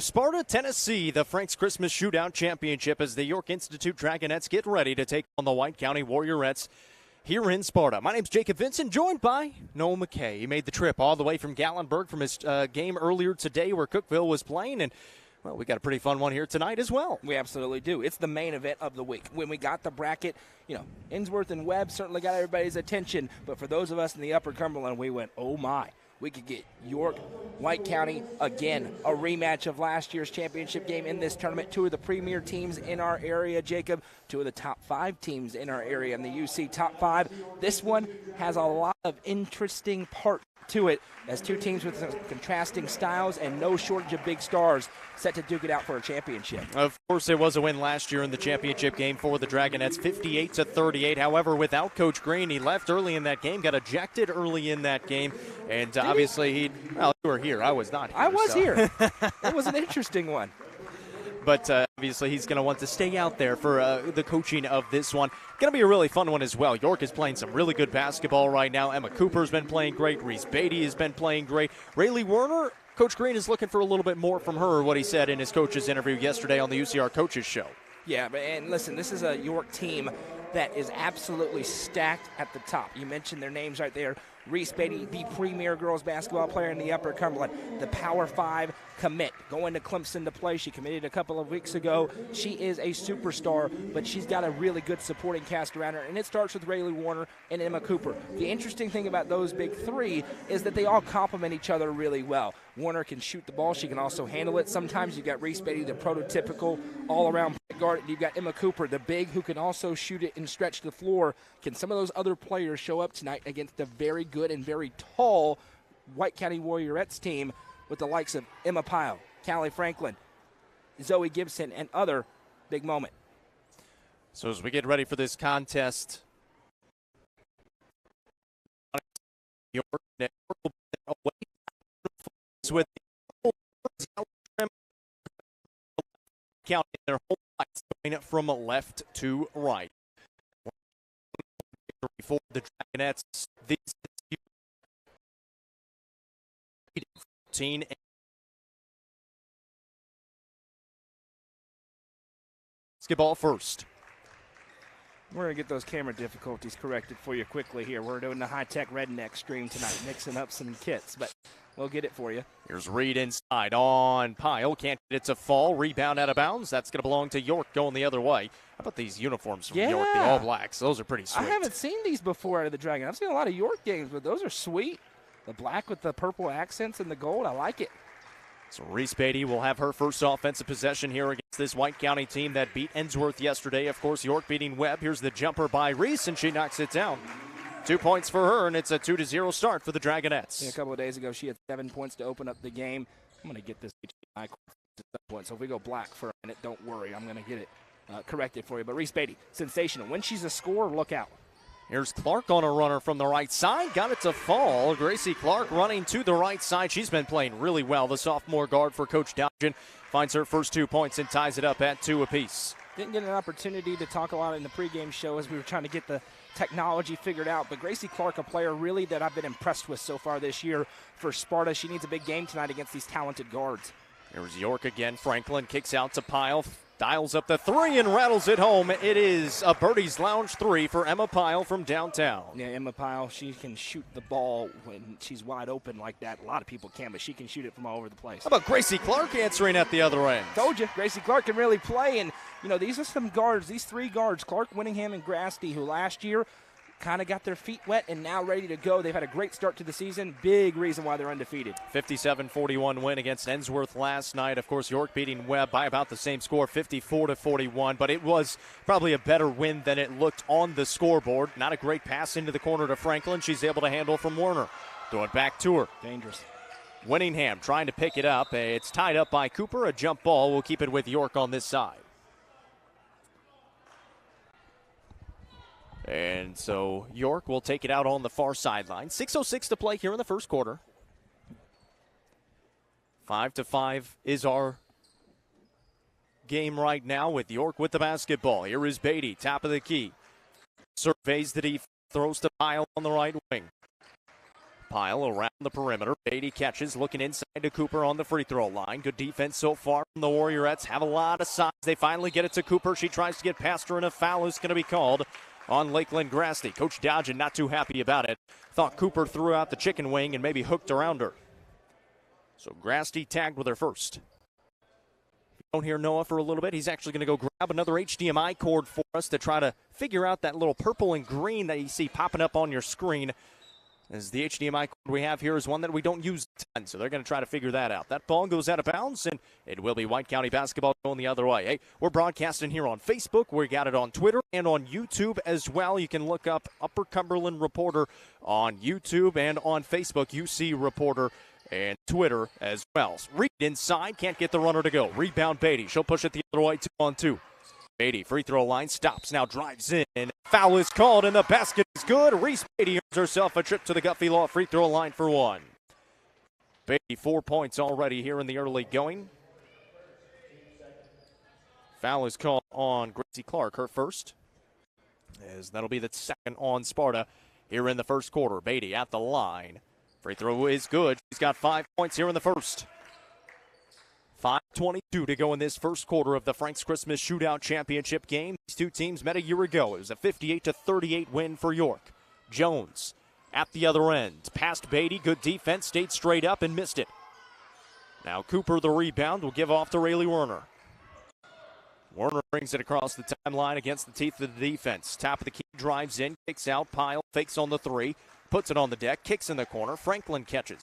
Sparta, Tennessee, the Frank's Christmas Shootout Championship as the York Institute Dragonettes get ready to take on the White County Warriorettes here in Sparta. My name's Jacob Vincent, joined by Noel McKay. He made the trip all the way from Gatlinburg from his game earlier today where Cookeville was playing, and well, we got a pretty fun one here tonight as well. We absolutely do. It's the main event of the week. When we got the bracket, Innsworth and Webb certainly got everybody's attention, but for those of us in the Upper Cumberland, we went, oh my. We could get York, White County, again, a rematch of last year's championship game in this tournament. Two of the premier teams in our area, Jacob. Two of the top 5 teams in our area in the UC top 5. This one has a lot of interesting parts to it as two teams with some contrasting styles and no shortage of big stars set to duke it out for a championship. Of course, there was a win last year in the championship game for the Dragonettes, 58-38. However, without Coach Green, he left early in that game, got ejected early in that game, and obviously you were here. I was not here. I was here. It was an interesting one. But obviously he's going to want to stay out there for the coaching of this one. Going to be a really fun one as well. York is playing some really good basketball right now. Emma Cooper's been playing great. Reese Beatty has been playing great. Rayleigh Werner, Coach Green is looking for a little bit more from her, what he said in his coach's interview yesterday on the UCR Coaches Show. Yeah, and listen, this is a York team that is absolutely stacked at the top. You mentioned their names right there. Reese Beatty, the premier girls basketball player in the Upper Cumberland, the Power 5 commit, going to Clemson to play. She committed a couple of weeks ago. She is a superstar, but she's got a really good supporting cast around her, and it starts with Rayleigh Werner and Emma Cooper. The interesting thing about those big three is that they all complement each other really well. Werner can shoot the ball. She can also handle it. Sometimes you've got Reese Beatty, the prototypical all-around guard. You've got Emma Cooper, the big, who can also shoot it and stretch the floor. Can some of those other players show up tonight against the very good and very tall White County Warriorettes team with the likes of Emma Pyle, Callie Franklin, Zoe Gibson, and other big moment? So as we get ready for this contest, York with counting their whole lights going from left to right. For the Dragonettes, these 14. Basketball first. We're going to get those camera difficulties corrected for you quickly here. We're doing the high-tech redneck stream tonight, mixing up some kits, but we'll get it for you. Here's Reed inside on Pyle. Can't get it to fall. Rebound out of bounds. That's going to belong to York going the other way. How about these uniforms from York, the All Blacks? Those are pretty sweet. I haven't seen these before out of the Dragon. I've seen a lot of York games, but those are sweet. The black with the purple accents and the gold, I like it. So Reese Beatty will have her first offensive possession here against this White County team that beat Innsworth yesterday. Of course, York beating Webb. Here's the jumper by Reese, and she knocks it down. 2 points for her, and it's a 2-0 start for the Dragonettes. Yeah, a couple of days ago, she had 7 points to open up the game. I'm going to get this HDMI at some point. So if we go black for a minute, don't worry. I'm going to get it corrected for you. But Reese Beatty, sensational. When she's a scorer, look out. Here's Clark on a runner from the right side. Got it to fall. Gracie Clark running to the right side. She's been playing really well. The sophomore guard for Coach Dodgen finds her first 2 points and ties it up at 2 apiece. Didn't get an opportunity to talk a lot in the pregame show as we were trying to get the technology figured out. But Gracie Clark, a player really that I've been impressed with so far this year for Sparta. She needs a big game tonight against these talented guards. Here's York again. Franklin kicks out to Pyle. Dials up the 3 and rattles it home. It is a Birdie's Lounge 3 for Emma Pyle from downtown. Yeah, Emma Pyle, she can shoot the ball when she's wide open like that. A lot of people can, but she can shoot it from all over the place. How about Gracie Clark answering at the other end? Told you, Gracie Clark can really play. And, these are some guards, these 3 guards, Clark, Winningham, and Grasty, who last year kind of got their feet wet and now ready to go. They've had a great start to the season. Big reason why they're undefeated. 57-41 win against Innsworth last night. Of course, York beating Webb by about the same score, 54-41. But it was probably a better win than it looked on the scoreboard. Not a great pass into the corner to Franklin. She's able to handle from Werner. Throw it back to her. Dangerous. Winningham trying to pick it up. It's tied up by Cooper. A jump ball. We'll keep it with York on this side. And so York will take it out on the far sideline. 6:06 to play here in the first quarter. 5-5 is our game right now with York with the basketball. Here is Beatty, top of the key. Surveys the defense, throws to Pyle on the right wing. Pile around the perimeter. Beatty catches, looking inside to Cooper on the free throw line. Good defense so far from the Warriorettes. Have a lot of size. They finally get it to Cooper. She tries to get past her, and a foul is going to be called on Lakeland Grasty. Coach Dodgen not too happy about it. Thought Cooper threw out the chicken wing and maybe hooked around her. So Grasty tagged with her first. Don't hear Noah for a little bit. He's actually going to go grab another HDMI cord for us to try to figure out that little purple and green that you see popping up on your screen. As the HDMI cord we have here is one that we don't use a ton, so they're going to try to figure that out. That ball goes out of bounds, and it will be White County basketball going the other way. Hey, we're broadcasting here on Facebook. We got it on Twitter and on YouTube as well. You can look up Upper Cumberland Reporter on YouTube and on Facebook, UC Reporter and Twitter as well. Reed inside, can't get the runner to go. Rebound Beatty. She'll push it the other way, 2-on-2. Beatty, free throw line, stops, now drives in. Foul is called, and the basket is good. Reese Beatty earns herself a trip to the Guffey Law free throw line for one. Beatty, 4 points already here in the early going. Foul is called on Gracie Clark, her first, as that'll be the second on Sparta here in the first quarter. Beatty at the line. Free throw is good. She's got 5 points here in the first. 5:22 to go in this first quarter of the Frank's Christmas Shootout Championship game. These two teams met a year ago. It was a 58-38 win for York. Jones at the other end. Past Beatty, good defense, stayed straight up and missed it. Now Cooper, the rebound, will give off to Rayleigh Werner. Werner brings it across the timeline against the teeth of the defense. Top of the key, drives in, kicks out, Pile, fakes on the three, puts it on the deck, kicks in the corner. Franklin catches.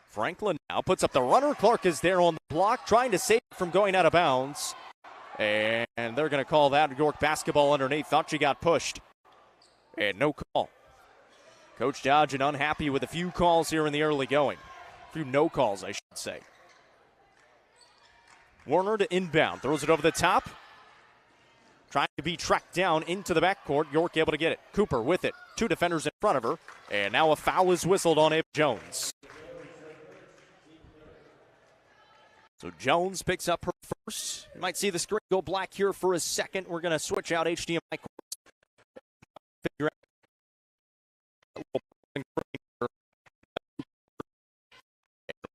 Franklin now puts up the runner. Clark is there on the block, trying to save it from going out of bounds. And they're going to call that York basketball underneath. Thought she got pushed. And no call. Coach Dodgen unhappy with a few calls here in the early going. A few no calls, I should say. Werner to inbound. Throws it over the top. Trying to be tracked down into the backcourt. York able to get it. Cooper with it. Two defenders in front of her. And now a foul is whistled on Ava Jones. So Jones picks up her first. You might see the screen go black here for a second. We're going to switch out HDMI cords. Figure out.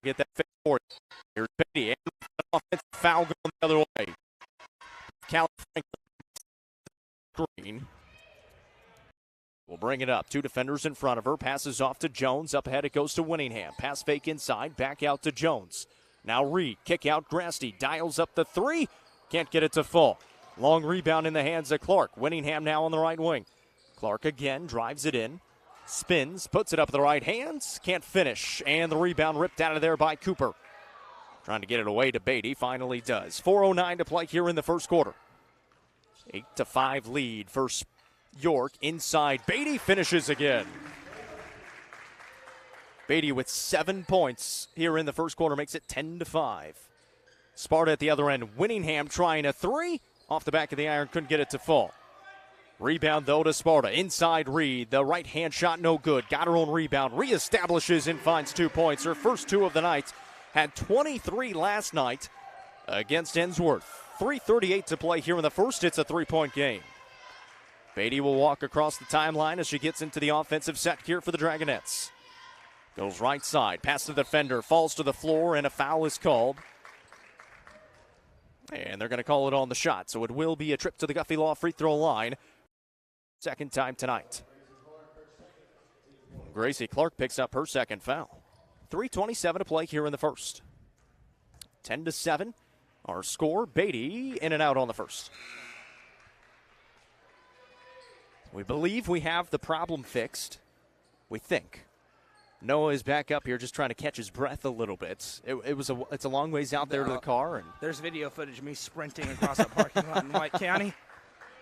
Get that fixed for you. Here's Beatty. And offensive foul going the other way. Callie Franklin. Green. We'll bring it up. Two defenders in front of her. Passes off to Jones. Up ahead it goes to Winningham. Pass fake inside. Back out to Jones. Now Reed, kick out Grasty, dials up the three, can't get it to fall. Long rebound in the hands of Clark. Winningham now on the right wing. Clark again drives it in, spins, puts it up with the right hands, can't finish, and the rebound ripped out of there by Cooper. Trying to get it away to Beatty, finally does. 4:09 to play here in the first quarter. 8-5 lead for York. Inside, Beatty finishes again. Beatty with 7 points here in the first quarter makes it 10-5. Sparta at the other end. Winningham trying a three. Off the back of the iron, couldn't get it to fall. Rebound, though, to Sparta. Inside Reed. The right-hand shot, no good. Got her own rebound. Reestablishes and finds 2 points. Her first two of the night. Had 23 last night against Ensworth. 3:38 to play here in the first. It's a 3-point game. Beatty will walk across the timeline as she gets into the offensive set here for the Dragonettes. Goes right side, pass to the defender, falls to the floor, and a foul is called. And they're going to call it on the shot, so it will be a trip to the Guffey Law free throw line. Second time tonight. Gracie Clark picks up her second foul. 3:27 to play here in the first. 10-7, our score. Beatty in and out on the first. We believe we have the problem fixed. We think. Noah is back up here just trying to catch his breath a little bit. It's a long ways out there to the car. And there's video footage of me sprinting across the parking lot in White County.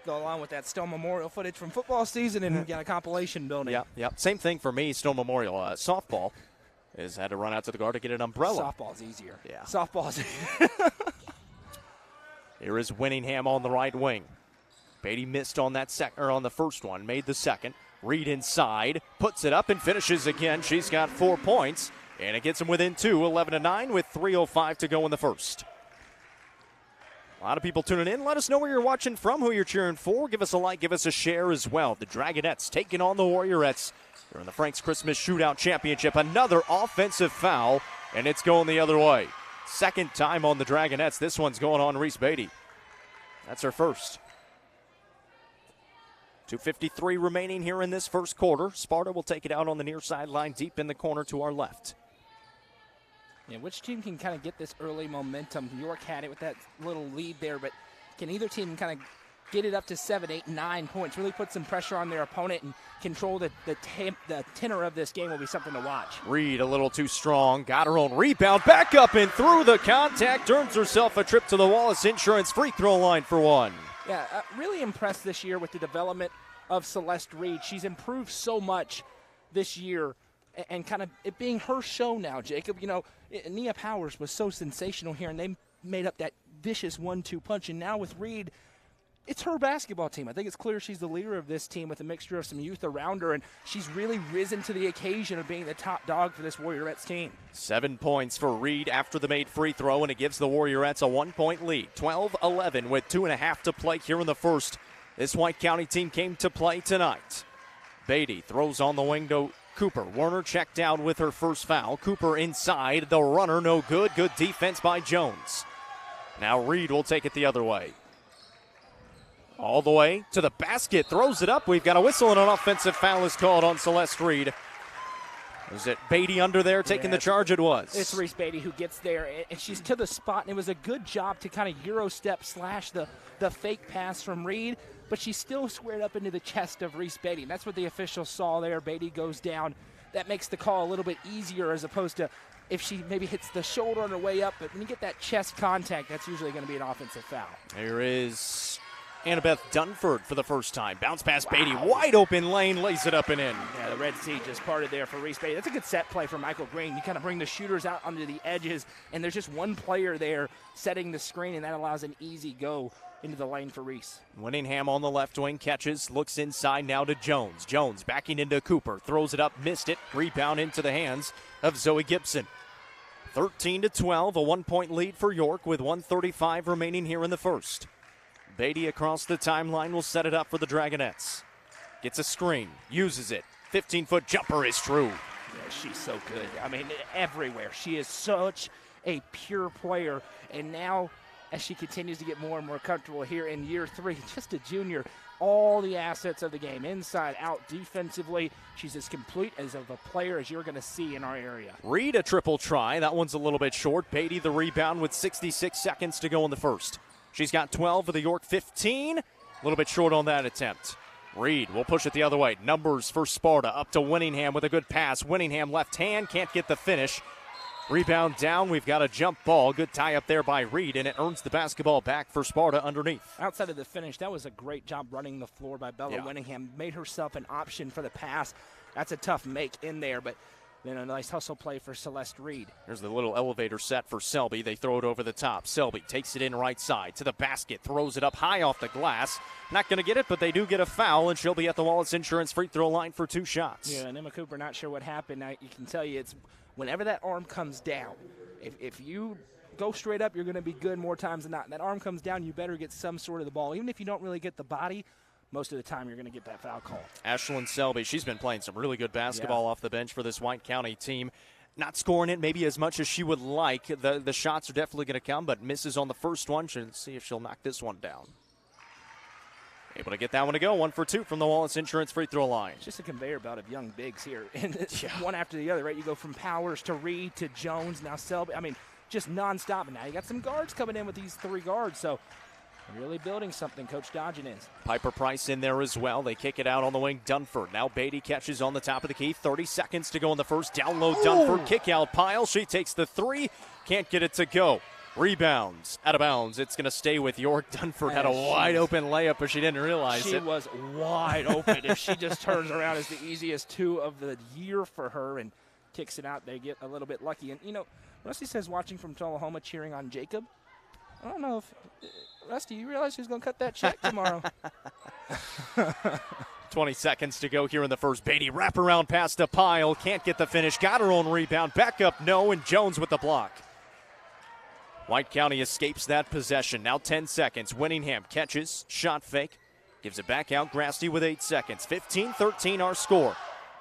Go along with that Stone Memorial footage from football season, and we got a compilation building. Yeah. Same thing for me, Stone Memorial. Softball has had to run out to the guard to get an umbrella. Softball's easier. Yeah. Softball's Here is Winningham on the right wing. Beatty missed on on the first one, made the second. Reed inside, puts it up and finishes again. She's got 4 points, and it gets them within 2, 11-9 with 3:05 to go in the first. A lot of people tuning in. Let us know where you're watching from, who you're cheering for. Give us a like, give us a share as well. The Dragonettes taking on the Warriorettes During the Frank's Christmas Shootout Championship, another offensive foul, and it's going the other way. Second time on the Dragonettes. This one's going on Reese Beatty. That's her first. 2:53 remaining here in this first quarter. Sparta will take it out on the near sideline, deep in the corner to our left. Yeah, which team can kind of get this early momentum? York had it with that little lead there, but can either team kind of get it up to 7, 8, 9 points, really put some pressure on their opponent and control the tenor of this game will be something to watch. Reed a little too strong, got her own rebound, back up and through the contact, earns herself a trip to the Wallace Insurance free throw line for one. Yeah, really impressed this year with the development of Celeste Reed. She's improved so much this year and kind of it being her show now, Jacob. You know, Nia Powers was so sensational here, and they made up that vicious 1-2 punch, and now with Reed, it's her basketball team. I think it's clear she's the leader of this team with a mixture of some youth around her, and she's really risen to the occasion of being the top dog for this Warriorettes team. 7 points for Reed after the made free throw, and it gives the Warriorettes a 1-point lead. 12-11 with 2.5 to play here in the first. This White County team came to play tonight. Beatty throws on the wing to Cooper. Werner checked out with her first foul. Cooper inside. The runner no good. Good defense by Jones. Now Reed will take it the other way. All the way to the basket. Throws it up. We've got a whistle and an offensive foul is called on Celeste Reed. Was it Beatty under there taking the charge? It was. It's Reese Beatty who gets there, and she's to the spot, and it was a good job to kind of Euro step slash the fake pass from Reed, but she still squared up into the chest of Reese Beatty, and that's what the officials saw there. Beatty goes down. That makes the call a little bit easier as opposed to if she maybe hits the shoulder on her way up, but when you get that chest contact, that's usually going to be an offensive foul. Here is Annabeth Dunford for the first time. Bounce pass, Beatty, wide open lane, lays it up and in. Yeah, the Red Sea just parted there for Reese Beatty. That's a good set play for Michael Green. You kind of bring the shooters out onto the edges, and there's just one player there setting the screen, and that allows an easy go into the lane for Reese. Winningham on the left wing, catches, looks inside now to Jones. Jones backing into Cooper, throws it up, missed it, rebound into the hands of Zoe Gibson. 13-12, a 1-point lead for York with 1:35 remaining here in the first. Beatty across the timeline will set it up for the Dragonettes. Gets a screen, uses it. 15-foot jumper is true. Yeah, she's so good. I mean, everywhere. She is such a pure player. And now, as she continues to get more and more comfortable here in year 3, just a junior, all the assets of the game, inside, out, defensively, she's as complete as of a player as you're going to see in our area. Reed a triple try. That one's a little bit short. Beatty the rebound with 66 seconds to go in the first. She's got 12 for the York 15. A little bit short on that attempt. Reed will push it the other way. Numbers for Sparta. Up to Winningham with a good pass. Winningham left hand. Can't get the finish. Rebound down. We've got a jump ball. Good tie up there by Reed, and it earns the basketball back for Sparta underneath. Outside of the finish, that was a great job running the floor by Bella Winningham. Made herself an option for the pass. That's a tough make in there, but then a nice hustle play for Celeste Reed. Here's the little elevator set for Selby. They throw it over the top. Selby takes it in right side to the basket, throws it up high off the glass. Not going to get it, but they do get a foul, and she'll be at the Wallace Insurance free throw line for 2 shots. Yeah, and Emma Cooper not sure what happened. Now, you can tell you it's whenever that arm comes down, if you go straight up, you're going to be good more times than not. That arm comes down, you better get some sort of the ball. Even if you don't really get the body, most of the time you're going to get that foul call. Ashlyn Selby, she's been playing some really good basketball off the bench for this White County team. Not scoring it maybe as much as she would like. The shots are definitely going to come, but misses on the first one. She'll see if she'll knock this one down. Able to get that one to go. 1 for 2 from the Wallace Insurance free throw line. It's just a conveyor belt of young bigs here. And one after the other, right? You go from Powers to Reed to Jones, now Selby. I mean, just nonstop. And now you got some guards coming in with these 3 guards. So really building something, Coach Dodgen is. Piper Price in there as well. They kick it out on the wing. Dunford. Now Beatty catches on the top of the key. 30 seconds to go in the first. Down low, Dunford. Kick out pile. She takes the 3. Can't get it to go. Rebounds. Out of bounds. It's going to stay with York. Dunford had a wide open layup, but she didn't realize it. She was wide open. If she just turns around, it's the easiest 2 of the year for her and kicks it out. They get a little bit lucky. And, you know, Rusty says watching from Tullahoma cheering on Jacob. I don't know if, Rusty, you realize who's going to cut that check tomorrow? 20 seconds to go here in the first. Beatty wraparound pass to Pyle. Can't get the finish. Got her own rebound. Back up, no, and Jones with the block. White County escapes that possession. Now 10 seconds. Winningham catches. Shot fake. Gives it back out. Grasty with 8 seconds. 15-13 our score.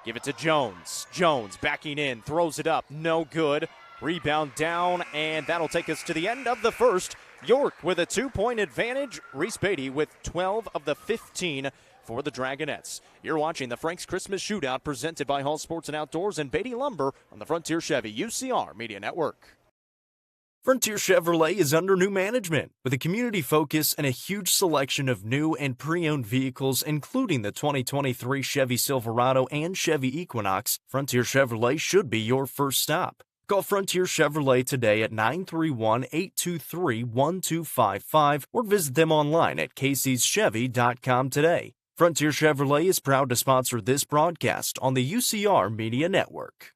Give it to Jones. Jones backing in, throws it up, no good. Rebound down, and that'll take us to the end of the first. York with a 2-point advantage. Reese Beatty with 12 of the 15 for the Dragonettes. You're watching the Frank's Christmas Shootout presented by Hall Sports and Outdoors and Beatty Lumber on the Frontier Chevy UCR Media Network. Frontier Chevrolet is under new management with a community focus and a huge selection of new and pre-owned vehicles, including the 2023 Chevy Silverado and Chevy Equinox. Frontier Chevrolet should be your first stop. Call Frontier Chevrolet today at 931-823-1255 or visit them online at caseyschevy.com today. Frontier Chevrolet is proud to sponsor this broadcast on the UCR Media Network.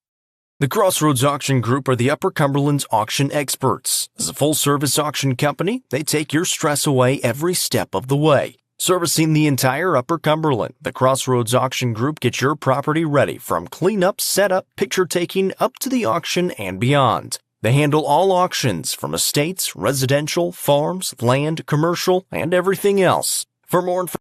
The Crossroads Auction Group are the Upper Cumberland's auction experts. As a full-service auction company, they take your stress away every step of the way. Servicing the entire Upper Cumberland, the Crossroads Auction Group gets your property ready from cleanup, setup, picture-taking, up to the auction and beyond. They handle all auctions from estates, residential, farms, land, commercial, and everything else. For more information,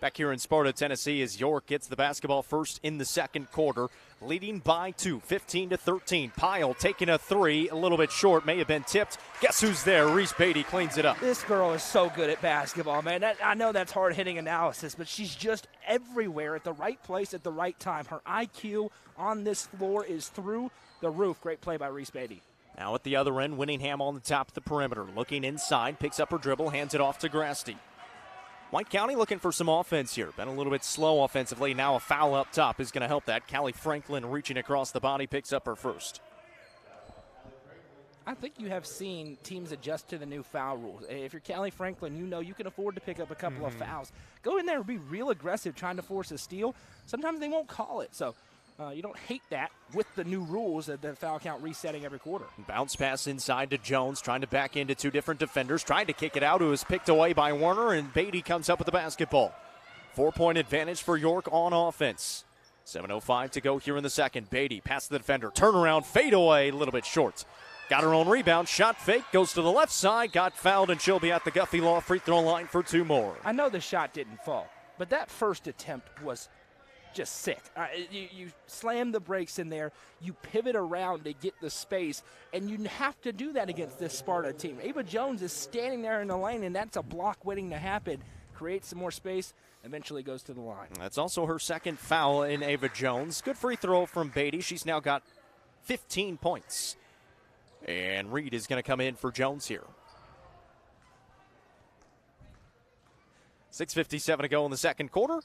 back here in Sparta, Tennessee, as York gets the basketball first in the second quarter, leading by 2, 15-13. Pyle taking a three, a little bit short, may have been tipped. Guess who's there? Reese Beatty cleans it up. This girl is so good at basketball, man. I know that's hard-hitting analysis, but she's just everywhere at the right place at the right time. Her IQ on this floor is through the roof. Great play by Reese Beatty. Now at the other end, Winningham on the top of the perimeter, looking inside, picks up her dribble, hands it off to Grasty. White County looking for some offense here. Been a little bit slow offensively. Now a foul up top is going to help that. Callie Franklin reaching across the body, picks up her first. I think you have seen teams adjust to the new foul rules. If you're Callie Franklin, you know you can afford to pick up a couple of fouls. Go in there and be real aggressive trying to force a steal. Sometimes they won't call it, so you don't hate that with the new rules of the foul count resetting every quarter. Bounce pass inside to Jones, trying to back into two different defenders, trying to kick it out. It was picked away by Werner, and Beatty comes up with the basketball. 4-point advantage for York on offense. 7:05 to go here in the second. Beatty past the defender, turnaround, fade away, a little bit short. Got her own rebound, shot fake, goes to the left side, got fouled, and she'll be at the Guffey Law free throw line for 2 more. I know the shot didn't fall, but that first attempt was just sick. You slam the brakes in there, you pivot around to get the space, and you have to do that against this Sparta team. Ava Jones is standing there in the lane, and that's a block waiting to happen. Creates some more space, eventually goes to the line. That's also her second foul in Ava Jones. Good free throw from Beatty. She's now got 15 points. And Reed is going to come in for Jones here. 6:57 to go in the second quarter.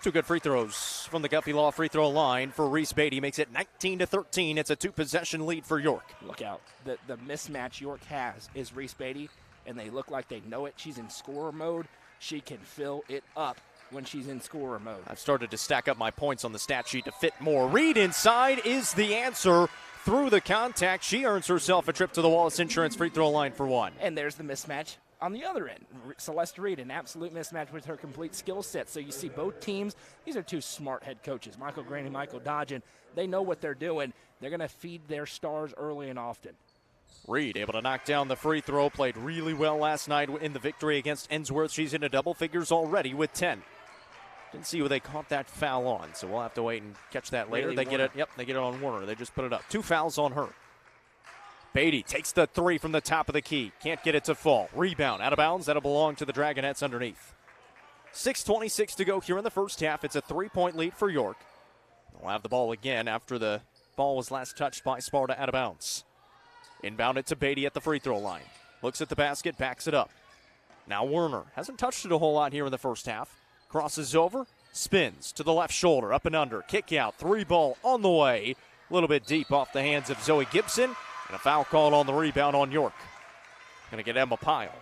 2 good free throws from the Guffey Law free throw line for Reese Beatty. Makes it 19-13. It's a 2-possession lead for York. Look out. The mismatch York has is Reese Beatty, and they look like they know it. She's in scorer mode. She can fill it up when she's in scorer mode. I've started to stack up my points on the stat sheet to fit more. Reed inside is the answer. Through the contact, she earns herself a trip to the Wallace Insurance free throw line for 1. And there's the mismatch on the other end. Celeste Reed, an absolute mismatch with her complete skill set. So you see both teams, these are 2 smart head coaches, Michael Green and Michael Dodgen. They know what they're doing. They're going to feed their stars early and often. Reed able to knock down the free throw. Played really well last night in the victory against Ensworth. She's into double figures already with 10. Didn't see who they caught that foul on, so we'll have to wait and catch that later. They get it. Yep, they get it on Werner. They just put it up. 2 fouls on her. Beatty takes the 3 from the top of the key. Can't get it to fall. Rebound out of bounds. That'll belong to the Dragonettes underneath. 6:26 to go here in the first half. It's a 3-point lead for York. We'll have the ball again after the ball was last touched by Sparta out of bounds. Inbound it to Beatty at the free throw line. Looks at the basket, backs it up. Now Werner hasn't touched it a whole lot here in the first half. Crosses over, spins to the left shoulder, up and under. Kick out, 3 ball on the way. A little bit deep off the hands of Zoe Gibson. And a foul called on the rebound on York. Going to get Emma Pyle.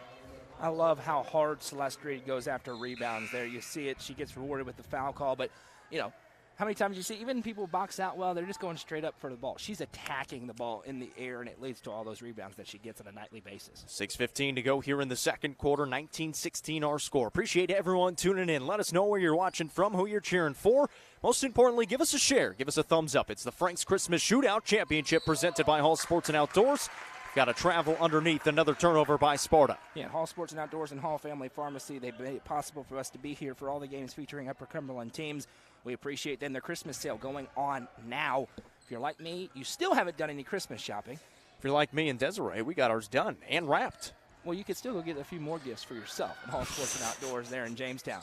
I love how hard Celeste Reed goes after rebounds there. You see it. She gets rewarded with the foul call. But, you know, how many times you see even people box out well, they're just going straight up for the ball. She's attacking the ball in the air, and it leads to all those rebounds that she gets on a nightly basis. 6:15 to go here in the second quarter. 19-16 our score. Appreciate everyone tuning in. Let us know where you're watching from, who you're cheering for. Most importantly, give us a share. Give us a thumbs up. It's the Frank's Christmas Shootout Championship presented by Hall Sports and Outdoors. Got to travel underneath. Another turnover by Sparta. Yeah, Hall Sports and Outdoors and Hall Family Pharmacy, they've made it possible for us to be here for all the games featuring Upper Cumberland teams. We appreciate them. Their Christmas sale going on now. If you're like me, you still haven't done any Christmas shopping. If you're like me and Desiree, we got ours done and wrapped. Well, you could still go get a few more gifts for yourself at Hall Sports and Outdoors there in Jamestown.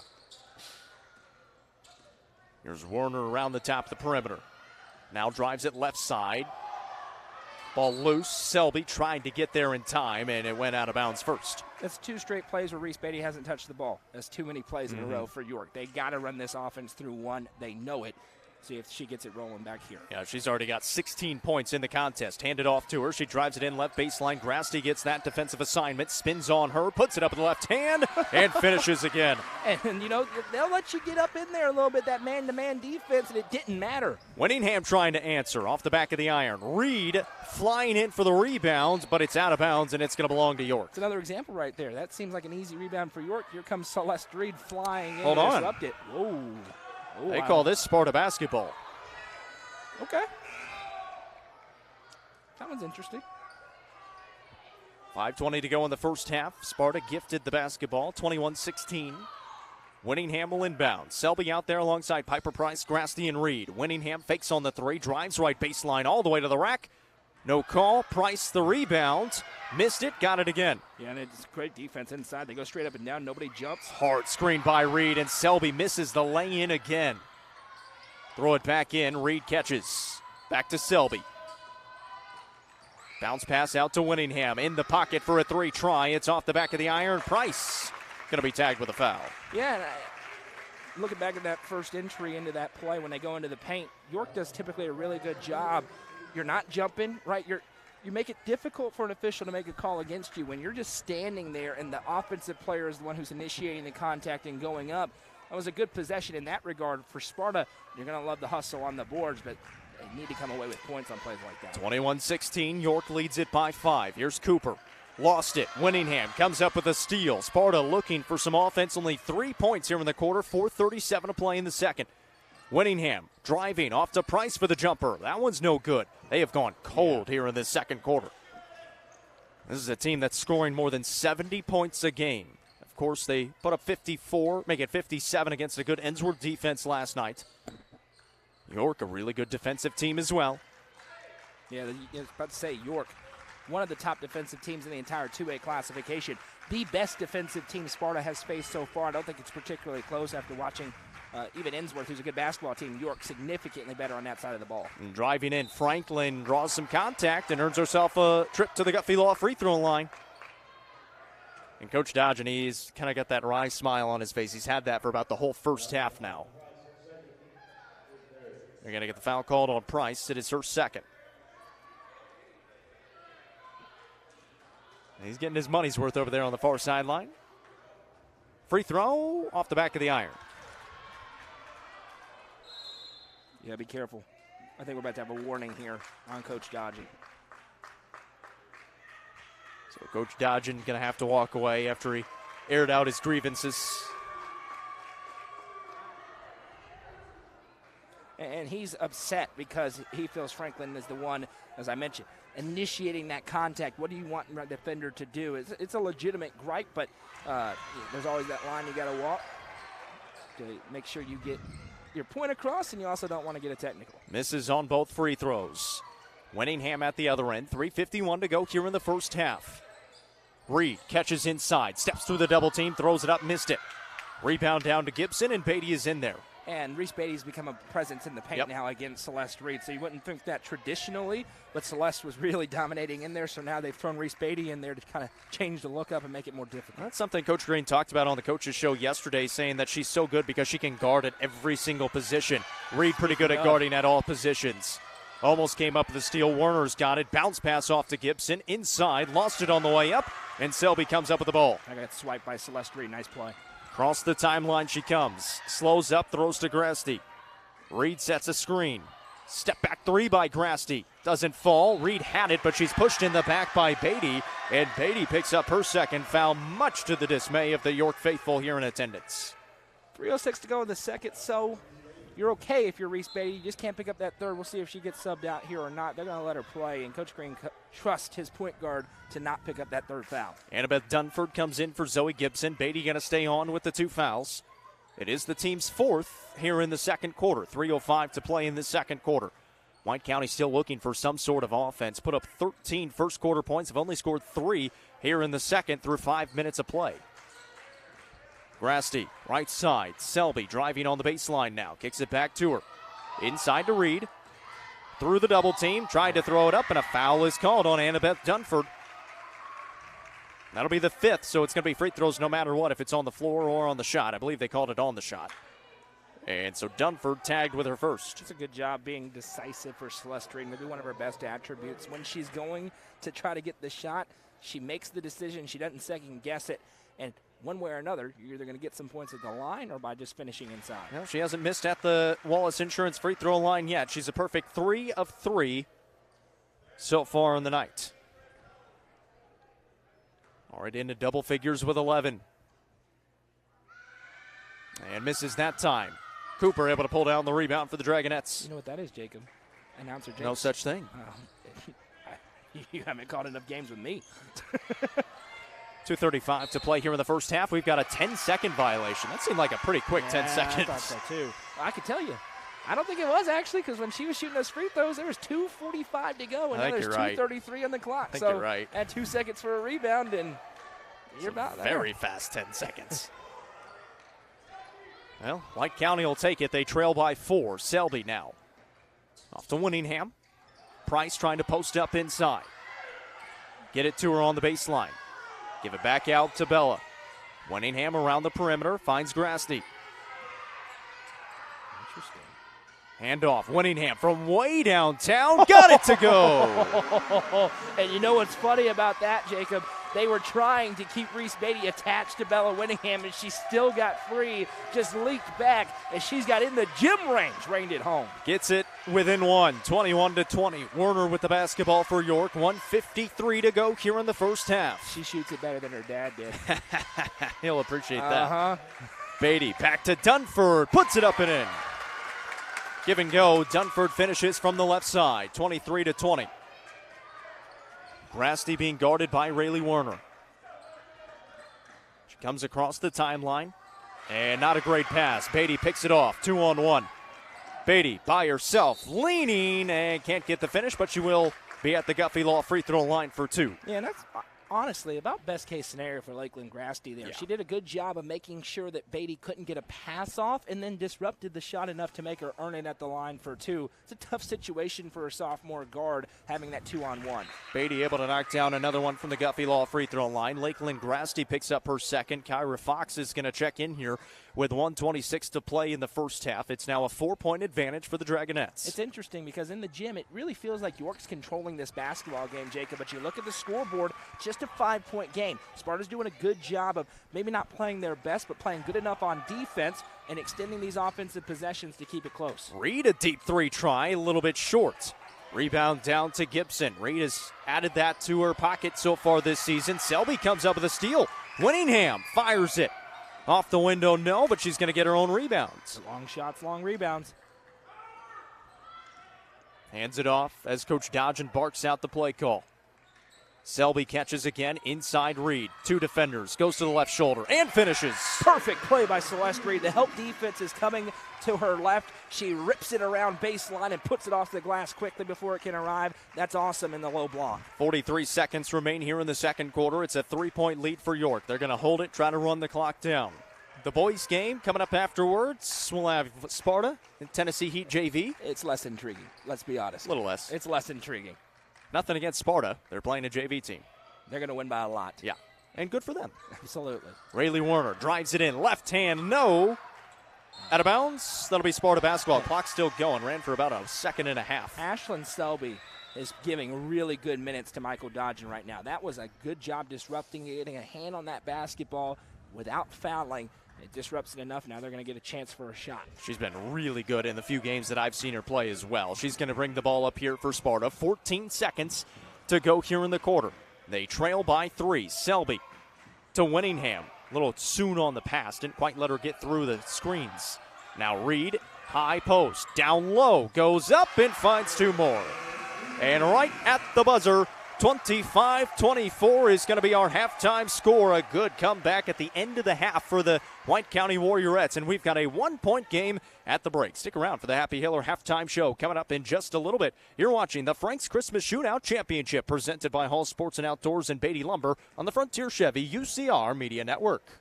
Here's Werner around the top of the perimeter. Now drives it left side. Ball loose. Selby tried to get there in time, and it went out of bounds first. That's 2 straight plays where Reese Beatty hasn't touched the ball. That's too many plays in a row for York. They got to run this offense through one. They know it. See if she gets it rolling back here. Yeah, she's already got 16 points in the contest. Handed off to her. She drives it in left baseline. Grasty gets that defensive assignment. Spins on her. Puts it up with the left hand. And finishes again. And, you know, they'll let you get up in there a little bit, that man-to-man defense, and it didn't matter. Winningham trying to answer off the back of the iron. Reed flying in for the rebound, but it's out of bounds, and it's going to belong to York. It's another example right there. That seems like an easy rebound for York. Here comes Celeste Reed flying in. Hold on. Disrupt it. Whoa. They call this Sparta basketball. Okay. That one's interesting. 5:20 to go in the first half. Sparta gifted the basketball, 21-16. Winningham will inbound. Selby out there alongside Piper Price, Grasty, and Reed. Winningham fakes on the 3, drives right baseline all the way to the rack. No call. Price the rebound. Missed it, got it again. Yeah, and it's great defense inside. They go straight up and down. Nobody jumps. Hard screen by Reed, and Selby misses the lay-in again. Throw it back in. Reed catches. Back to Selby. Bounce pass out to Winningham. In the pocket for a 3 try. It's off the back of the iron. Price going to be tagged with a foul. Yeah, and looking back at that first entry into that play when they go into the paint, York does typically a really good job. You're not jumping, right? You make it difficult for an official to make a call against you when you're just standing there and the offensive player is the one who's initiating the contact and going up. That was a good possession in that regard for Sparta. You're going to love the hustle on the boards, but they need to come away with points on plays like that. 21-16, York leads it by 5. Here's Cooper. Lost it. Winningham comes up with a steal. Sparta looking for some offense. Only 3 points here in the quarter. 4:37 to play in the second. Winningham driving off to Price for the jumper. That one's no good. They have gone cold here in this second quarter. This is a team that's scoring more than 70 points a game. Of course, they put up 54, make it 57 against a good Ensworth defense last night. York, a really good defensive team as well. Yeah, I was about to say, York, one of the top defensive teams in the entire 2A classification. The best defensive team Sparta has faced so far. I don't think it's particularly close after watching even Ensworth, who's a good basketball team. York significantly better on that side of the ball. And driving in, Franklin draws some contact and earns herself a trip to the Guthrie Law free throw line. And Coach Dodgen, he's kind of got that wry smile on his face. He's had that for about the whole first half now. They're going to get the foul called on Price. It is her second. And he's getting his money's worth over there on the far sideline. Free throw off the back of the iron. Yeah, be careful. I think we're about to have a warning here on Coach Dodgen. So Coach Dodgen going to have to walk away after he aired out his grievances. And he's upset because he feels Franklin is the one, as I mentioned, initiating that contact. What do you want a defender to do? It's a legitimate gripe, but there's always that line you got to walk to make sure you get your point across, and you also don't want to get a technical. Misses on both free throws. Winningham at the other end. 3:51 to go here in the first half. Reed catches inside, steps through the double team, throws it up, missed it. Rebound down to Gibson, and Beatty is in there. And Reese Beatty's become a presence in the paint now against Celeste Reed. So you wouldn't think that traditionally, but Celeste was really dominating in there. So now they've thrown Reese Beatty in there to kind of change the look up and make it more difficult. That's something Coach Green talked about on the coaches show yesterday, saying that she's so good because she can guard at every single position. Reed pretty good at guarding at all positions. Almost came up with a steal. Warner's got it. Bounce pass off to Gibson. Inside. Lost it on the way up. And Selby comes up with the ball. I got swiped by Celeste Reed. Nice play. Across the timeline she comes. Slows up. Throws to Grasty. Reed sets a screen. Step back 3 by Grasty. Doesn't fall. Reed had it, but she's pushed in the back by Beatty. And Beatty picks up her second foul, much to the dismay of the York faithful here in attendance. 3:06 to go in the second. So you're okay if you're Reese Beatty. You just can't pick up that third. We'll see if she gets subbed out here or not. They're going to let her play, and Coach Green trusts his point guard to not pick up that third foul. Annabeth Dunford comes in for Zoe Gibson. Beatty going to stay on with the 2 fouls. It is the team's 4th here in the second quarter. 3:05 to play in the second quarter. White County still looking for some sort of offense. Put up 13 first quarter points. Have only scored 3 here in the second through 5 minutes of play. Grasty, right side. Selby driving on the baseline now. Kicks it back to her. Inside to Reed. Through the double team. Tried to throw it up, and a foul is called on Annabeth Dunford. That'll be the 5th, so it's going to be free throws no matter what, if it's on the floor or on the shot. I believe they called it on the shot. And so Dunford tagged with her first. It's a good job being decisive for Celeste Reed. Maybe one of her best attributes. When she's going to try to get the shot, she makes the decision. She doesn't second guess it. And one way or another, you're either going to get some points at the line or by just finishing inside. Well, she hasn't missed at the Wallace Insurance free throw line yet. She's a perfect 3 of 3 so far in the night. Already into double figures with 11. And misses that time. Cooper able to pull down the rebound for the Dragonettes. You know what that is, Jacob? Announcer Jacob. No such thing. You haven't caught enough games with me. 2:35 to play here in the first half. We've got a 10-second violation. That seemed like a pretty quick 10 seconds. I thought so, too. I could tell you. I don't think it was, actually, because when she was shooting those free throws, there was 2:45 to go, and now there's 2:33 on the clock. I think you're right. Add 2 seconds for a rebound, and you're about there. Very fast 10 seconds. Well, White County will take it. They trail by 4. Selby now. Off to Winningham. Price trying to post up inside. Get it to her on the baseline. Give it back out to Bella. Winningham around the perimeter. Finds Grasty. Interesting. Handoff. Winningham from way downtown. Got it to go. And you know what's funny about that, Jacob? They were trying to keep Reese Beatty attached to Bella Winningham, and she still got free, just leaked back, and she's got in the gym range, reined it home. Gets it within 1, 21-20. Werner with the basketball for York. 1:53 to go here in the first half. She shoots it better than her dad did. He'll appreciate that. Beatty back to Dunford. Puts it up and in. Give and go. Dunford finishes from the left side. 23-20. Grasty being guarded by Rayleigh Werner. She comes across the timeline. And not a great pass. Beatty picks it off. 2-on-1. Beatty by herself. Leaning and can't get the finish, but she will be at the Guffey Law free throw line for 2. Yeah, and that's honestly about best case scenario for Lakeland Grasty there. Yeah. She did a good job of making sure that Beatty couldn't get a pass off and then disrupted the shot enough to make her earn it at the line for 2. It's a tough situation for a sophomore guard having that 2-on-1. Beatty able to knock down another one from the Guffey Law free throw line. Lakeland Grasty picks up her second. Kyra Fox is going to check in here with 1:26 to play in the first half. It's now a 4-point advantage for the Dragonettes. It's interesting because in the gym, it really feels like York's controlling this basketball game, Jacob. But you look at the scoreboard, just a 5-point game. Sparta's doing a good job of maybe not playing their best, but playing good enough on defense and extending these offensive possessions to keep it close. Reed, a deep 3 try, a little bit short. Rebound down to Gibson. Reed has added that to her pocket so far this season. Selby comes up with a steal. Winningham fires it. Off the window, no, but she's going to get her own rebounds. Long shots, long rebounds. Hands it off as Coach Dodgen barks out the play call. Selby catches again inside Reed. 2 defenders. Goes to the left shoulder and finishes. Perfect play by Celeste Reed. The help defense is coming to her left. She rips it around baseline and puts it off the glass quickly before it can arrive. That's awesome in the low block. 43 seconds remain here in the second quarter. It's a 3-point lead for York. They're going to hold it, try to run the clock down. The boys' game coming up afterwards. We'll have Sparta and Tennessee Heat JV. It's less intriguing, let's be honest. A little less. It's less intriguing. Nothing against Sparta. They're playing a JV team. They're going to win by a lot. Yeah, and good for them. Absolutely. Rayleigh Werner drives it in. Left hand, no. Out of bounds. That'll be Sparta basketball. Clock still going. Ran for about a second and a half. Ashlyn Selby is giving really good minutes to Michael Dodgen right now. That was a good job disrupting, getting a hand on that basketball without fouling. It disrupts it enough. Now they're going to get a chance for a shot. She's been really good in the few games that I've seen her play as well. She's going to bring the ball up here for Sparta. 14 seconds to go here in the quarter. They trail by 3. Selby to Winningham. A little soon on the pass. Didn't quite let her get through the screens. Now Reed High post, down low, goes up and finds two more. And right at the buzzer, 25-24 is going to be our halftime score. A good comeback at the end of the half for the White County Warriorettes. And we've got a 1-point game at the break. Stick around for the Happy Hiller halftime show coming up in just a little bit. You're watching the Frank's Christmas Shootout Championship presented by Hall Sports and Outdoors and Beatty Lumber on the Frontier Chevy UCR Media Network.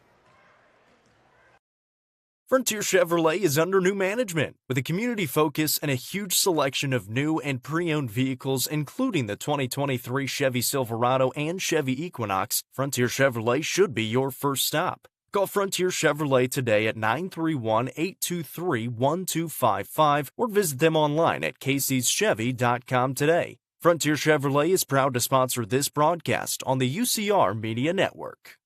Frontier Chevrolet is under new management with a community focus and a huge selection of new and pre-owned vehicles, including the 2023 Chevy Silverado and Chevy Equinox. Frontier Chevrolet should be your first stop. Call Frontier Chevrolet today at 931-823-1255 or visit them online at caseyschevy.com today. Frontier Chevrolet is proud to sponsor this broadcast on the UCR Media Network.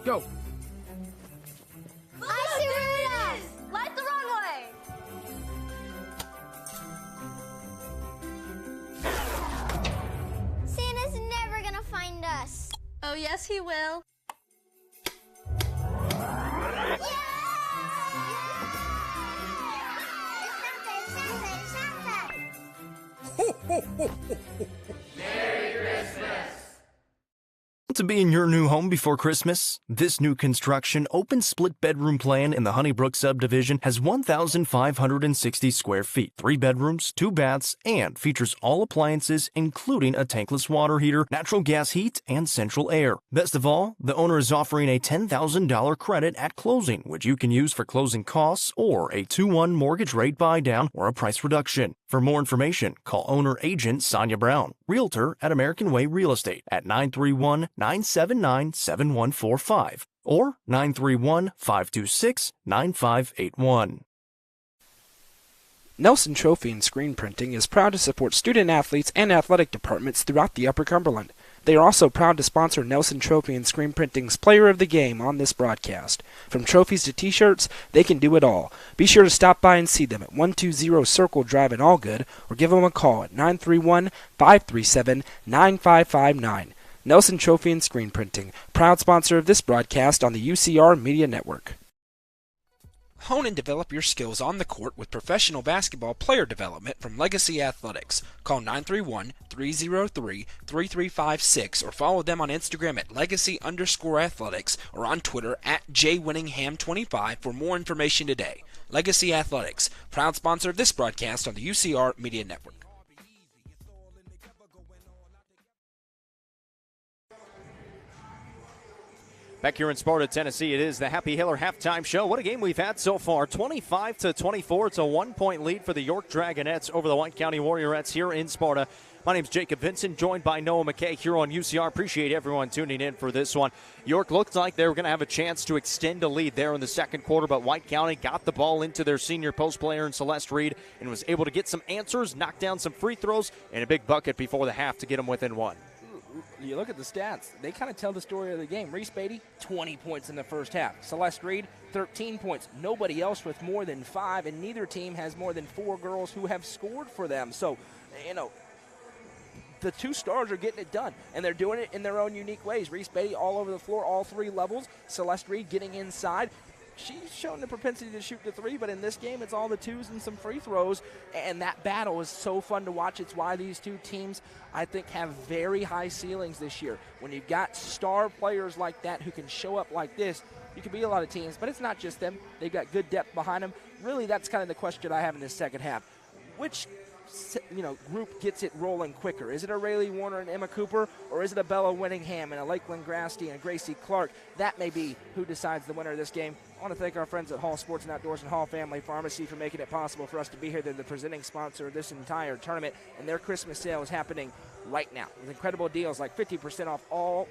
Go. I see where it is! Light the wrong way! Santa's never gonna find us. Oh, yes, he will. To be in your new home before Christmas? This new construction open split bedroom plan in the Honeybrook subdivision has 1,560 square feet, 3 bedrooms, 2 baths, and features all appliances including a tankless water heater, natural gas heat, and central air. Best of all, the owner is offering a $10,000 credit at closing, which you can use for closing costs or a 2-1 mortgage rate buy down or a price reduction. For more information, call owner agent Sonia Brown, realtor at American Way Real Estate at 931-979-7145 or 931-526-9581. Nelson Trophy and Screen Printing is proud to support student athletes and athletic departments throughout the Upper Cumberland. They are also proud to sponsor Nelson Trophy and Screen Printing's Player of the Game on this broadcast. From trophies to t-shirts, they can do it all. Be sure to stop by and see them at 120 Circle Drive in Allgood or give them a call at 931-537-9559. Nelson Trophy and Screen Printing, proud sponsor of this broadcast on the UCR Media Network. Hone and develop your skills on the court with professional basketball player development from Legacy Athletics. Call 931-303-3356 or follow them on Instagram at legacy_athletics or on Twitter at jwinningham25 for more information today. Legacy Athletics, proud sponsor of this broadcast on the UCR Media Network. Back here in Sparta, Tennessee, it is the Happy Hiller halftime show. What a game we've had so far. 25-24. It's a 1-point lead for the York Dragonettes over the White County Warriorettes here in Sparta. My name's Jacob Vincent, joined by Noah McKay here on UCR. Appreciate everyone tuning in for this one. York looked like they were going to have a chance to extend a lead there in the second quarter, but White County got the ball into their senior post player in Celeste Reed and was able to get some answers, knock down some free throws, and a big bucket before the half to get them within one. You look at the stats, they kind of tell the story of the game. Reese Beatty, 20 points in the first half. Celeste Reed, 13 points. Nobody else with more than 5, and neither team has more than 4 girls who have scored for them. So, the two stars are getting it done, and they're doing it in their own unique ways. Reese Beatty all over the floor, all 3 levels. Celeste Reed getting inside. she's shown the propensity to shoot the three, but in this game, it's all the twos and some free throws, and that battle is so fun to watch. It's why these two teams, I think, have very high ceilings this year. When you've got star players like that who can show up like this, you can beat a lot of teams, but it's not just them. They've got good depth behind them. Really, that's kind of the question I have in this second half. Which group gets it rolling quicker? Is it a Rayleigh Warner and Emma Cooper, or is it a Bella Winningham and a Lakeland Grasty and Gracie Clark? That may be who decides the winner of this game. I want to thank our friends at Hall Sports and Outdoors and Hall Family Pharmacy for making it possible for us to be here. They're the presenting sponsor of this entire tournament, and their Christmas sale is happening right now with incredible deals like 50% off all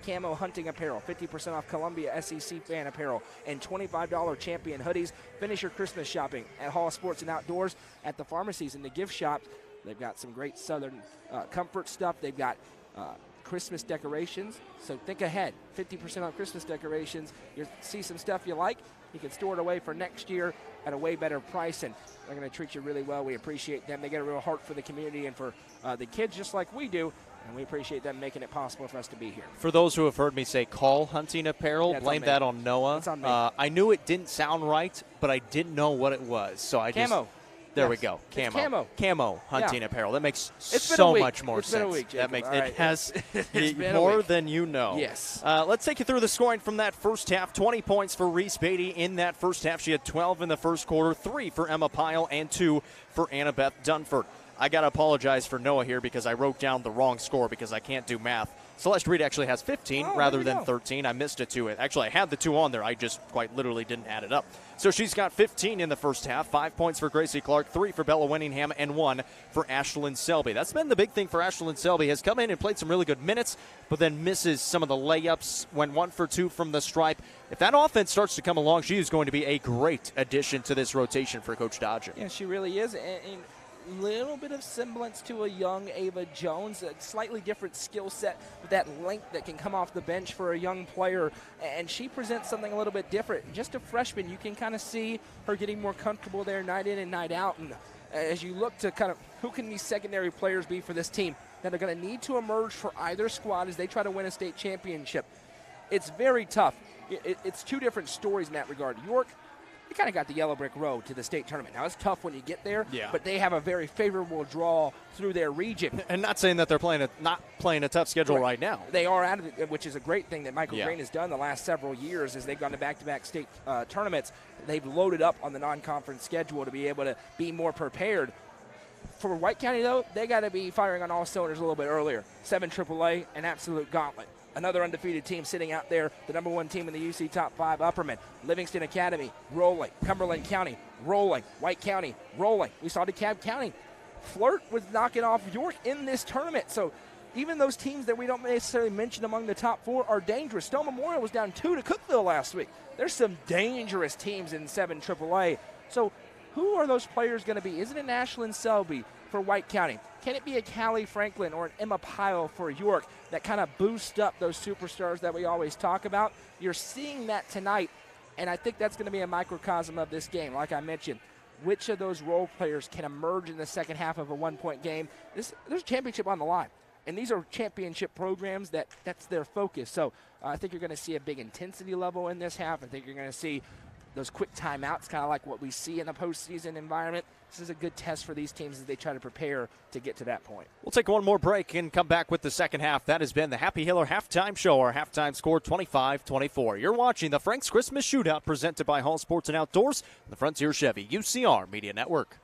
camo hunting apparel, 50% off Columbia SEC fan apparel, and $25 champion hoodies. Finish your Christmas shopping at Hall Sports and Outdoors. At the pharmacies and the gift shops, they've got some great Southern comfort stuff. They've got Christmas decorations. So think ahead, 50% on Christmas decorations. You see some stuff you like, you can store it away for next year at a way better price, and they're going to treat you really well. We appreciate them. They get a real heart for the community and for the kids just like we do. And we appreciate them making it possible for us to be here. For those who have heard me say call hunting apparel, blame that on Noah. It's on me. I knew it didn't sound right, but I didn't know what it was. So I Camo. There we go. It's Camo. Camo hunting apparel. That makes It's been so a week. much more It's sense. been a week, Jacob. That makes All right. it has It's been a more week. than you know. Yes. Let's take you through the scoring from that first half. 20 points for Reese Beatty in that first half. She had 12 in the first quarter, 3 for Emma Pyle, and 2 for Annabeth Dunford. I got to apologize for Noah here because I wrote down the wrong score because I can't do math. Celeste Reed actually has 15 rather than 13. I missed a 2. Actually, I had the 2 on there. I just quite literally didn't add it up. So she's got 15 in the first half, 5 points for Gracie Clark, 3 for Bella Winningham, and 1 for Ashlyn Selby. That's been the big thing for Ashlyn Selby. Has come in and played some really good minutes, but then misses some of the layups, went 1 for 2 from the stripe. If that offense starts to come along, she is going to be a great addition to this rotation for Coach Dodger. Yeah, she really is. And little bit of semblance to a young Ava Jones, a slightly different skill set with that length that can come off the bench for a young player, and she presents something a little bit different. Just a freshman, you can kind of see her getting more comfortable there night in and night out, and as you look to kind of who can these secondary players be for this team that are going to need to emerge for either squad as they try to win a state championship. It's very tough. It's two different stories in that regard. York, they kind of got the yellow brick road to the state tournament. Now, it's tough when you get there, but they have a very favorable draw through their region. And not saying that they're not playing a tough schedule right now. They are out of it, which is a great thing that Michael Green has done the last several years as they've gone to back-to-back state tournaments. They've loaded up on the non-conference schedule to be able to be more prepared. For White County, though, they got to be firing on all cylinders a little bit earlier. 7 AAA, an absolute gauntlet. Another undefeated team sitting out there, the number 1 team in the UC Top 5, Upperman. Livingston Academy, rolling. Cumberland County, rolling. White County, rolling. We saw DeKalb County flirt with knocking off York in this tournament. So even those teams that we don't necessarily mention among the top 4 are dangerous. Stone Memorial was down 2 to Cookeville last week. There's some dangerous teams in 7 AAA. So who are those players going to be? Is it an Ashlyn Selby for White County? Can it be a Callie Franklin or an Emma Pyle for York that kind of boost up those superstars that we always talk about? You're seeing that tonight, and I think that's going to be a microcosm of this game. Like I mentioned, which of those role players can emerge in the second half of a one-point game? There's a championship on the line, and these are championship programs that's their focus. So I think you're going to see a big intensity level in this half. I think you're going to see those quick timeouts, kind of like what we see in the postseason environment. This is a good test for these teams as they try to prepare to get to that point. We'll take one more break and come back with the second half. That has been the Happy Hiller Halftime Show. Our halftime score 25-24. You're watching the Frank's Christmas Shootout presented by Hall Sports and Outdoors, the Frontier Chevy UCR Media Network.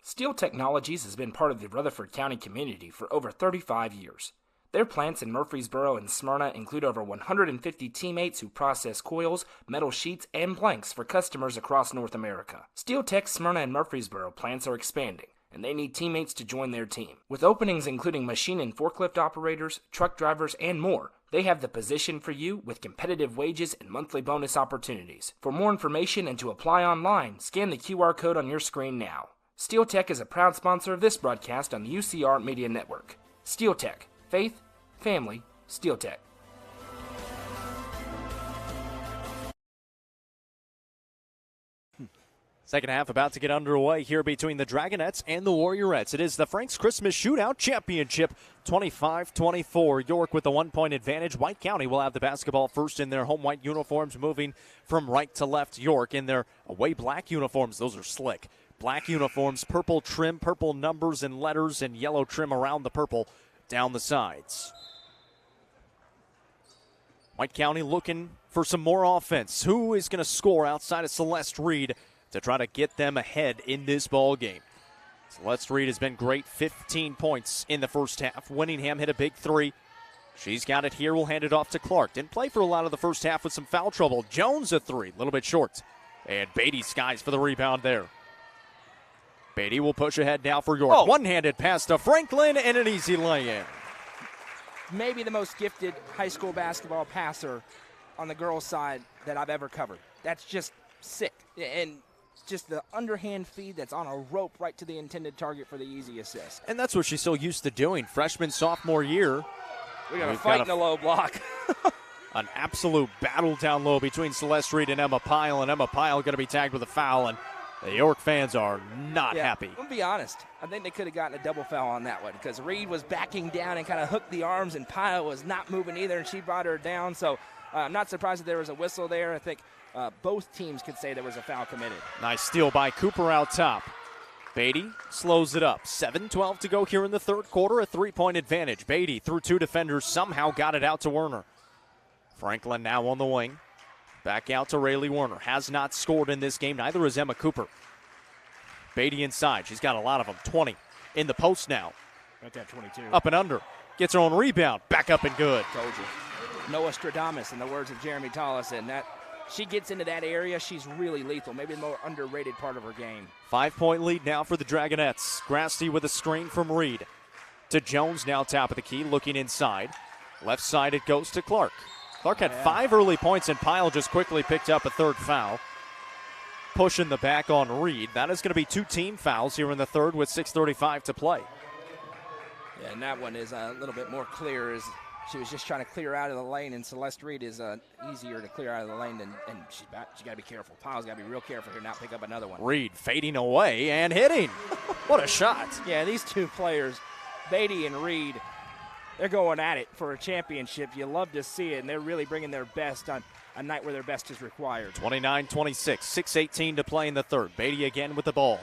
Steel Technologies has been part of the Rutherford County community for over 35 years. Their plants in Murfreesboro and Smyrna include over 150 teammates who process coils, metal sheets, and planks for customers across North America. Steel Tech's Smyrna and Murfreesboro plants are expanding, and they need teammates to join their team. With openings including machine and forklift operators, truck drivers, and more, they have the position for you with competitive wages and monthly bonus opportunities. For more information and to apply online, scan the QR code on your screen now. Steel Tech is a proud sponsor of this broadcast on the UCR Media Network. Steel Tech. Faith, family, Steel Tech. Second half about to get underway here between the Dragonettes and the Warriorettes. It is the Frank's Christmas Shootout Championship, 25-24. York with the 1-point advantage. White County will have the basketball first in their home white uniforms, moving from right to left. York in their away black uniforms. Those are slick. Black uniforms, purple trim, purple numbers and letters, and yellow trim around the purple down the sides. White County looking for some more offense. Who is going to score outside of Celeste Reed to try to get them ahead in this ball game? Celeste Reed has been great, 15 points in the first half. Winningham hit a big three. She's got it here. We'll hand it off to Clark. Didn't play for a lot of the first half with some foul trouble. Jones a three, a little bit short. And Beatty skies for the rebound there. Beatty will push ahead now for York. One-handed pass to Franklin and an easy lay-in. Maybe the most gifted high school basketball passer on the girls' side that I've ever covered. That's just sick. And just the underhand feed that's on a rope right to the intended target for the easy assist. And that's what she's so used to doing. Freshman, sophomore year. We got a fight in the low block. An absolute battle down low between Celeste Reed and Emma Pyle. And Emma Pyle going to be tagged with a foul. And the York fans are not happy. I'll be honest. I think they could have gotten a double foul on that one because Reed was backing down and kind of hooked the arms, and Pyle was not moving either, and she brought her down. So I'm not surprised that there was a whistle there. I think both teams could say there was a foul committed. Nice steal by Cooper out top. Beatty slows it up. 7:12 to go here in the third quarter. A 3-point advantage. Beatty through two defenders somehow got it out to Werner. Franklin now on the wing. Back out to Rayleigh Werner. Has not scored in this game. Neither has Emma Cooper. Beatty inside. She's got a lot of them. 20 in the post now. Right there, 22. Up and under. Gets her own rebound. Back up and good. Told you. Noah Stradamus, in the words of Jeremy Tollison. That she gets into that area, she's really lethal. Maybe the more underrated part of her game. 5-point lead now for the Dragonettes. Grasty with a screen from Reed. To Jones now top of the key, looking inside. Left side it goes to Clark. Clark had 5 early points, and Pyle just quickly picked up a third foul. Pushing the back on Reed. That is going to be 2 team fouls here in the third with 6:35 to play. Yeah, and that one is a little bit more clear. As she was just trying to clear out of the lane, and Celeste Reed is easier to clear out of the lane, and she got to be careful. Pyle's got to be real careful here, not pick up another one. Reed fading away and hitting. What a shot. Yeah, these two players, Beatty and Reed, they're going at it for a championship. You love to see it, and they're really bringing their best on a night where their best is required. 29-26, 6:18 to play in the third. Beatty again with the ball.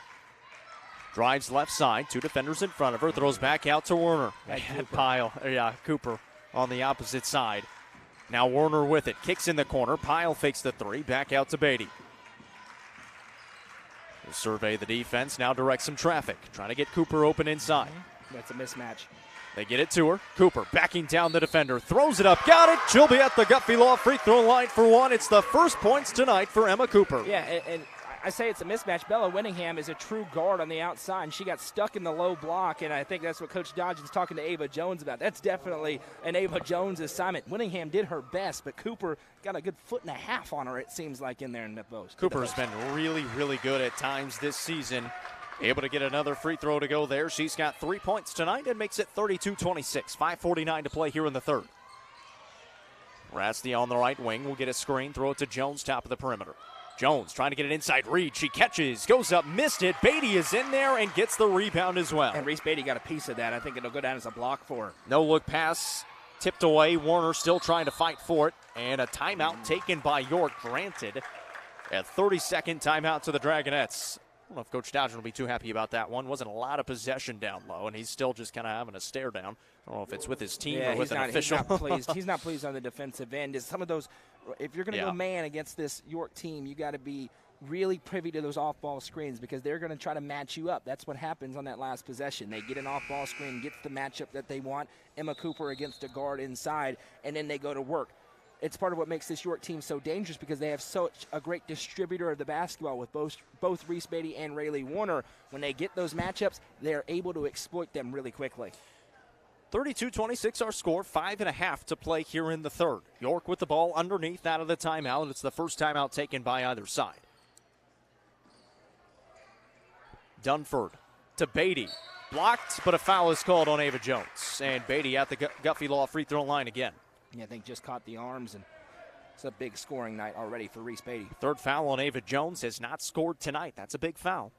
Drives left side, 2 defenders in front of her, throws back out to Werner. And Cooper on the opposite side. Now Werner with it, kicks in the corner. Pyle fakes the 3, back out to Beatty. We'll survey the defense, now direct some traffic. Trying to get Cooper open inside. That's a mismatch. They get it to her. Cooper backing down the defender. Throws it up. Got it. She'll be at the Guthrie Law free throw line for one. It's the first points tonight for Emma Cooper. Yeah, and I say it's a mismatch. Bella Winningham is a true guard on the outside, and she got stuck in the low block, and I think that's what Coach Dodge is talking to Ava Jones about. That's definitely an Ava Jones assignment. Winningham did her best, but Cooper got a good 1.5 on her, it seems like, in there in the post. Cooper's been really, really good at times this season. Able to get another free throw to go there. She's got 3 points tonight and makes it 32-26. 5:49 to play here in the third. Rasty on the right wing will get a screen, throw it to Jones, top of the perimeter. Jones trying to get it inside. Reed, she catches, goes up, missed it. Beatty is in there and gets the rebound as well. And Reese Beatty got a piece of that. I think it'll go down as a block for her. No look pass, tipped away. Warner still trying to fight for it. And a timeout taken by York, granted. A 30-second timeout to the Dragonettes. I don't know if Coach Dodger will be too happy about that one. Wasn't a lot of possession down low, and he's still just kind of having a stare down. I don't know if it's with his team or with an official. He's not pleased. He's not pleased on the defensive end. Is some of those, if you're going to go man against this York team, you got to be really privy to those off-ball screens because they're going to try to match you up. That's what happens on that last possession. They get an off-ball screen, gets the matchup that they want. Emma Cooper against a guard inside, and then they go to work. It's part of what makes this York team so dangerous because they have such a great distributor of the basketball with both Reese Beatty and Rayleigh Warner. When they get those matchups, they're able to exploit them really quickly. 32-26 our score, 5.5 to play here in the third. York with the ball underneath out of the timeout. It's the first timeout taken by either side. Dunford to Beatty. Blocked, but a foul is called on Ava Jones. And Beatty at the Guthrie Law free throw line again. Yeah, I think just caught the arms and It's a big scoring night already for Reese Beatty. Third foul on Ava Jones, has not scored tonight. That's a big foul.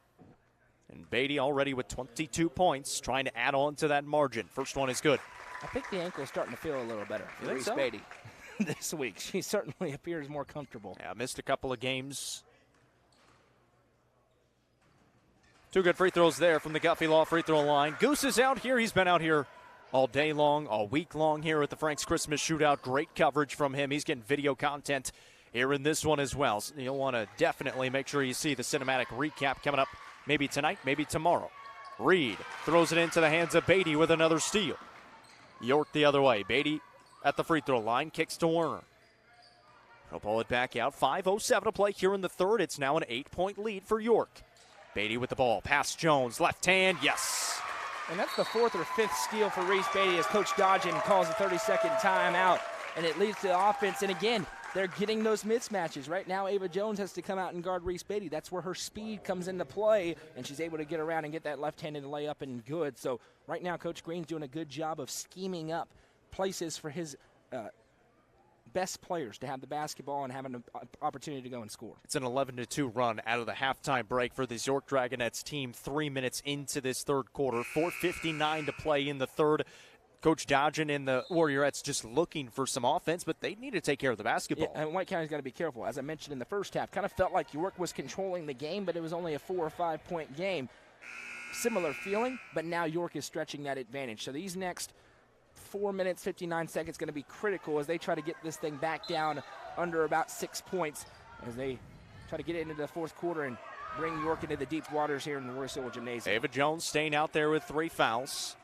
And Beatty already with 22 points, trying to add on to that margin. First one is good. I think the ankle's starting to feel a little better for You think Reese so? Beatty this week. She certainly appears more comfortable. Yeah, missed a couple of games. Two good free throws there from the Guffey Law free throw line. Goose is out here. He's been out here all day long, all week long here at the Frank's Christmas Shootout. Great coverage from him. He's getting video content here in this one as well. So you'll want to definitely make sure you see the cinematic recap coming up maybe tonight, maybe tomorrow. Reed throws it into the hands of Beatty with another steal. York the other way. Beatty at the free throw line, kicks to Werner. He'll pull it back out. 5:07 to play here in the third. It's now an 8-point lead for York. Beatty with the ball. Pass Jones. Left hand. Yes. And that's the fourth or fifth steal for Reese Beatty as Coach Dodgen calls a 30-second timeout. And it leads to the offense. And again, they're getting those mismatches. Right now, Ava Jones has to come out and guard Reese Beatty. That's where her speed comes into play, and she's able to get around and get that left-handed layup and good. So right now, Coach Green's doing a good job of scheming up places for his best players to have the basketball and have an opportunity to go and score. It's an 11-2 run out of the halftime break for this York Dragonettes team 3 minutes into this third quarter. 4:59 to play in the third. Coach Dodgen and the Warriorettes just looking for some offense, but they need to take care of the basketball. Yeah, and White County's got to be careful. As I mentioned in the first half, kind of felt like York was controlling the game, but it was only a 4 or 5 point game. Similar feeling, but now York is stretching that advantage. So these next 4 minutes, 59 seconds going to be critical as they try to get this thing back down under about 6 points as they try to get it into the fourth quarter and bring York into the deep waters here in the Royce Hill Gymnasium. Ava Jones staying out there with 3 fouls.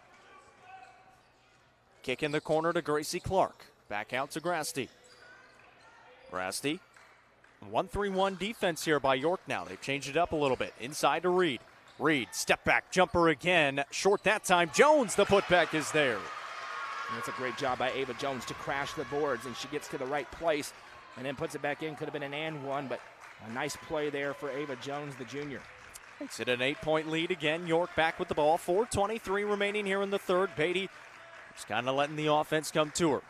Kick in the corner to Gracie Clark. Back out to Grasty. Grasty. 1-3-1 defense here by York now. They've changed it up a little bit. Inside to Reed. Reed, step back, jumper again. Short that time. Jones, the putback is there. And that's a great job by Ava Jones to crash the boards, and she gets to the right place and then puts it back in. Could have been an and one, but a nice play there for Ava Jones, the junior. Makes it an 8-point lead again. York back with the ball. 4:23 remaining here in the third. Beatty just kind of letting the offense come to her.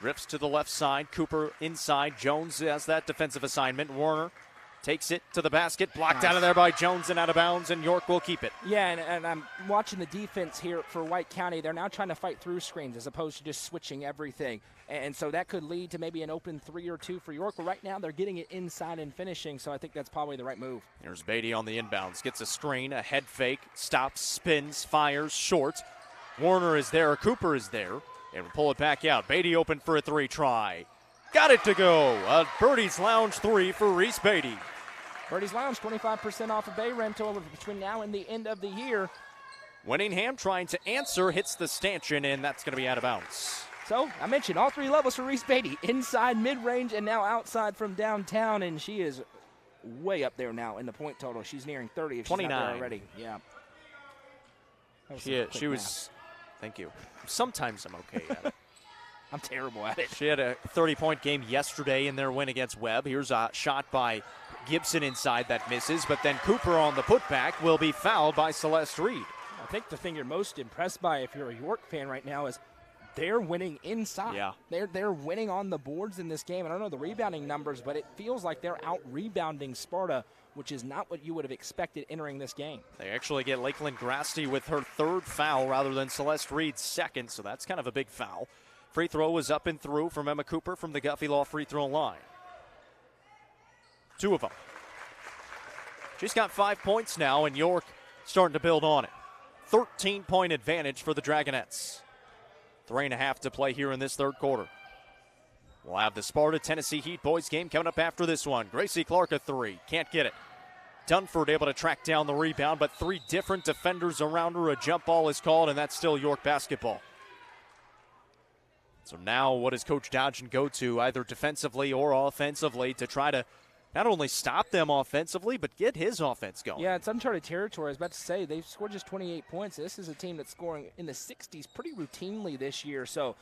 Drifts to the left side. Cooper inside. Jones has that defensive assignment. Warner takes it to the basket. Blocked out of there by Jones and out of bounds, and York will keep it. Yeah, and I'm watching the defense here for White County. They're now trying to fight through screens as opposed to just switching everything. And so that could lead to maybe an open 3 or 2 for York. But right now they're getting it inside and finishing, so I think that's probably the right move. Here's Beatty on the inbounds. Gets a screen, a head fake, stops, spins, fires, short. Warner is there. Cooper is there. And we'll pull it back out. Beatty open for a 3 try. Got it to go. A Birdie's Lounge 3 for Reese Beatty. Birdie's Lounge, 25% off of bay rental between now and the end of the year. Winningham trying to answer, hits the stanchion, and that's going to be out of bounds. So, I mentioned all 3 levels for Reese Beatty. Inside, mid-range, and now outside from downtown, and she is way up there now in the point total. She's nearing 30 if she's 29. not there already. Yeah. She was, thank you. Sometimes I'm okay at it. I'm terrible at it. She had a 30-point game yesterday in their win against Webb. Here's a shot by Gibson inside that misses, but then Cooper on the putback will be fouled by Celeste Reed. I think the thing you're most impressed by if you're a York fan right now is they're winning inside. Yeah. They're winning on the boards in this game. I don't know the rebounding numbers, but it feels like they're out-rebounding Sparta, which is not what you would have expected entering this game. They actually get Lakeland Grasty with her 3rd foul rather than Celeste Reed's 2nd, so that's kind of a big foul. Free throw was up and through from Emma Cooper from the Guffey Law free throw line. 2 of them. She's got 5 points now, and York starting to build on it. 13-point advantage for the Dragonettes. 3.5 to play here in this third quarter. We'll have the Sparta Tennessee Heat boys game coming up after this one. Gracie Clark a 3. Can't get it. Dunford able to track down the rebound, but 3 different defenders around her. A jump ball is called, and that's still York basketball. So now what does Coach Dodgen go to, either defensively or offensively, to try to not only stop them offensively, but get his offense going? Yeah, it's uncharted territory. I was about to say, they've scored just 28 points. This is a team that's scoring in the 60s pretty routinely this year. So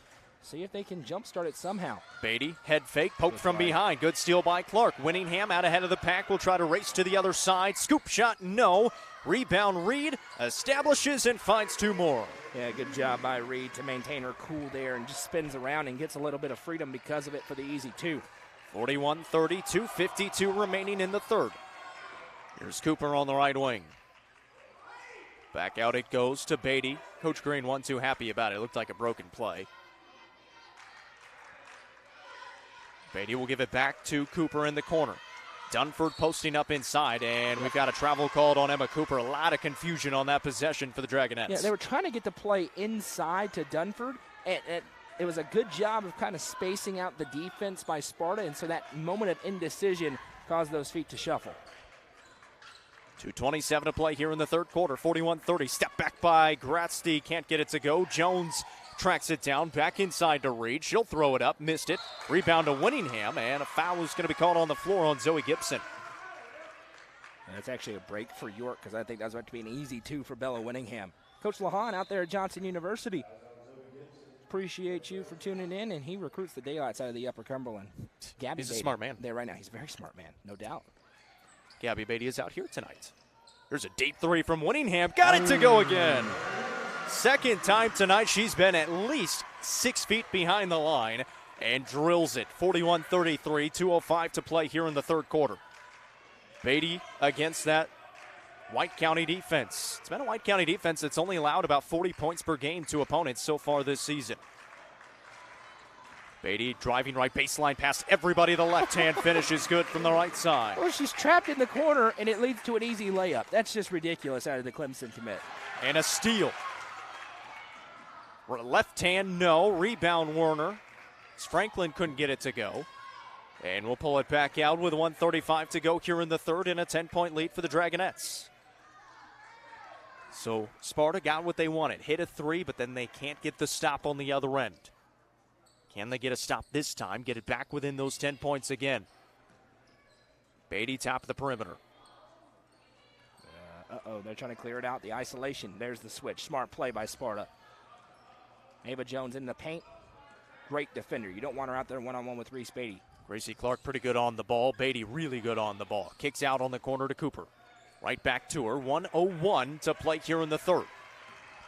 See if they can jumpstart it somehow. Beatty, head fake, poked from behind. Good steal by Clark. Winningham out ahead of the pack will try to race to the other side. Scoop shot, no. Rebound, Reed establishes and finds 2 more. Yeah, good job by Reed to maintain her cool there and just spins around and gets a little bit of freedom because of it for the easy 2. 41-30, 2:52 remaining in the third. Here's Cooper on the right wing. Back out it goes to Beatty. Coach Green wasn't too happy about it. It looked like a broken play. Beatty will give it back to Cooper in the corner. Dunford posting up inside, and we've got a travel called on Emma Cooper. A lot of confusion on that possession for the Dragonettes. Yeah, they were trying to get the play inside to Dunford, and it was a good job of kind of spacing out the defense by Sparta, and so that moment of indecision caused those feet to shuffle. 2:27 to play here in the third quarter. 41-30. Step back by Gratzty. Can't get it to go. Jones tracks it down. Back inside to Reed. She'll throw it up. Missed it. Rebound to Winningham. And a foul is going to be called on the floor on Zoe Gibson. And it's actually a break for York because I think that's about to be an easy 2 for Bella Winningham. Coach Lahan out there at Johnson University. Appreciate you for tuning in, and he recruits the daylights out of the Upper Cumberland. Gabby He's a Beatty smart man. there right now. He's a very smart man, no doubt. Gabby Beatty is out here tonight. Here's a deep 3 from Winningham. Got it to go again. Second time tonight she's been at least 6 feet behind the line and drills it. 41-33, 2:05 to play here in the third quarter. Beatty against that White County defense. It's been a White County defense that's only allowed about 40 points per game to opponents so far this season. Beatty driving right baseline past everybody. The left hand finish is good from the right side. Well, she's trapped in the corner, and it leads to an easy layup. That's just ridiculous out of the Clemson commit. And a steal. Left hand, no. Rebound, Werner. Franklin couldn't get it to go. And we'll pull it back out with 1:35 to go here in the third and a 10-point lead for the Dragonettes. So Sparta got what they wanted. Hit a 3, but then they can't get the stop on the other end. Can they get a stop this time? Get it back within those 10 points again. Beatty top of the perimeter. They're trying to clear it out. The isolation. There's the switch. Smart play by Sparta. Ava Jones in the paint. Great defender. You don't want her out there one-on-one with Reese Beatty. Gracie Clark pretty good on the ball. Beatty really good on the ball. Kicks out on the corner to Cooper. Right back to her. 1:01 to play here in the third.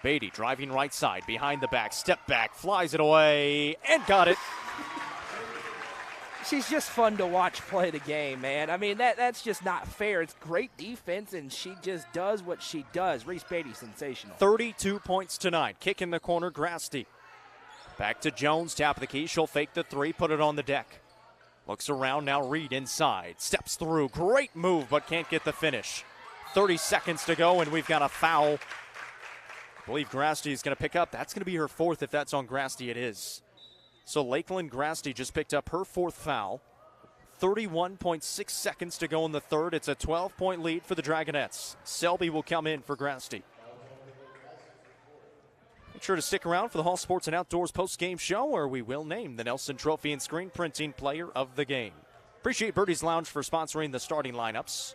Beatty driving right side, behind the back, step back, flies it away, and got it. She's just fun to watch play the game, man. I mean, that's just not fair. It's great defense, and she just does what she does. Reese Beatty, sensational. 32 points tonight. Kick in the corner, Grasty. Back to Jones, top of the key. She'll fake the 3, put it on the deck. Looks around, now Reed inside. Steps through, great move, but can't get the finish. 30 seconds to go, and we've got a foul. I believe Grasty is going to pick up. That's going to be her 4th. If that's on Grasty, it is. So Lakeland Grasty just picked up her 4th foul. 31.6 seconds to go in the third. It's a 12-point lead for the Dragonettes. Selby will come in for Grasty. Make sure to stick around for the Hall Sports and Outdoors post-game show where we will name the Nelson Trophy and Screen Printing Player of the Game. Appreciate Birdie's Lounge for sponsoring the starting lineups.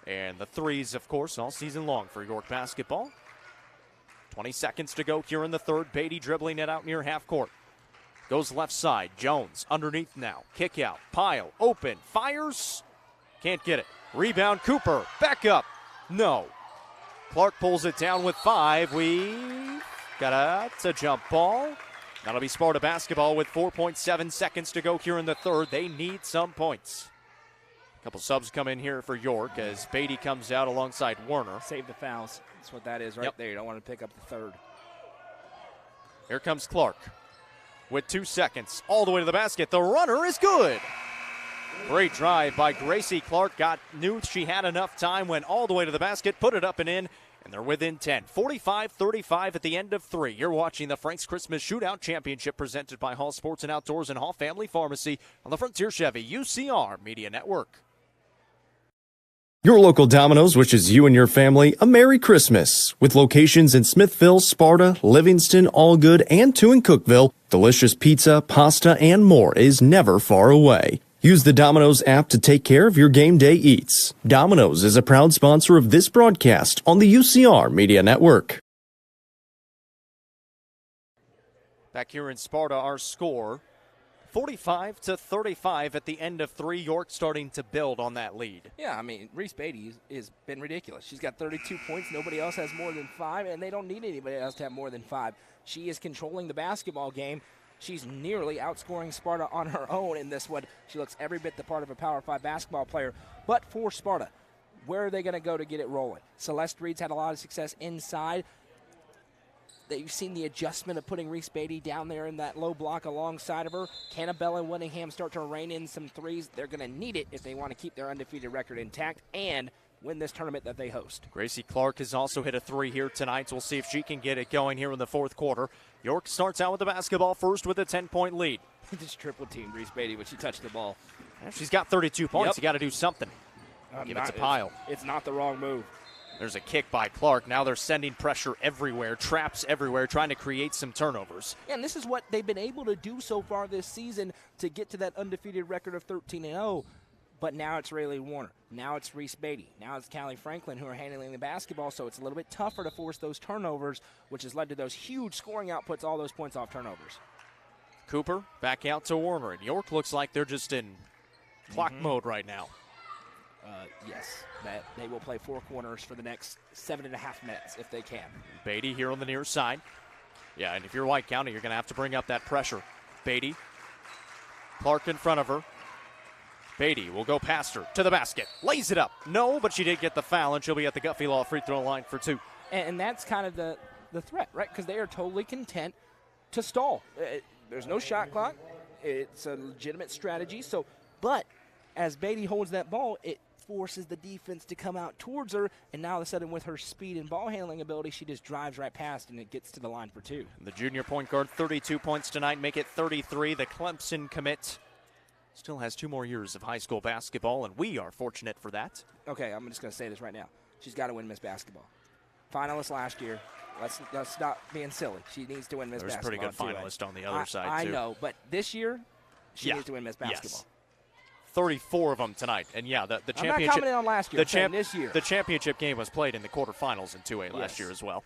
And the threes, of course, all season long for York basketball. 20 seconds to go here in the third. Beatty dribbling it out near half court. Goes left side. Jones underneath now. Kick out. Pile. Open. Fires. Can't get it. Rebound. Cooper. Back up. No. Clark pulls it down with 5. We got a jump ball. That'll be Sparta basketball with 4.7 seconds to go here in the third. They need some points. Couple subs come in here for York as Beatty comes out alongside Werner. Save the fouls. That's what that is right there. You don't want to pick up the third. Here comes Clark with 2 seconds. All the way to the basket. The runner is good. Great drive by Gracie Clark. Knew she had enough time, went all the way to the basket, put it up and in, and they're within 10. 45-35 at the end of 3. You're watching the Frank's Christmas Shootout Championship presented by Hall Sports and Outdoors and Hall Family Pharmacy on the Frontier Chevy UCR Media Network. Your local Domino's wishes you and your family a Merry Christmas. With locations in Smithville, Sparta, Livingston, Allgood, and 2 in Cookeville, delicious pizza, pasta, and more is never far away. Use the Domino's app to take care of your game day eats. Domino's is a proud sponsor of this broadcast on the UCR Media Network. Back here in Sparta, our score 45-35 at the end of 3. York starting to build on that lead. Yeah, I mean, Reese Beatty has been ridiculous. She's got 32 points. Nobody else has more than 5, and they don't need anybody else to have more than 5. She is controlling the basketball game. She's nearly outscoring Sparta on her own in this one. She looks every bit the part of a Power 5 basketball player. But for Sparta, where are they going to go to get it rolling? Celeste Reed's had a lot of success inside. You've seen the adjustment of putting Reese Beatty down there in that low block alongside of her. Can Bella and Winningham start to rain in some threes? They're going to need it if they want to keep their undefeated record intact and win this tournament that they host. Gracie Clark has also hit a 3 here tonight, so we'll see if she can get it going here in the 4th quarter. York starts out with the basketball first with a 10-point lead. Just triple teamed Reese Beatty when she touched the ball. Yeah, she's got 32 points. Yep. You got to do something. Give it to Pyle. It's not the wrong move. There's a kick by Clark. Now they're sending pressure everywhere, traps everywhere, trying to create some turnovers. Yeah, and this is what they've been able to do so far this season to get to that undefeated record of 13-0. But now it's Rayleigh Warner. Now it's Reese Beatty. Now it's Callie Franklin who are handling the basketball, so it's a little bit tougher to force those turnovers, which has led to those huge scoring outputs, all those points off turnovers. Cooper back out to Warner, and York looks like they're just in clock mode right now. Yes, that they will play 4 corners for the next 7.5 minutes if they can. Beatty here on the near side. Yeah, and if you're White County, you're going to have to bring up that pressure. Beatty, Clark in front of her. Beatty will go past her to the basket. Lays it up. No, but she did get the foul, and she'll be at the Guffey Law free throw line for 2. And that's kind of the threat, right? Because they are totally content to stall. There's no shot clock. It's a legitimate strategy. But as Beatty holds that ball, it forces the defense to come out towards her, and now all of a sudden with her speed and ball handling ability, she just drives right past and it gets to the line for 2. The junior point guard, 32 points tonight, make it 33. The Clemson commit still has 2 more years of high school basketball, and we are fortunate for that. Okay, I'm just going to say this right now. She's got to win Miss Basketball. Finalist last year. Let's stop being silly. She needs to win Miss Basketball. There's a pretty good finalist on the other side, too. I know, but this year, she needs to win Miss Basketball. Yes. 34 of them tonight. And, yeah, the championship. I'm not commenting on last year. This year. The championship game was played in the quarterfinals in 2A last year as well.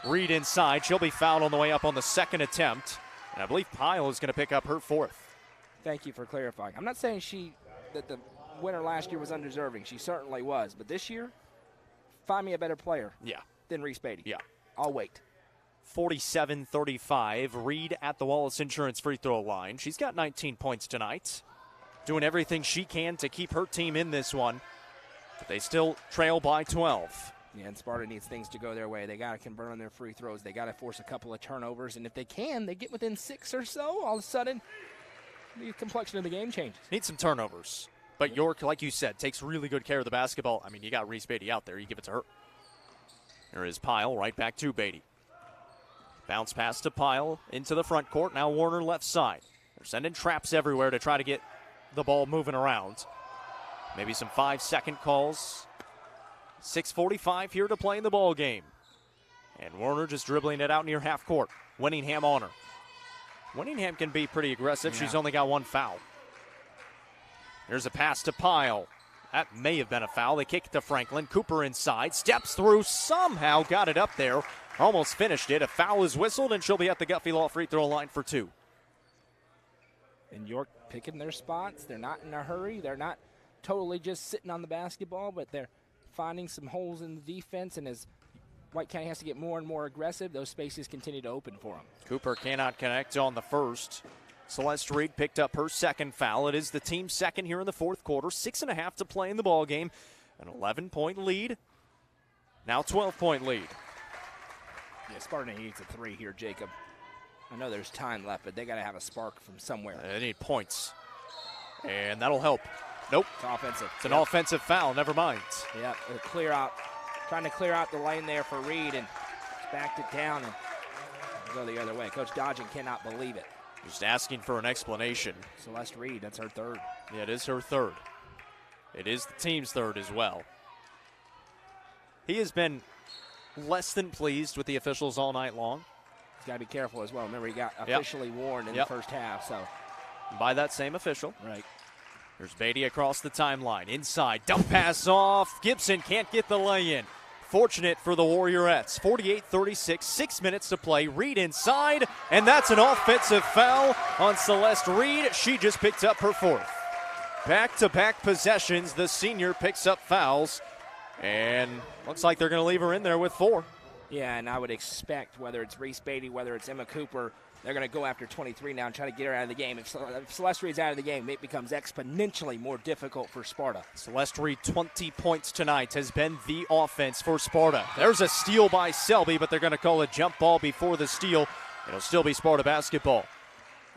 Reed inside. She'll be fouled on the way up on the 2nd attempt. And I believe Pyle is going to pick up her 4th. Thank you for clarifying. I'm not saying that the winner last year was undeserving. She certainly was. But this year, find me a better player than Reese Beatty. Yeah. I'll wait. 47-35. Reed at the Wallace Insurance free throw line. She's got 19 points tonight. Doing everything she can to keep her team in this one. But they still trail by 12. Yeah, and Sparta needs things to go their way. They got to convert on their free throws. They got to force a couple of turnovers. And if they can, they get within 6 or so, all of a sudden, the complexion of the game changes. Need some turnovers. But York, like you said, takes really good care of the basketball. I mean, you got Reese Beatty out there. You give it to her. There is Pyle right back to Beatty. Bounce pass to Pyle into the front court. Now Warner left side. They're sending traps everywhere to try to get the ball moving around. Maybe some 5-second calls. 6:45 here to play in the ball game. And Warner just dribbling it out near half court. Winningham on her. Winningham can be pretty aggressive. Yeah. She's only got 1 foul. There's a pass to Pyle. That may have been a foul. They kick it to Franklin. Cooper inside. Steps through. Somehow got it up there. Almost finished it. A foul is whistled, and she'll be at the Guffey Law free throw line for 2. And York picking their spots. They're not in a hurry. They're not totally just sitting on the basketball, but they're finding some holes in the defense. And as White County has to get more and more aggressive, those spaces continue to open for them. Cooper cannot connect on the first. Celeste Reed picked up her 2nd foul. It is the team's 2nd here in the 4th quarter. 6.5 to play in the ball game. An 11-point lead. Now 12-point lead. Yeah, Sparta needs a 3 here, Jacob. I know there's time left, but they got to have a spark from somewhere. They need points. And that'll help. Nope. It's offensive. It's an offensive foul. Never mind. Yeah, clear out. Trying to clear out the lane there for Reed and backed it down and go the other way. Coach Dodgen cannot believe it. Just asking for an explanation. Celeste Reed, that's her 3rd. Yeah, it is her 3rd. It is the team's 3rd as well. He has been less than pleased with the officials all night long. He's got to be careful as well. Remember, he got officially warned in the first half. So by that same official. Right. There's Beatty across the timeline. Inside. Dump pass off. Gibson can't get the lay-in. Fortunate for the Warriorettes. 48-36, 6 minutes to play. Reed inside, and that's an offensive foul on Celeste Reed. She just picked up her fourth. Back-to-back possessions, the senior picks up fouls, and looks like they're going to leave her in there with 4. Yeah, and I would expect whether it's Reese Beatty, whether it's Emma Cooper, they're going to go after 23 now and try to get her out of the game. If Celeste Reed's out of the game, it becomes exponentially more difficult for Sparta. Celeste Reed, 20 points tonight, has been the offense for Sparta. There's a steal by Selby, but they're going to call a jump ball before the steal. It'll still be Sparta basketball.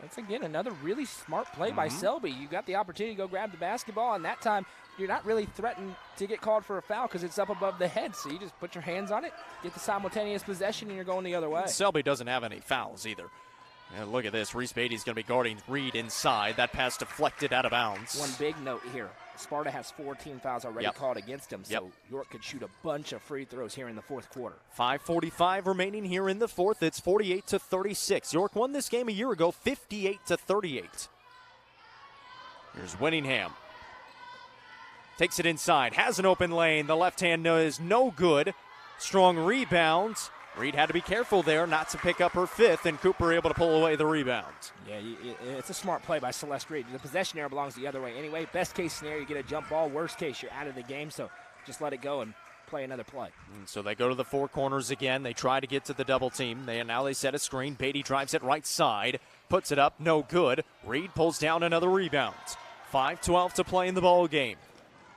Once again, another really smart play by Selby. You got the opportunity to go grab the basketball, and that time you're not really threatened to get called for a foul because it's up above the head. So you just put your hands on it, get the simultaneous possession, and you're going the other way. Selby doesn't have any fouls either. And look at this. Reese Beatty's going to be guarding Reed inside. That pass deflected out of bounds. One big note here. Sparta has 4 team fouls already called against them, so York could shoot a bunch of free throws here in the fourth quarter. 5:45 remaining here in the fourth. It's 48-36. York won this game a year ago, 58-38. Here's Winningham. Takes it inside, has an open lane. The left hand is no good. Strong rebound. Reed had to be careful there not to pick up her 5th, and Cooper able to pull away the rebound. Yeah, it's a smart play by Celeste Reed. The possession area belongs the other way anyway. Best case scenario, you get a jump ball. Worst case, you're out of the game, so just let it go and play another play. And so they go to the 4 corners again. They try to get to the double team. Now they set a screen. Beatty drives it right side, puts it up, no good. Reed pulls down another rebound. 5:12 to play in the ball game.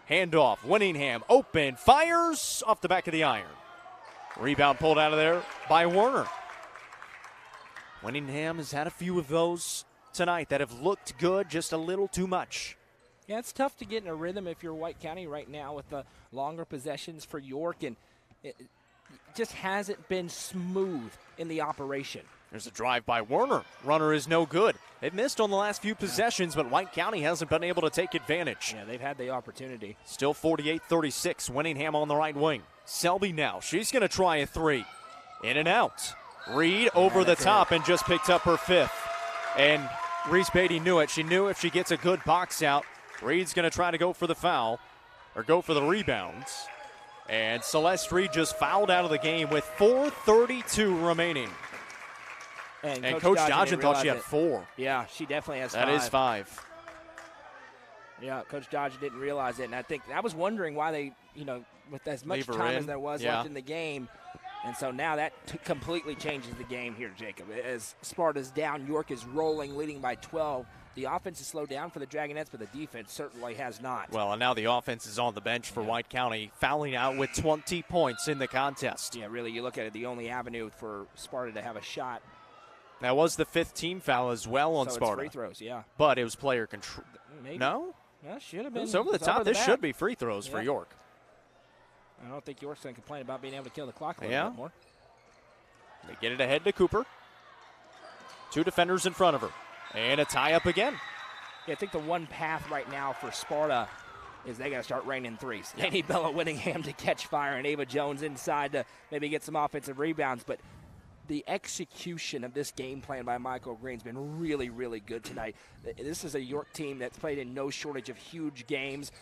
Handoff, Winningham, open, fires off the back of the iron. Rebound pulled out of there by Werner. Winningham has had a few of those tonight that have looked good, just a little too much. Yeah, it's tough to get in a rhythm if you're White County right now with the longer possessions for York, and it just hasn't been smooth in the operation. There's a drive by Werner. Runner is no good. They've missed on the last few possessions, but White County hasn't been able to take advantage. Yeah, they've had the opportunity. Still 48-36, Winningham on the right wing. Selby now, she's going to try a 3. In and out. Reed over the top and just picked up her 5th. And Reese Beatty knew it. She knew if she gets a good box out, Reed's going to try to go for the foul, or go for the rebounds. And Celeste Reed just fouled out of the game with 4:32 remaining. And Coach Dodgen thought she had 4. Yeah, she definitely has 5. That is 5. Yeah, Coach Dodgen didn't realize it, and I was wondering why they, with as much time as there was left in the game, and so now that completely changes the game here, Jacob. As Sparta's down, York is rolling, leading by 12. The offense has slowed down for the Dragonettes, but the defense certainly has not. Well, and now the offense is on the bench for White County, fouling out with 20 points in the contest. Yeah, really, you look at it, the only avenue for Sparta to have a shot. That was the 5th team foul as well on Sparta. It's free throws, yeah. But it was player control. Maybe. No? Yeah, should have been. It was over the top. This should be free throws for York. I don't think York's going to complain about being able to kill the clock a little bit more. They get it ahead to Cooper. 2 defenders in front of her. And a tie-up again. Yeah, I think the one path right now for Sparta is they got to start raining threes. They need Bella Winningham to catch fire and Ava Jones inside to maybe get some offensive rebounds. But the execution of this game plan by Michael Green's been really, really good tonight. This is a York team that's played in no shortage of huge games.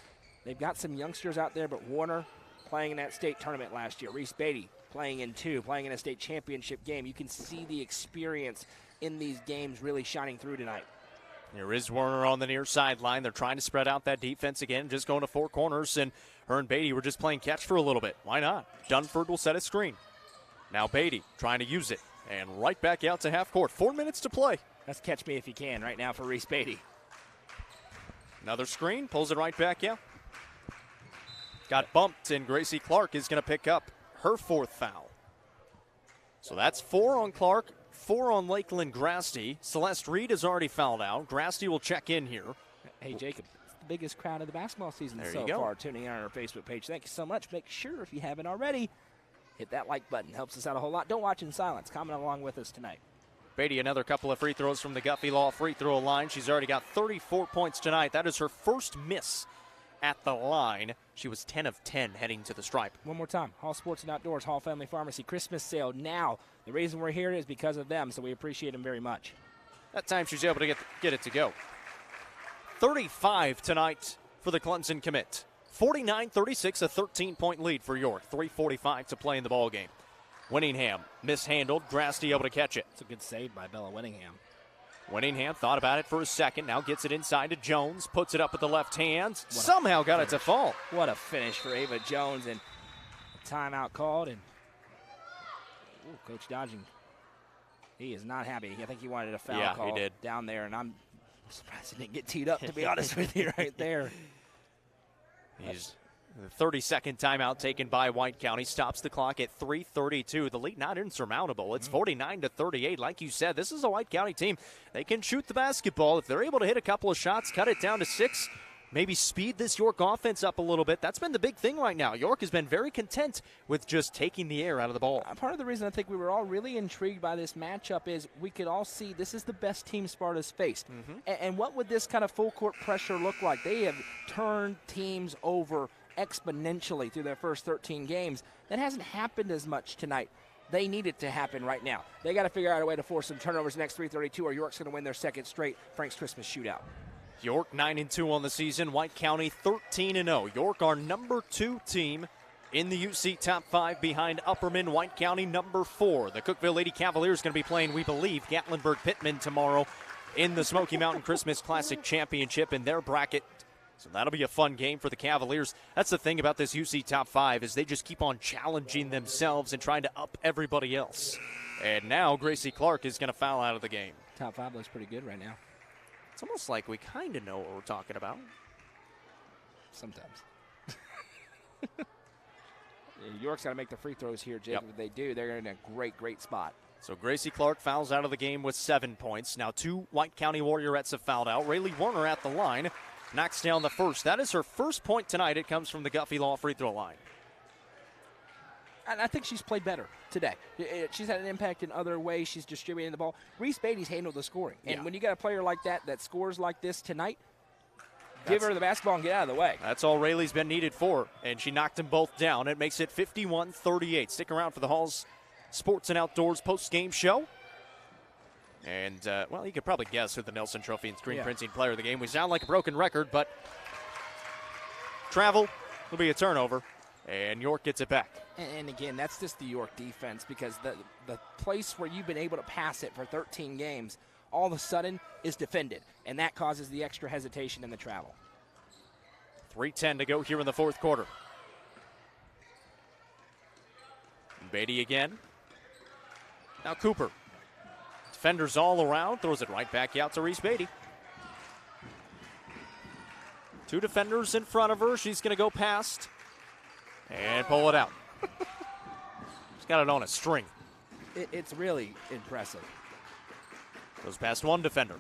They've got some youngsters out there, but Warner playing in that state tournament last year. Reese Beatty playing in 2, playing in a state championship game. You can see the experience in these games really shining through tonight. There is Werner on the near sideline. They're trying to spread out that defense again, just going to 4 corners, and her and Beatty were just playing catch for a little bit. Why not? Dunford will set a screen. Now Beatty trying to use it, and right back out to half court. 4 minutes to play. That's catch me if you can right now for Reese Beatty. Another screen, pulls it right back out. Got bumped, and Gracie Clark is going to pick up her 4th foul. So that's 4 on Clark, 4 on Lakeland Grasty. Celeste Reed has already fouled out. Grasty will check in here. Hey, Jacob, it's the biggest crowd of the basketball season there so far tuning in on our Facebook page. Thank you so much. Make sure, if you haven't already, hit that like button. Helps us out a whole lot. Don't watch in silence. Comment along with us tonight. Beatty, another couple of free throws from the Guffey Law free throw line. She's already got 34 points tonight. That is her first miss at the line. She was 10 of 10 heading to the stripe. One more time. Hall Sports and Outdoors, Hall Family Pharmacy Christmas sale now. The reason we're here is because of them, so we appreciate them very much. That time she's able to get it to go. 35 tonight for the Clemson commit. 49-36, a 13-point lead for York. 3:45 to play in the ballgame. Winningham mishandled. Grasty able to catch it. It's a good save by Bella Winningham. Winningham thought about it for a second. Now gets it inside to Jones. Puts it up with the left hand. Somehow got it to fall. What a finish for Ava Jones. And a timeout called. And Coach Dodging, he is not happy. I think he wanted a foul call down there. And I'm surprised he didn't get teed up, to be honest with you, right there. He's the 32nd timeout taken by White County. Stops the clock at 3:32. The lead not insurmountable. It's 49-38. Like you said, this is a White County team. They can shoot the basketball. If they're able to hit a couple of shots, cut it down to 6, maybe speed this York offense up a little bit. That's been the big thing right now. York has been very content with just taking the air out of the ball. Part of the reason I think we were all really intrigued by this matchup is we could all see this is the best team Sparta's faced. And what would this kind of full court pressure look like? They have turned teams over exponentially through their first 13 games. That hasn't happened as much tonight. They need it to happen right now. They got to figure out a way to force some turnovers next 3:32, or York's going to win their second straight Frank's Christmas Shootout. York 9-2 on the season. White County 13-0. York our number 2 team in the UC top 5 behind Upperman. White County number 4. The Cookeville Lady Cavaliers going to be playing, we believe, Gatlinburg-Pittman tomorrow in the Smoky Mountain Christmas Classic Championship in their bracket. So that'll be a fun game for the Cavaliers. That's the thing about this UC top 5 is they just keep on challenging themselves and trying to up everybody else. And now Gracie Clark is going to foul out of the game. Top 5 looks pretty good right now. It's almost like we kind of know what we're talking about. Sometimes. York's got to make the free throws here, Jake. Yep. If they do, they're in a great spot. So Gracie Clark fouls out of the game with 7 points. Now 2 White County Warriorettes have fouled out. Rayleigh Warner at the line. Knocks down the first. That is her first point tonight. It comes from the Guffey Law free throw line. And I think she's played better today. She's had an impact in other ways. She's distributing the ball. Reese Beatty's handled the scoring. And when you got a player like that scores like this tonight, give her the basketball and get out of the way. That's all Rayleigh's been needed for. And she knocked them both down. It makes it 51-38. Stick around for the Hall's Sports and Outdoors post-game show. And, well, you could probably guess who the Nelson Trophy and Screen Printing player of the game. We sound like a broken record, but travel will be a turnover, and York gets it back. And again, that's just the York defense, because the place where you've been able to pass it for 13 games all of a sudden is defended, and that causes the extra hesitation in the travel. 3:10 to go here in the fourth quarter. Beatty again. Now Cooper. Defenders all around, throws it right back out to Reese Beatty. 2 defenders in front of her. She's going to go past and pull it out. She's got it on a string. It's really impressive. Goes past 1 defender.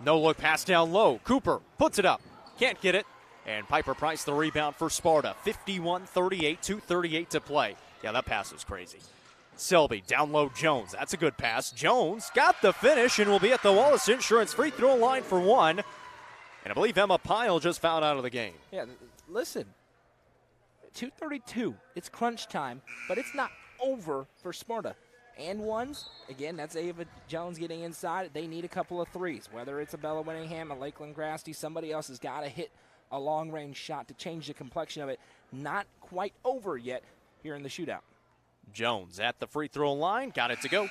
No look pass down low. Cooper puts it up. Can't get it. And Piper Price the rebound for Sparta. 51-38, 2:38 to play. Yeah, that pass was crazy. Selby, down low Jones. That's a good pass. Jones got the finish and will be at the Wallace Insurance free throw line for 1. And I believe Emma Pyle just fouled out of the game. Yeah, listen. 2:32. It's crunch time, but it's not over for Sparta. And ones, again, that's Ava Jones getting inside. They need a couple of threes, whether it's a Bella Winningham, a Lakeland Grasty. Somebody else has got to hit a long-range shot to change the complexion of it. Not quite over yet here in the shootout. Jones at the free throw line, got it to go.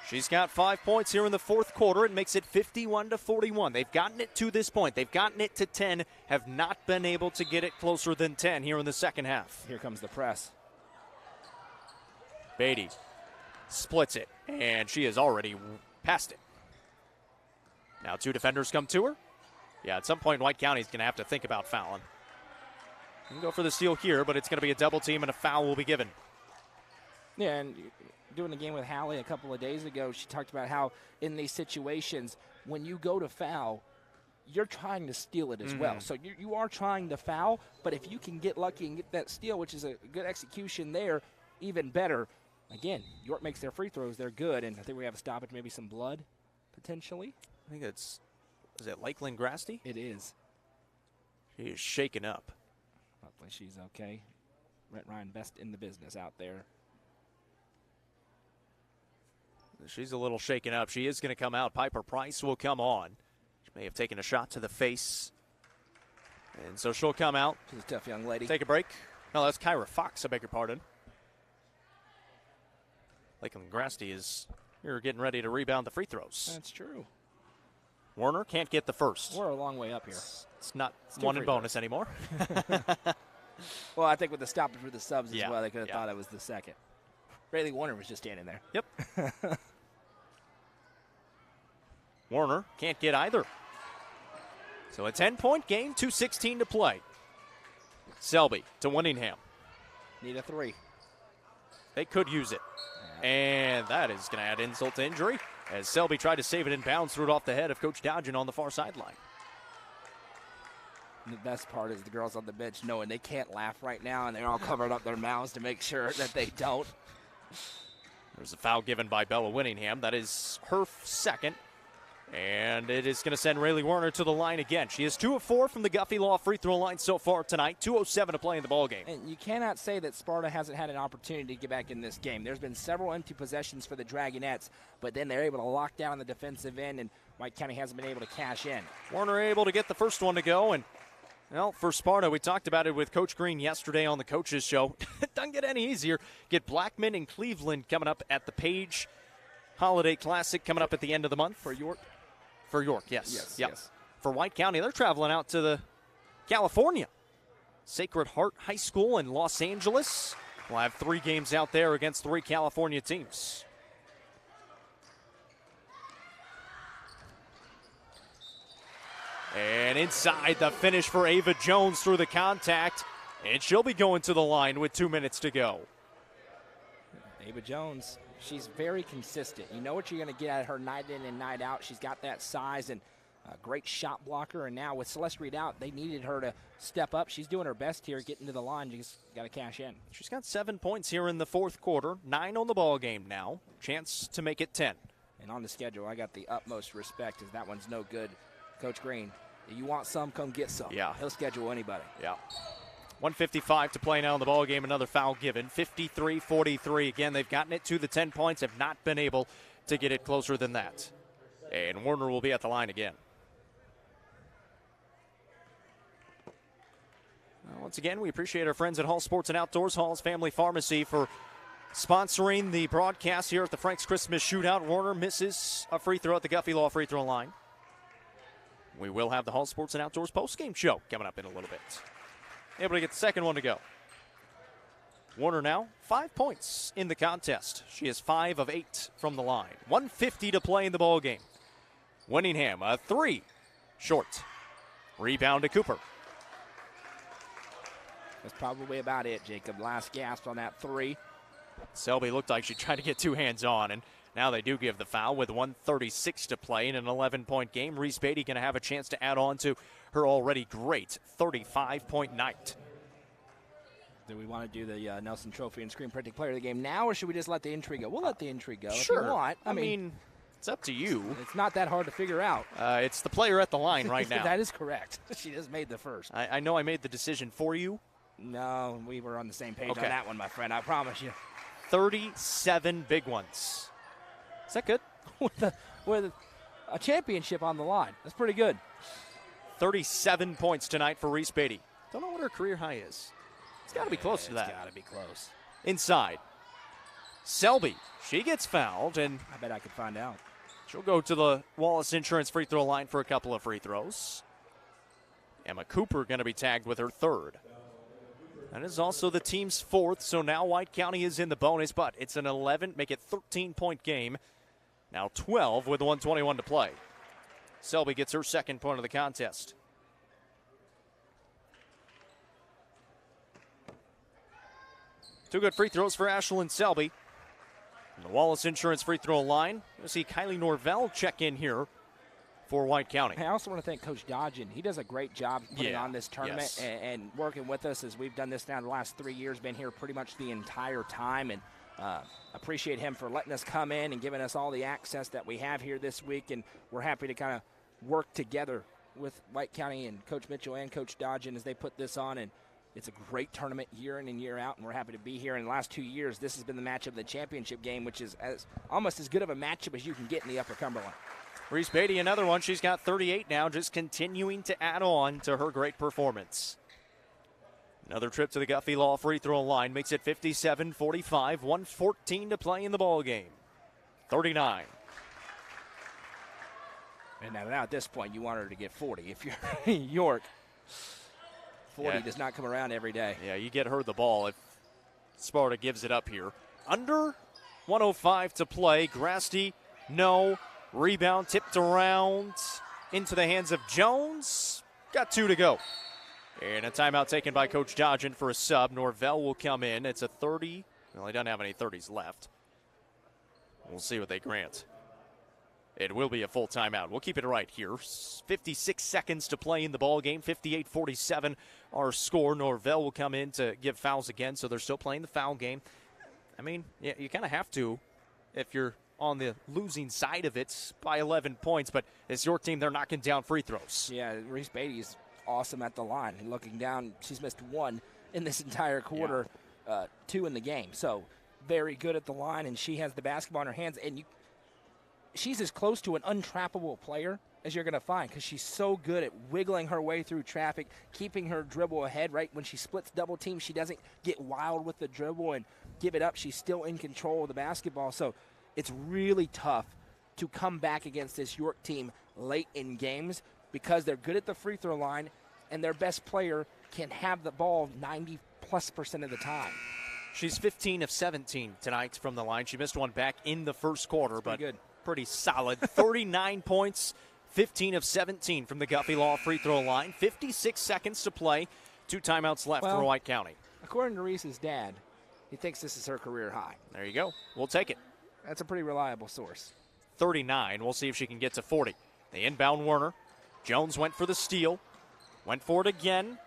She's got 5 points here in the fourth quarter. It makes it 51-41. They've gotten it to this point. They've gotten it to 10, have not been able to get it closer than 10 here in the second half. Here comes the press. Beatty splits it, and she has already passed it. Now 2 defenders come to her. Yeah, at some point, White County's going to have to think about fouling. You can go for the steal here, but it's going to be a double team, and a foul will be given. Yeah, and doing a game with Hallie a couple of days ago, she talked about how in these situations, when you go to foul, you're trying to steal it as well. So you are trying to foul, but if you can get lucky and get that steal, which is a good execution there, even better. Again, York makes their free throws. They're good, and I think we have a stoppage, maybe some blood, potentially. I think is it Lakeland Grasty? It is. She is shaken up. Hopefully she's okay. Brett Ryan, best in the business out there. She's a little shaken up. She is going to come out. Piper Price will come on. She may have taken a shot to the face And so she'll come out. She's a tough young lady. Take a break. No, that's Kyra Fox, I beg your pardon. Lakeland Grasty is here getting ready to rebound the free throws. That's true. Warner can't get the first. We're a long way up here. It's not one in bonus anymore. Well, I think with the stoppage with the subs as Yeah, well, they could have yeah. thought it was the second. Rayleigh Warner was just standing there. Yep. Warner can't get either. So a 10-point game, 2:16 to play. Selby to Winningham. Need a three. They could use it. And that is going to add insult to injury as Selby tried to save it in bounds, threw it off the head of Coach Dodgen on the far sideline. And the best part is the girls on the bench knowing they can't laugh right now, and they're all covered up their mouths to make sure that they don't. There's a foul given by Bella Winningham. That is her second. And it is going to send Rayleigh Warner to the line again. She is 2 of 4 from the Guffey Law free throw line so far tonight. 2:07 to play in the ballgame. And you cannot say that Sparta hasn't had an opportunity to get back in this game. There's been several empty possessions for the Dragonettes, but then they're able to lock down the defensive end, and White County hasn't been able to cash in. Warner able to get the first one to go. And, well, for Sparta, we talked about it with Coach Green yesterday on the Coaches Show. It doesn't get any easier. Get Blackman and Cleveland coming up at the Page Holiday Classic coming up at the end of the month. For York? For York, yes. Yes, Yep. yes. For White County, they're traveling out to the California. Sacred Heart High School in Los Angeles. We'll have 3 games out there against 3 California teams. And inside the finish for Ava Jones through the contact. And she'll be going to the line with 2 minutes to go. Ava Jones, she's very consistent. You know what you're going to get out of her night in and night out. She's got that size and a great shot blocker. And now with Celeste Reed out, they needed her to step up. She's doing her best here, getting to the line. You just got to cash in. She's got 7 points here in the fourth quarter. 9 on the ball game now. Chance to make it 10. And on the schedule, I got the utmost respect as that one's no good. Coach Green, you want some, come get some. Yeah. He'll schedule anybody. Yeah. 1:55 to play now in the ball game. Another foul given. 53-43. Again, they've gotten it to the 10 points, have not been able to get it closer than that. And Warner will be at the line again. Once again, we appreciate our friends at Hall Sports and Outdoors, Hall's Family Pharmacy, for sponsoring the broadcast here at the Frank's Christmas Shootout. Warner misses a free throw at the Guffey Law free throw line. We will have the Hall Sports and Outdoors postgame show coming up in a little bit. Able to get the second one to go. Warner now 5 points in the contest. She is 5 of 8 from the line. 1:50 to play in the ball game. Winningham, a 3, short. Rebound to Cooper. That's probably about it, Jacob. Last gasp on that 3. Selby looked like she tried to get 2 hands on, and now they do give the foul with 1:36 to play in an 11-point game. Reese Beatty going to have a chance to add on to her already great 35-point night. Do we want to do the Nelson Trophy and Screen Printing Player of the Game now, or should we just let the intrigue go? We'll let the intrigue go Sure. if you want. I mean, it's up to you. It's not that hard to figure out. It's the player at the line right now. That is correct. She just made the first. I know I made the decision for you. No, we were on the same page Okay. on that one, my friend. I promise you. 37 big ones. Is that good? with a championship on the line. That's pretty good. 37 points tonight for Reese Beatty. Don't know what her career high is. It's got to be close to that. It's got to be close. Inside. Selby. She gets fouled, and I bet I could find out. she'll go to the Wallace Insurance free throw line for a couple of free throws. Emma Cooper going to be tagged with her 3rd. That is also the team's 4th, so now White County is in the bonus, but it's an 11, make it 13-point game. Now 12 with 1:21 to play. Selby gets her 2nd point of the contest. Two good free throws for Ashlyn Selby. And the Wallace Insurance free throw line. You'll see Kylie Norvell check in here for White County. I also want to thank Coach Dodgen. He does a great job putting Yeah, on this tournament yes. and working with us as we've done this now the last 3 years, been here pretty much the entire time. And appreciate him for letting us come in and giving us all the access that we have here this week. And we're happy to kind of work together with White County and Coach Mitchell and Coach Dodgen as they put this on. And it's a great tournament year in and year out, and we're happy to be here. In the last 2 years, this has been the matchup of the championship game, which is almost as good of a matchup as you can get in the Upper Cumberland. Reese Beatty, another one. She's got 38 now, just continuing to add on to her great performance. Another trip to the Guffey Law free throw line makes it 57-45, 1:14 to play in the ball game. 39. And now at this point, you want her to get 40. If you're York, 40 does not come around every day. Yeah, you get her the ball if Sparta gives it up here. Under 105 to play. Grasty, no. Rebound tipped around into the hands of Jones. Got 2 to go. And a timeout taken by Coach Dodgen for a sub. Norvell will come in. It's a 30. Well, he doesn't have any 30s left. We'll see what they grant. It will be a full timeout. We'll keep it right here. 56 seconds to play in the ball game. 58-47 our score. Norvell will come in to give fouls again, so they're still playing the foul game. I mean, yeah, you kind of have to if you're on the losing side of it by 11 points, but it's your team. They're knocking down free throws. Yeah, Reese Beatty is awesome at the line. And looking down, she's missed 1 in this entire quarter, 2 in the game. So very good at the line, and she has the basketball in her hands. And she's as close to an untrappable player as you're going to find because she's so good at wiggling her way through traffic, keeping her dribble ahead. Right when she splits double team, she doesn't get wild with the dribble and give it up. She's still in control of the basketball. So it's really tough to come back against this York team late in games because they're good at the free throw line and their best player can have the ball 90+% of the time. She's 15 of 17 tonight from the line. She missed one back in the first quarter, but good. Pretty solid. 39 points, 15 of 17 from the Guffey Law free throw line. 56 seconds to play. 2 timeouts left for White County. According to Reese's dad, he thinks this is her career high. There you go. We'll take it. That's a pretty reliable source. 39. We'll see if she can get to 40. They inbound Werner. Jones went for the steal. Went for it again.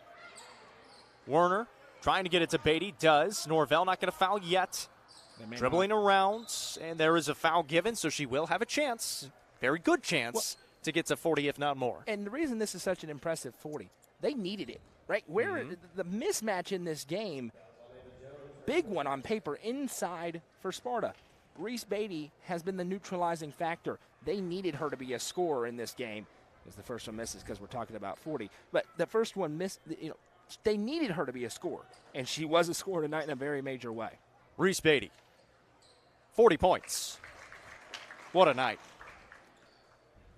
Werner trying to get it to Beatty. Does. Norvell not going to foul yet. Dribbling around, and there is a foul given, so she will have a chance. Very good chance to get to 40, if not more. And the reason this is such an impressive 40, they needed it, right? Where the mismatch in this game, big one on paper, inside for Sparta. Reese Beatty has been the neutralizing factor. They needed her to be a scorer in this game. As the first one misses because we're talking about 40. But the first one missed, they needed her to be a scorer. And she was a scorer tonight in a very major way. Reese Beatty, 40 points. What a night.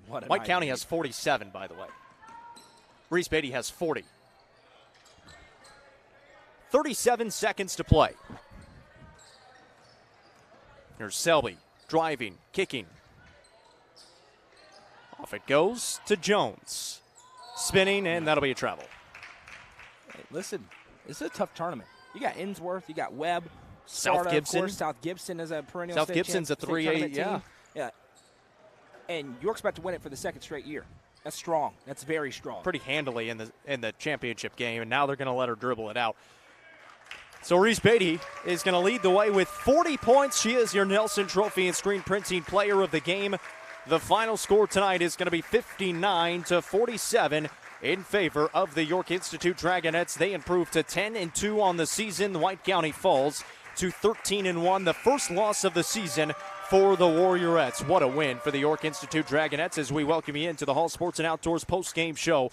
White County has 47, by the way. Reese Beatty has 40. 37 seconds to play. Here's Selby driving, kicking. Off it goes to Jones. Spinning, and that'll be a travel. Hey, listen, this is a tough tournament. You got Innsworth, you got Webb, South Sparta, Gibson. Of course. South Gibson is a perennial South state Gibson's a state tournament 3-8, team. Yeah. And York's about to win it for the 2nd straight year. That's strong. That's very strong. Pretty handily in the championship game, and now they're going to let her dribble it out. So Reese Beatty is going to lead the way with 40 points. She is your Nelson Trophy and Screen Printing Player of the Game. The final score tonight is going to be 59-47 in favor of the York Institute Dragonettes. They improve to 10-2 on the season. White County falls to 13-1, the first loss of the season for the Warriorettes. What a win for the York Institute Dragonettes as we welcome you into the Hall Sports and Outdoors post-game show.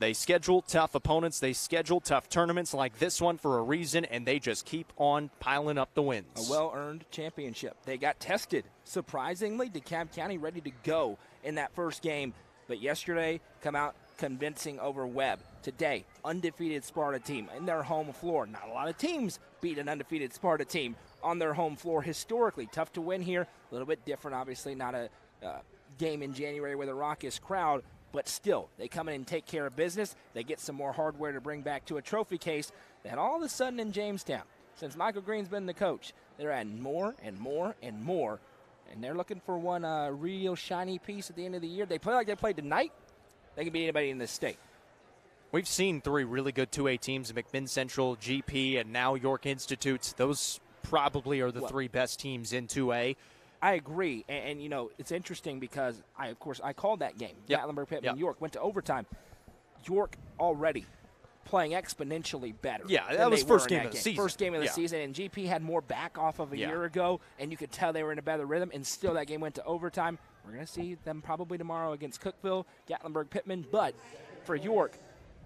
They schedule tough opponents. They schedule tough tournaments like this one for a reason, and they just keep on piling up the wins. A well-earned championship. They got tested. Surprisingly, DeKalb County ready to go in that first game. But yesterday, come out convincing over Webb. Today, undefeated Sparta team in their home floor. Not a lot of teams beat an undefeated Sparta team on their home floor historically. Tough to win here. A little bit different, obviously. Not a game in January with a raucous crowd. But still, they come in and take care of business. They get some more hardware to bring back to a trophy case. Then all of a sudden in Jamestown, since Michael Green's been the coach, they're adding more and more and more. And they're looking for one real shiny piece at the end of the year. They play like they played tonight. They can beat anybody in this state. We've seen 3 really good 2A teams, McMinn Central, GP, and now York Institute. Those probably are the 3 best teams in 2A. I agree, and you know, it's interesting because I called that game. Yep. Gatlinburg-Pittman, York went to overtime. York already playing exponentially better. Yeah, that was first game of the season. First game of the season, and GP had more back off of a year ago, and you could tell they were in a better rhythm, and still that game went to overtime. We're going to see them probably tomorrow against Cookeville, Gatlinburg, Pittman. But for York,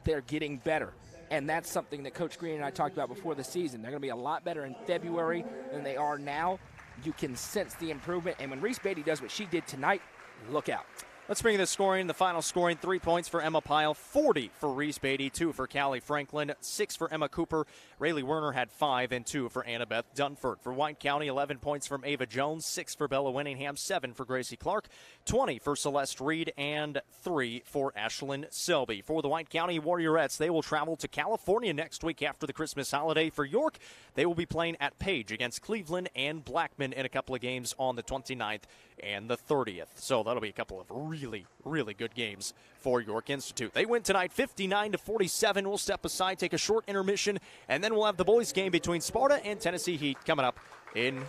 they're getting better. And that's something that Coach Green and I talked about before the season. They're going to be a lot better in February than they are now. You can sense the improvement. And when Reese Beatty does what she did tonight, look out. Let's bring the final scoring. 3 points for Emma Pyle, 40 for Reese Beatty, 2 for Callie Franklin, 6 for Emma Cooper. Rayleigh Werner had 5 and 2 for Annabeth Dunford. For White County, 11 points from Ava Jones, 6 for Bella Winningham, 7 for Gracie Clark, 20 for Celeste Reed, and 3 for Ashlyn Selby. For the White County Warriorettes, they will travel to California next week after the Christmas holiday. For York, they will be playing at Page against Cleveland and Blackman in a couple of games on the 29th and the 30th. So that'll be a couple of really, really good games for York Institute. They win tonight 59-47. We'll step aside, take a short intermission, and then we'll have the boys game between Sparta and Tennessee Heat coming up in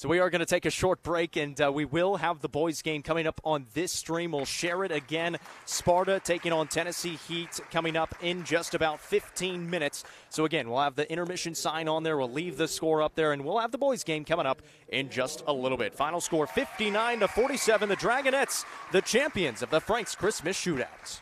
So we are going to take a short break, and we will have the boys game coming up on this stream. We'll share it again. Sparta taking on Tennessee Heat coming up in just about 15 minutes. So again, we'll have the intermission sign on there. We'll leave the score up there, and we'll have the boys game coming up in just a little bit. Final score 59-47. The Dragonettes, the champions of the Frank's Christmas Shootout.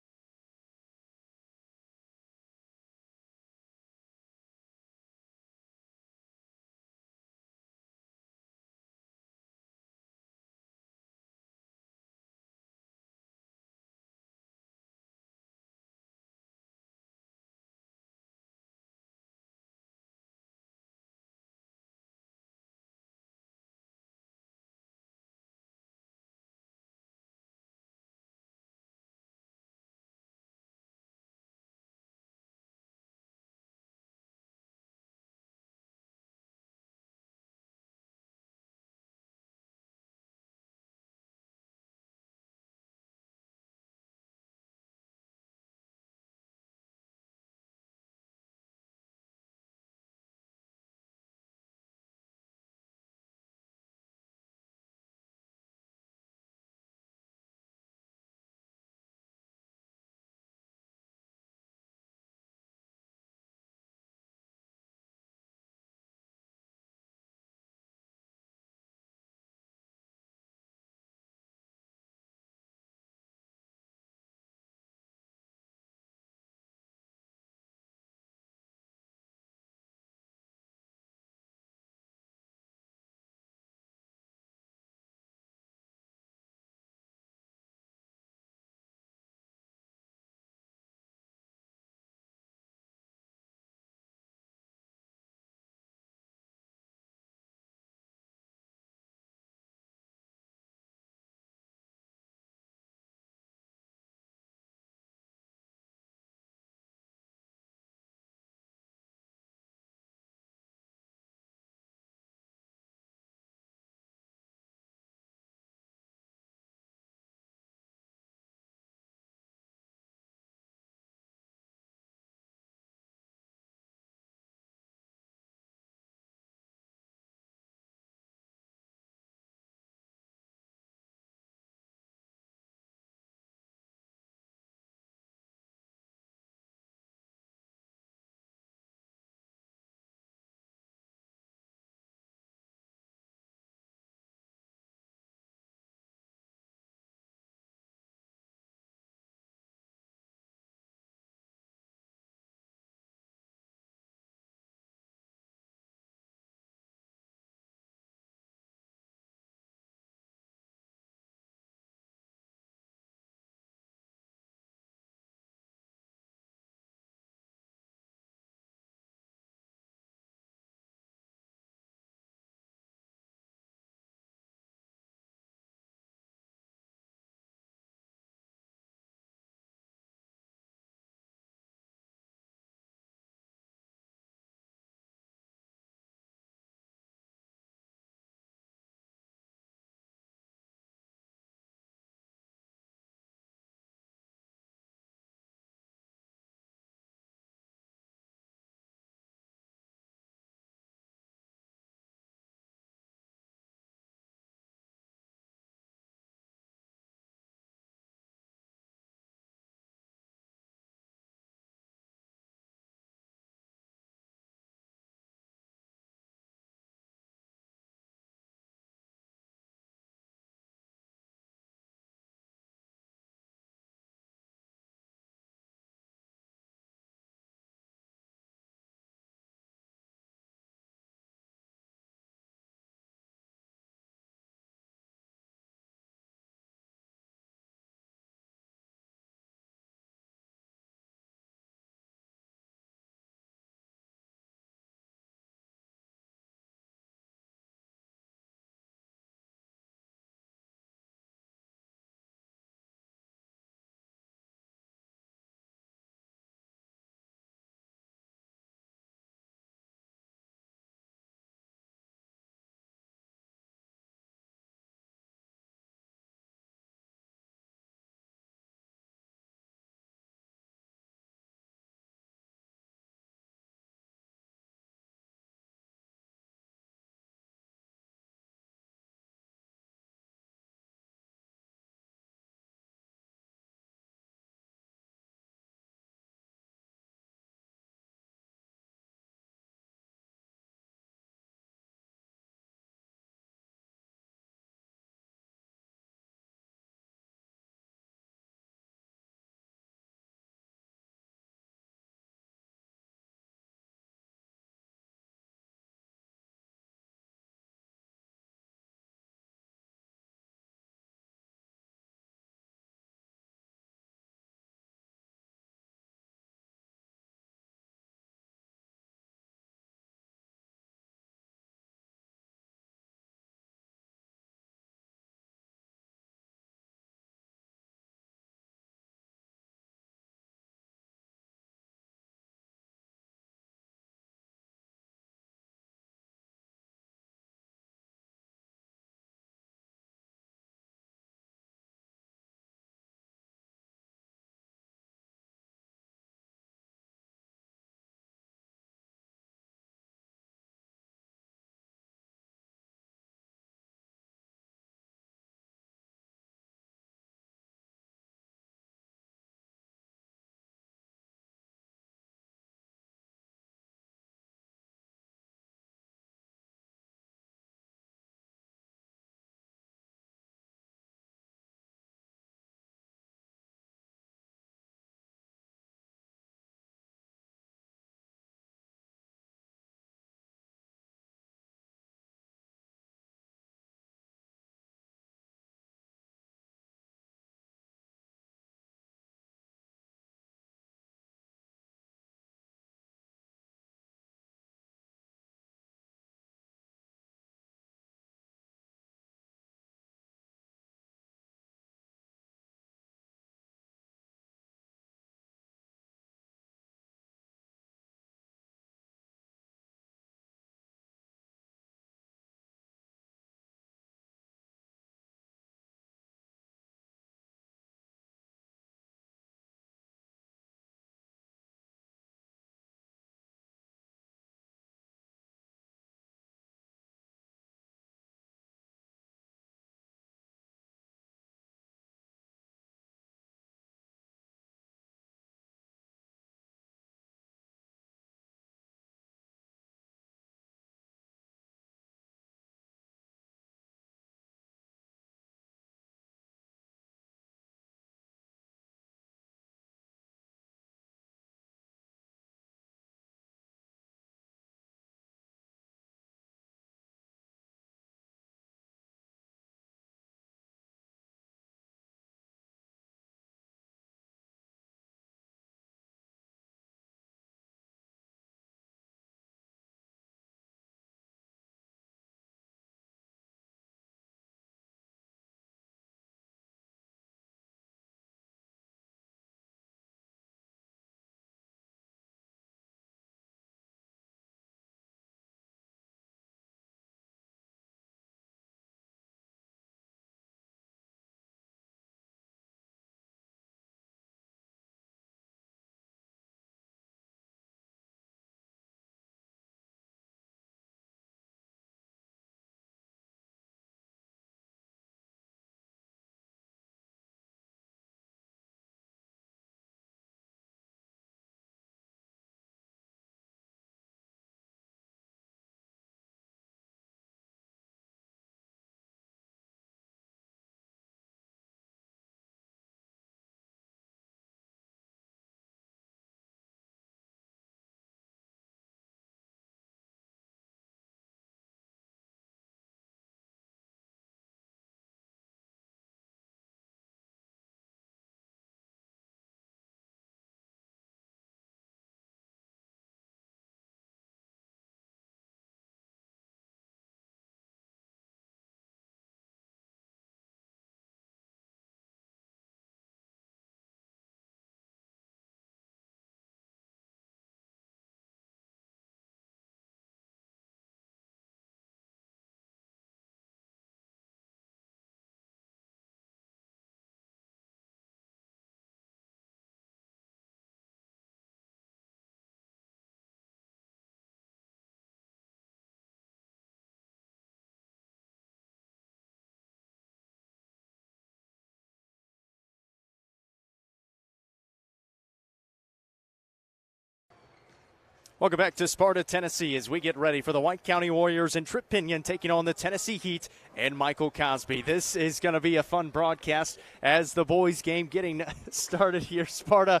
Welcome back to Sparta, Tennessee, as we get ready for the White County Warriors and Trip Pinion taking on the Tennessee Heat and Michael Cosby. This is going to be a fun broadcast as the boys' game getting started here. Sparta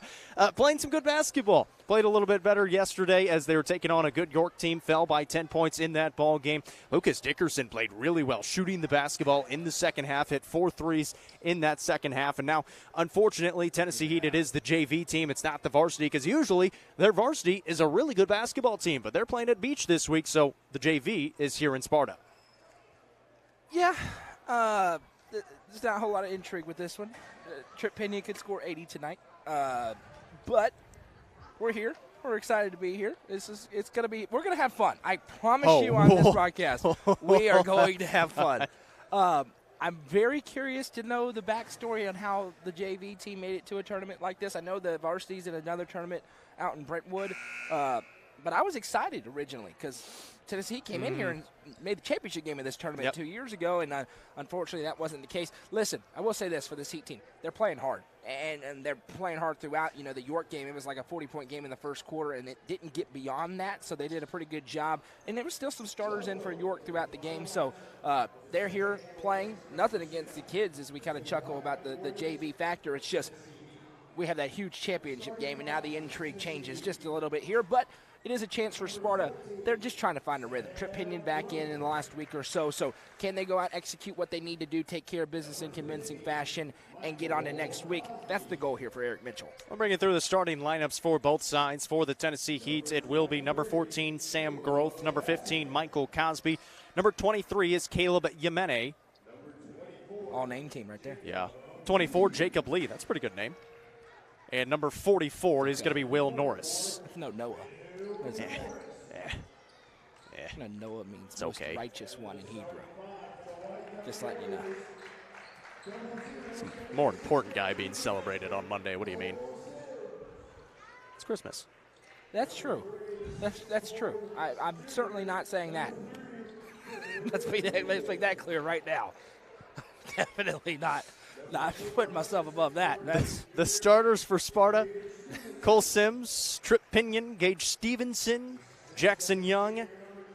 playing some good basketball. Played a little bit better yesterday as they were taking on a good York team. Fell by 10 points in that ball game. Lucas Dickerson played really well, shooting the basketball in the second half. Hit 4 threes in that second half. And now, unfortunately, Tennessee Heat, it is the JV team. It's not the varsity, because usually their varsity is a really good basketball team. But they're playing at Beach this week, so the JV is here in Sparta. Yeah, there's not a whole lot of intrigue with this one. Trip Pinion could score 80 tonight, but we're here. We're excited to be here. We're gonna have fun. I promise you on this broadcast, we are going to have fun. I'm very curious to know the backstory on how the JV team made it to a tournament like this. I know the varsity's in another tournament out in Brentwood, but I was excited originally because Tennessee came in here and made the championship game of this tournament 2 years ago, and unfortunately that wasn't the case. Listen, I will say this for this Heat team. They're playing hard, and they're playing hard throughout. You know, the York game, it was like a 40-point game in the first quarter, and it didn't get beyond that, so they did a pretty good job. And there were still some starters in for York throughout the game, so they're here playing. Nothing against the kids as we kind of chuckle about the JV factor. It's just we have that huge championship game, and now the intrigue changes just a little bit here, but it is a chance for Sparta. They're just trying to find a rhythm. Trip Pinion back in the last week or so. So can they go out, execute what they need to do, take care of business in convincing fashion, and get on to next week? That's the goal here for Eric Mitchell. We'll bring it through the starting lineups for both sides. For the Tennessee Heat, it will be number 14, Sam Groth. Number 15, Michael Cosby. Number 23 is Caleb Yemene. All-name team right there. Yeah. 24, Jacob Lee. That's a pretty good name. And number 44 is going to be Will Norris. No, Noah. No, Noah means it's most okay. righteous one in Hebrew. Just letting you know. Some more important guy being celebrated on Monday. What do you mean? It's Christmas. That's true. That's true. I'm certainly not saying that. Let's make that clear right now. Definitely not putting myself above that. That's the starters for Sparta: Cole Sims, Trip Pinion, Gage Stevenson, Jackson Young,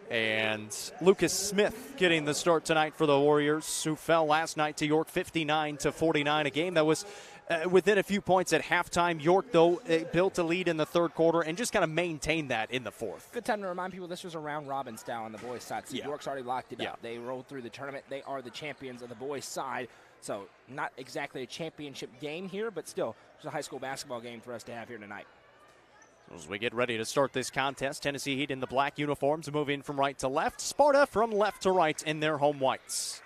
and Lucas Smith getting the start tonight for the Warriors, who fell last night to York 59-49, a game that was within a few points at halftime. York, though, built a lead in the third quarter and just kind of maintained that in the fourth. Good time to remind people this was a round-robin style on the boys' side. So York's already locked it up. They rolled through the tournament. They are the champions of the boys' side. So not exactly a championship game here, but still it's a high school basketball game for us to have here tonight. As we get ready to start this contest, Tennessee Heat in the black uniforms moving from right to left. Sparta from left to right in their home whites.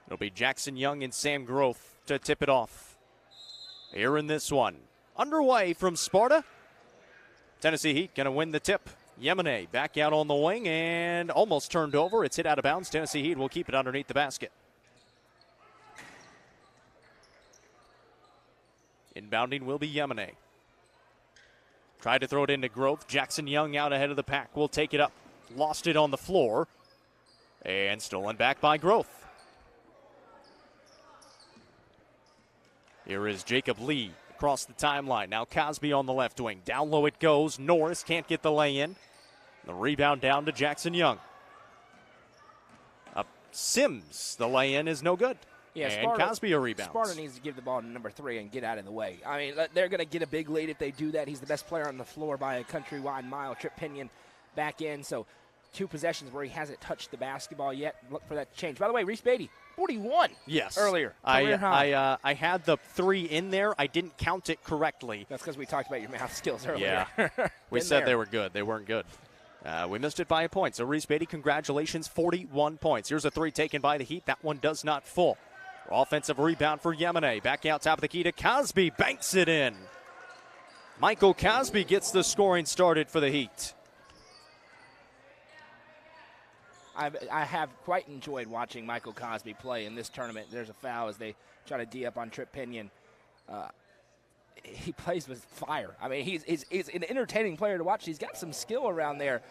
It'll be Jackson Young and Sam Groth to tip it off here in this one. Underway from Sparta. Tennessee Heat going to win the tip. Yemene back out on the wing and almost turned over. It's hit out of bounds. Tennessee Heat will keep it underneath the basket. Inbounding will be Yemene. Tried to throw it into Groth. Jackson Young out ahead of the pack. Will take it up. Lost it on the floor. And stolen back by Groth. Here is Jacob Lee across the timeline. Now Cosby on the left wing. Down low it goes. Norris can't get the lay-in. The rebound down to Jackson Young. Up Sims. The lay-in is no good. Yeah, and Sparta, Cosby a rebound. Sparta needs to give the ball to number 3 and get out of the way. I mean, they're going to get a big lead if they do that. He's the best player on the floor by a countrywide mile. Trip Pinion back in. So 2 possessions where he hasn't touched the basketball yet. Look for that to change. By the way, Reese Beatty, 41 earlier. I had the 3 in there. I didn't count it correctly. That's because we talked about your math skills earlier. Yeah, we said they were good. They weren't good. We missed it by a point. So Reese Beatty, congratulations, 41 points. Here's a 3 taken by the Heat. That one does not fall. Offensive rebound for Yemene. Back out top of the key to Cosby. Banks it in. Michael Cosby gets the scoring started for the Heat. I have quite enjoyed watching Michael Cosby play in this tournament. There's a foul as they try to D up on Trip Pinion. He plays with fire. I mean, he's an entertaining player to watch. He's got some skill around there.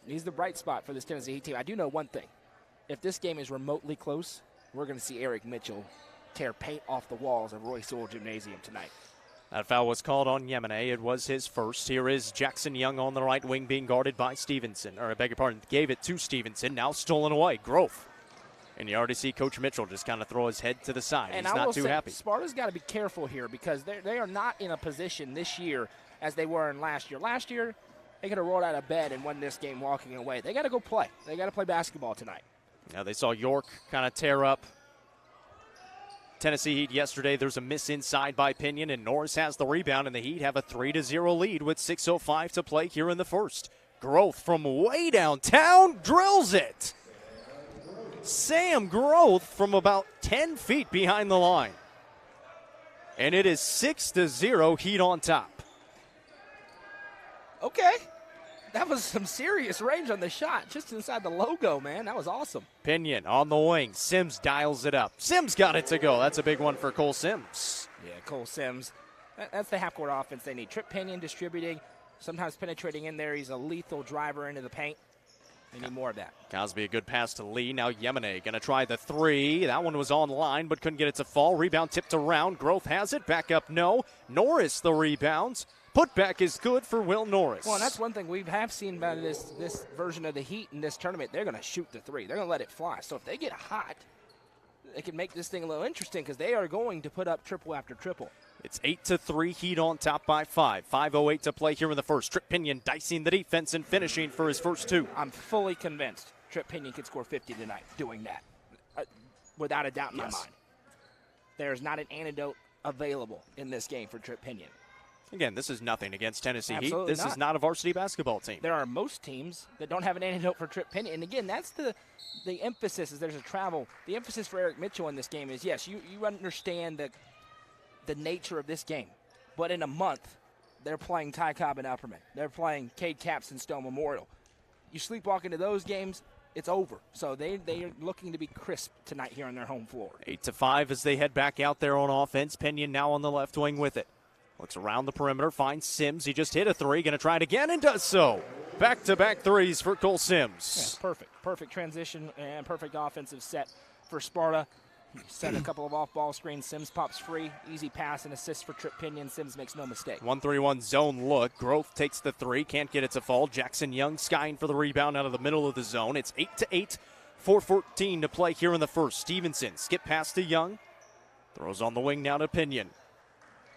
He's the bright spot for this Tennessee Heat team. I do know one thing. If this game is remotely close, we're going to see Eric Mitchell tear paint off the walls of Royce Oil Gymnasium tonight. That foul was called on Yemene. It was his first. Here is Jackson Young on the right wing being guarded by Stevenson. Or I beg your pardon, gave it to Stevenson. Now stolen away. Growth. And you already see Coach Mitchell just kind of throw his head to the side. And he's not too happy. Sparta's got to be careful here because they are not in a position this year as they were in last year. Last year, they could have rolled out of bed and won this game walking away. They got to go play. They got to play basketball tonight. Now they saw York kind of tear up Tennessee Heat yesterday. There's a miss inside by Pinion, and Norris has the rebound, and the Heat have a 3-0 lead with 6:05 to play here in the first. Growth from way downtown drills it. Sam Growth from about 10 feet behind the line. And it is 6-0, Heat on top. Okay. That was some serious range on the shot, just inside the logo, man. That was awesome. Pinion on the wing. Sims dials it up. Sims got it to go. That's a big one for Cole Sims. Yeah, Cole Sims. That's the half-court offense they need. Trip Pinion distributing, sometimes penetrating in there. He's a lethal driver into the paint. They need more of that. Cosby, a good pass to Lee. Now Yemene going to try the three. That one was on line, but couldn't get it to fall. Rebound tipped around. Growth has it. Back up, no. Norris the rebounds. Putback is good for Will Norris. Well, and that's one thing we have seen about this version of the Heat in this tournament. They're going to shoot the three. They're going to let it fly. So if they get hot, they can make this thing a little interesting because they are going to put up triple after triple. It's 8-3, Heat on top by 5. 5:08 to play here in the first. Trip Pinion dicing the defense and finishing for his first two. I'm fully convinced Trip Pinion could score 50 tonight doing that, without a doubt in my mind. There's not an antidote available in this game for Trip Pinion. Again, this is nothing against Tennessee Absolutely Heat. This is not a varsity basketball team. There are most teams that don't have an antidote for Trip Pinion. And again, that's the emphasis is there's a travel. The emphasis for Eric Mitchell in this game is, yes, you understand the nature of this game. But in a month, they're playing Ty Cobb and Upperman. They're playing Cade Caps and Stone Memorial. You sleepwalk into those games, it's over. So they are looking to be crisp tonight here on their home floor. 8-5 as they head back out there on offense. Pinion now on the left wing with it. Looks around the perimeter, finds Sims. He just hit a three, going to try it again and does so. Back-to-back threes for Cole Sims. Yeah, perfect. Perfect transition and perfect offensive set for Sparta. He set a couple of off-ball screens. Sims pops free. Easy pass and assist for Trip Pinion. Sims makes no mistake. 1-3-1 zone look. Growth takes the three. Can't get it to fall. Jackson Young skying for the rebound out of the middle of the zone. It's 8-8. 4:14 to play here in the first. Stevenson skip pass to Young. Throws on the wing now to Pinion.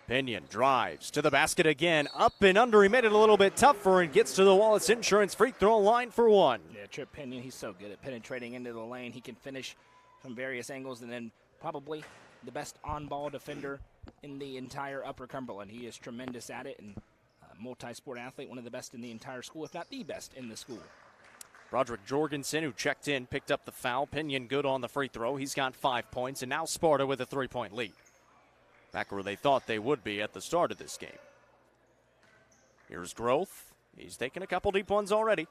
Pinion drives to the basket again. Up and under. He made it a little bit tougher and gets to the Wallace Insurance free throw line for one. Yeah, Trip Pinion, he's so good at penetrating into the lane. He can finish from various angles, and then probably the best on-ball defender in the entire Upper Cumberland. He is tremendous at it and a multi-sport athlete, one of the best in the entire school, if not the best in the school. Broderick Jorgensen, who checked in, picked up the foul. Pinion good on the free throw. He's got 5 points, and now Sparta with a 3-point lead. Back where they thought they would be at the start of this game. Here's Growth. He's taken a couple deep ones already.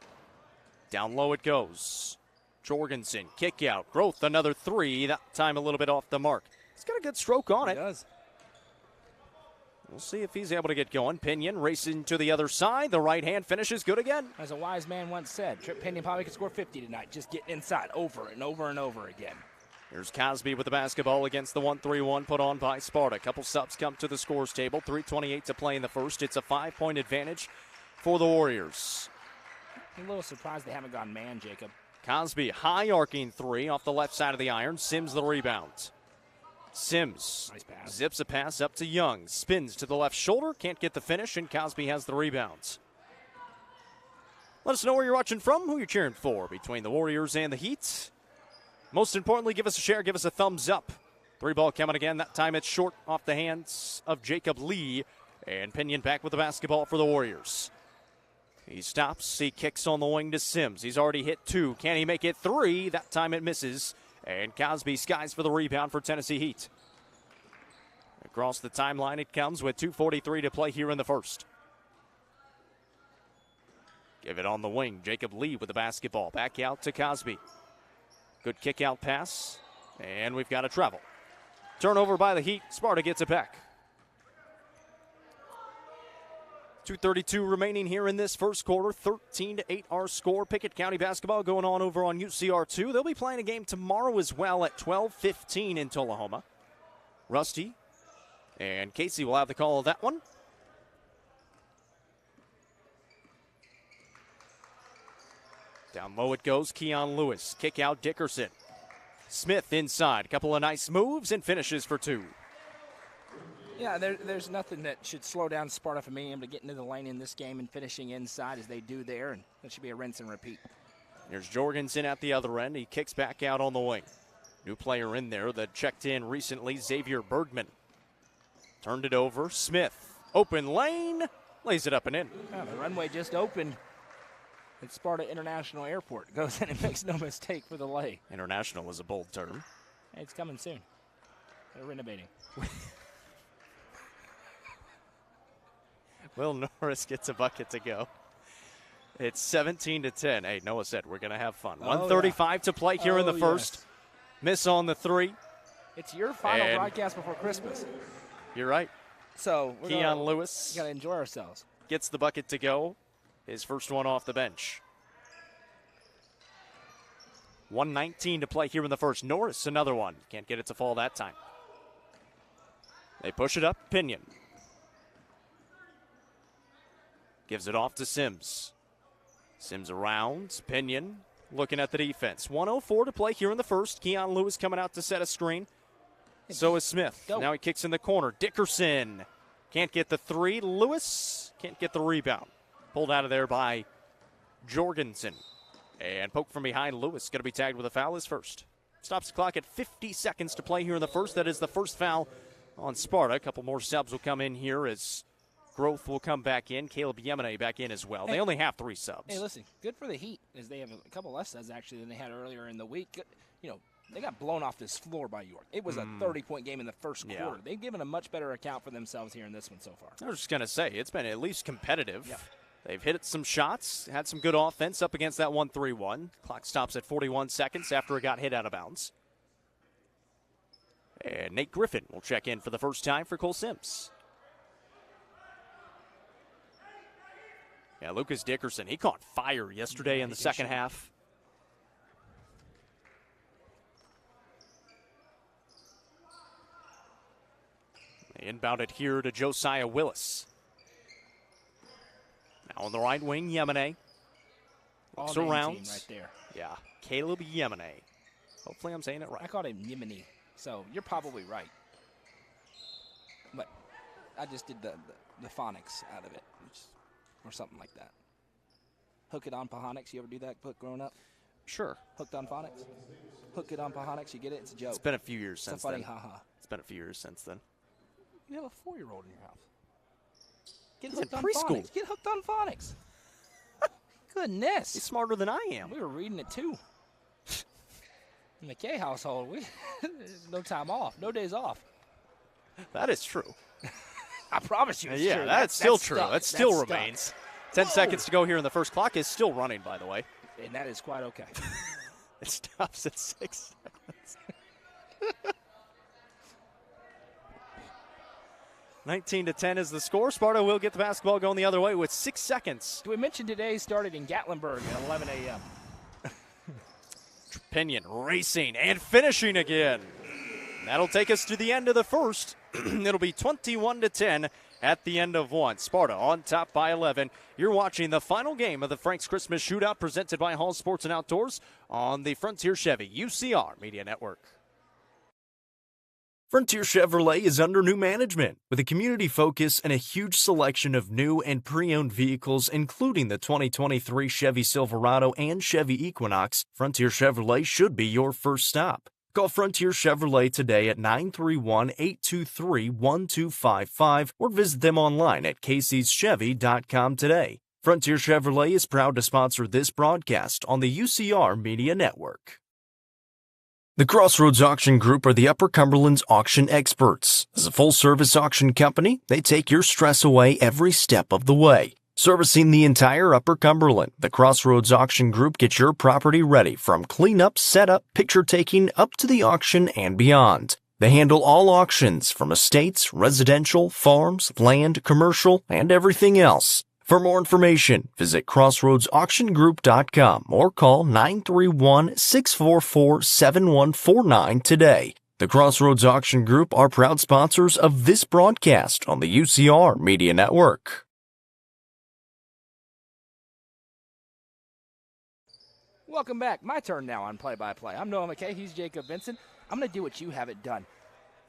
Down low it goes. Jorgensen, kick out. Growth, another three. That time a little bit off the mark. He's got a good stroke on it. He does. We'll see if he's able to get going. Pinion racing to the other side. The right hand finishes good again. As a wise man once said, Trip Pinion probably could score 50 tonight. Just get inside over and over and over again. Here's Cosby with the basketball against the 1-3-1 put on by Sparta. Couple subs come to the scores table. 3:28 to play in the first. It's a 5-point advantage for the Warriors. I'm a little surprised they haven't gone man, Jacob. Cosby, high arcing three off the left side of the iron. Sims the rebound. Sims Nice pass. zips a pass up to Young. Spins to the left shoulder. Can't get the finish, and Cosby has the rebounds. Let us know where you're watching from, who you're cheering for between the Warriors and the Heat. Most importantly, give us a share, give us a thumbs up. Three ball coming again. That time it's short off the hands of Jacob Lee. And Pinion back with the basketball for the Warriors. He stops. He kicks on the wing to Sims. He's already hit two. Can he make it three? That time it misses. And Cosby skies for the rebound for Tennessee Heat. Across the timeline it comes with 2:43 to play here in the first. Give it on the wing. Jacob Lee with the basketball. Back out to Cosby. Good kick out pass. And we've got a travel. Turnover by the Heat. Sparta gets it back. 2:32 remaining here in this first quarter. 13-8 our score. Pickett County basketball going on over on UCR2. They'll be playing a game tomorrow as well at 12:15 in Tullahoma. Rusty And Casey will have the call of that one. Down low it goes, Keon Lewis. Kick out Dickerson. Smith inside. A couple of nice moves and finishes for 2. Yeah, there's nothing that should slow down Sparta from being able to get into the lane in this game and finishing inside as they do there, and that should be a rinse and repeat. Here's Jorgensen at the other end. He kicks back out on the wing. New player in there that checked in recently, Xavier Bergman. Turned it over. Smith. Open lane. Lays it up and in. Yeah, the runway just opened at Sparta International Airport. Goes in and makes no mistake for the lay. International is a bold term. Hey, it's coming soon. They're renovating. Will Norris gets a bucket to go. It's 17-10. Hey, Noah said we're going to have fun. 1:35 to play here in the first. Yes. Miss on the 3. It's your final broadcast before Christmas. You're right. So Keon Lewis got to enjoy ourselves. gets the bucket to go. His first one off the bench. 1:19 to play here in the first. Norris, another one. Can't get it to fall that time. They push it up. Pinion gives it off to Sims. Sims around. Pinion looking at the defense. 1:04 to play here in the first. Keon Lewis coming out to set a screen. So is Smith. Go. Now he kicks in the corner. Dickerson can't get the 3. Lewis can't get the rebound. Pulled out of there by Jorgensen. And poke from behind. Lewis going to be tagged with a foul his first. Stops the clock at 50 seconds to play here in the first. That is the first foul on Sparta. A couple more subs will come in here as Growth will come back in. Caleb Yemene back in as well. They only have 3 subs. Hey, listen, good for the Heat, as they have a couple less subs actually than they had earlier in the week. You know, they got blown off this floor by York. It was a 30-point game in the first quarter. They've given a much better account for themselves here in this one so far. I was just going to say, it's been at least competitive. Yep. They've hit some shots, had some good offense up against that 1-3-1. Clock stops at 41 seconds after it got hit out of bounds. And Nate Griffin will check in for the first time for Cole Sims. Yeah, Lucas Dickerson, he caught fire yesterday in the second half. They inbound it here to Josiah Willis. Now on the right wing, Yemene. Looks around. Right there. Yeah, Caleb Yemene. Hopefully I'm saying it right. I called him Yemene, so you're probably right. But I just did the phonics out of it, or something like that. Hook it on phonics. You ever do that book growing up? Sure. Hooked on phonics? Hook it on phonics. You get it? It's a joke. It's been a few years since funny then. ha-ha. It's been a few years since then. You have a 4-year-old in your house. Get He's hooked in on preschool. phonics. Get hooked on phonics. Goodness. He's smarter than I am. We were reading it too. In the K household, there's no time off, no days off. That is true. I promise you it's Yeah, true. that's still true. stuck. That still That's remains. stuck. 10 Whoa. seconds to go here in the first. Clock is still running, by the way. And that is quite okay. It stops at 6 seconds. 19-10 is the score. Sparta will get the basketball going the other way with 6 seconds. Do we mention today started in Gatlinburg at 11 a.m.? Pinion racing and finishing again. That'll take us to the end of the first. It'll be 21-10 at the end of one. Sparta on top by 11. You're watching the final game of the Frank's Christmas Shootout presented by Hall Sports and Outdoors on the Frontier Chevy UCR Media Network. Frontier Chevrolet is under new management with a community focus and a huge selection of new and pre-owned vehicles, including the 2023 Chevy Silverado and Chevy Equinox. Frontier Chevrolet should be your first stop. Call Frontier Chevrolet today at 931-823-1255 or visit them online at caseyschevy.com today. Frontier Chevrolet is proud to sponsor this broadcast on the UCR Media Network. The Crossroads Auction Group are the Upper Cumberland's auction experts. As a full-service auction company, they take your stress away every step of the way. Servicing the entire Upper Cumberland, the Crossroads Auction Group gets your property ready from cleanup, setup, picture-taking, up to the auction and beyond. They handle all auctions from estates, residential, farms, land, commercial, and everything else. For more information, visit crossroadsauctiongroup.com or call 931-644-7149 today. The Crossroads Auction Group are proud sponsors of this broadcast on the UCR Media Network. Welcome back. My turn now on play-by-play. I'm Noah McKay. He's Jacob Vincent. I'm going to do what you haven't done.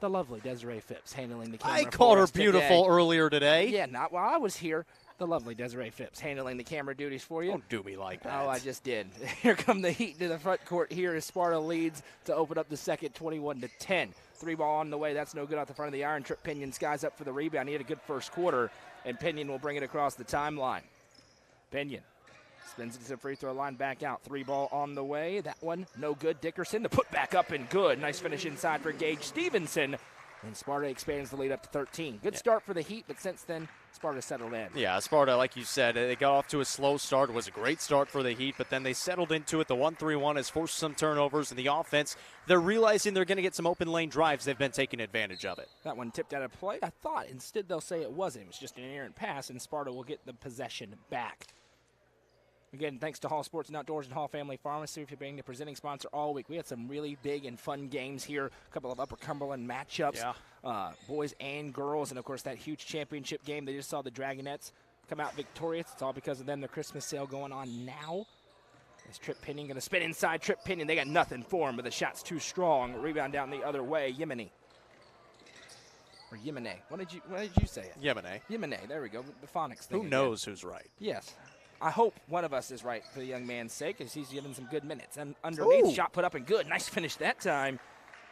The lovely Desiree Phipps handling the camera. I called her beautiful today. earlier today. Yeah, not while I was here. The lovely Desiree Phipps handling the camera duties for you. Don't do me like that. Oh, I just did. Here come the Heat to the front court here as Sparta leads to open up the second 21-10. 3-ball on the way. That's no good off the front of the iron. Trip Pinion skies up for the rebound. He had a good first quarter, and Pinion will bring it across the timeline. Pinion spins it to the free throw line, back out. 3-ball on the way. That one no good. Dickerson, the put back up and good. Nice finish inside for Gage Stevenson. And Sparta expands the lead up to 13. Good start for the Heat, but since then, Sparta settled in. Yeah, Sparta, like you said, they got off to a slow start. It was a great start for the Heat, but then they settled into it. The 1-3-1 has forced some turnovers in the offense. They're realizing they're going to get some open lane drives. They've been taking advantage of it. That one tipped out of play. I thought instead they'll say it wasn't. It was just an errant pass, and Sparta will get the possession back. Again, thanks to Hall Sports and Outdoors and Hall Family Pharmacy for being the presenting sponsor all week. We had some really big and fun games here, a couple of Upper Cumberland matchups, boys and girls, and, of course, that huge championship game. They just saw the Dragonettes come out victorious. It's all because of them. The Christmas sale going on now. Is Trip Pinion going to spin inside? Trip Pinion, they got nothing for him, but the shot's too strong. Rebound down the other way. Yemeni. Or Yemene. What did you say it? Yemene. Yemene. There we go. The phonics thing. Who knows who's right? Yes. I hope one of us is right for the young man's sake, as he's given some good minutes. And underneath, shot put up and good. Nice finish that time.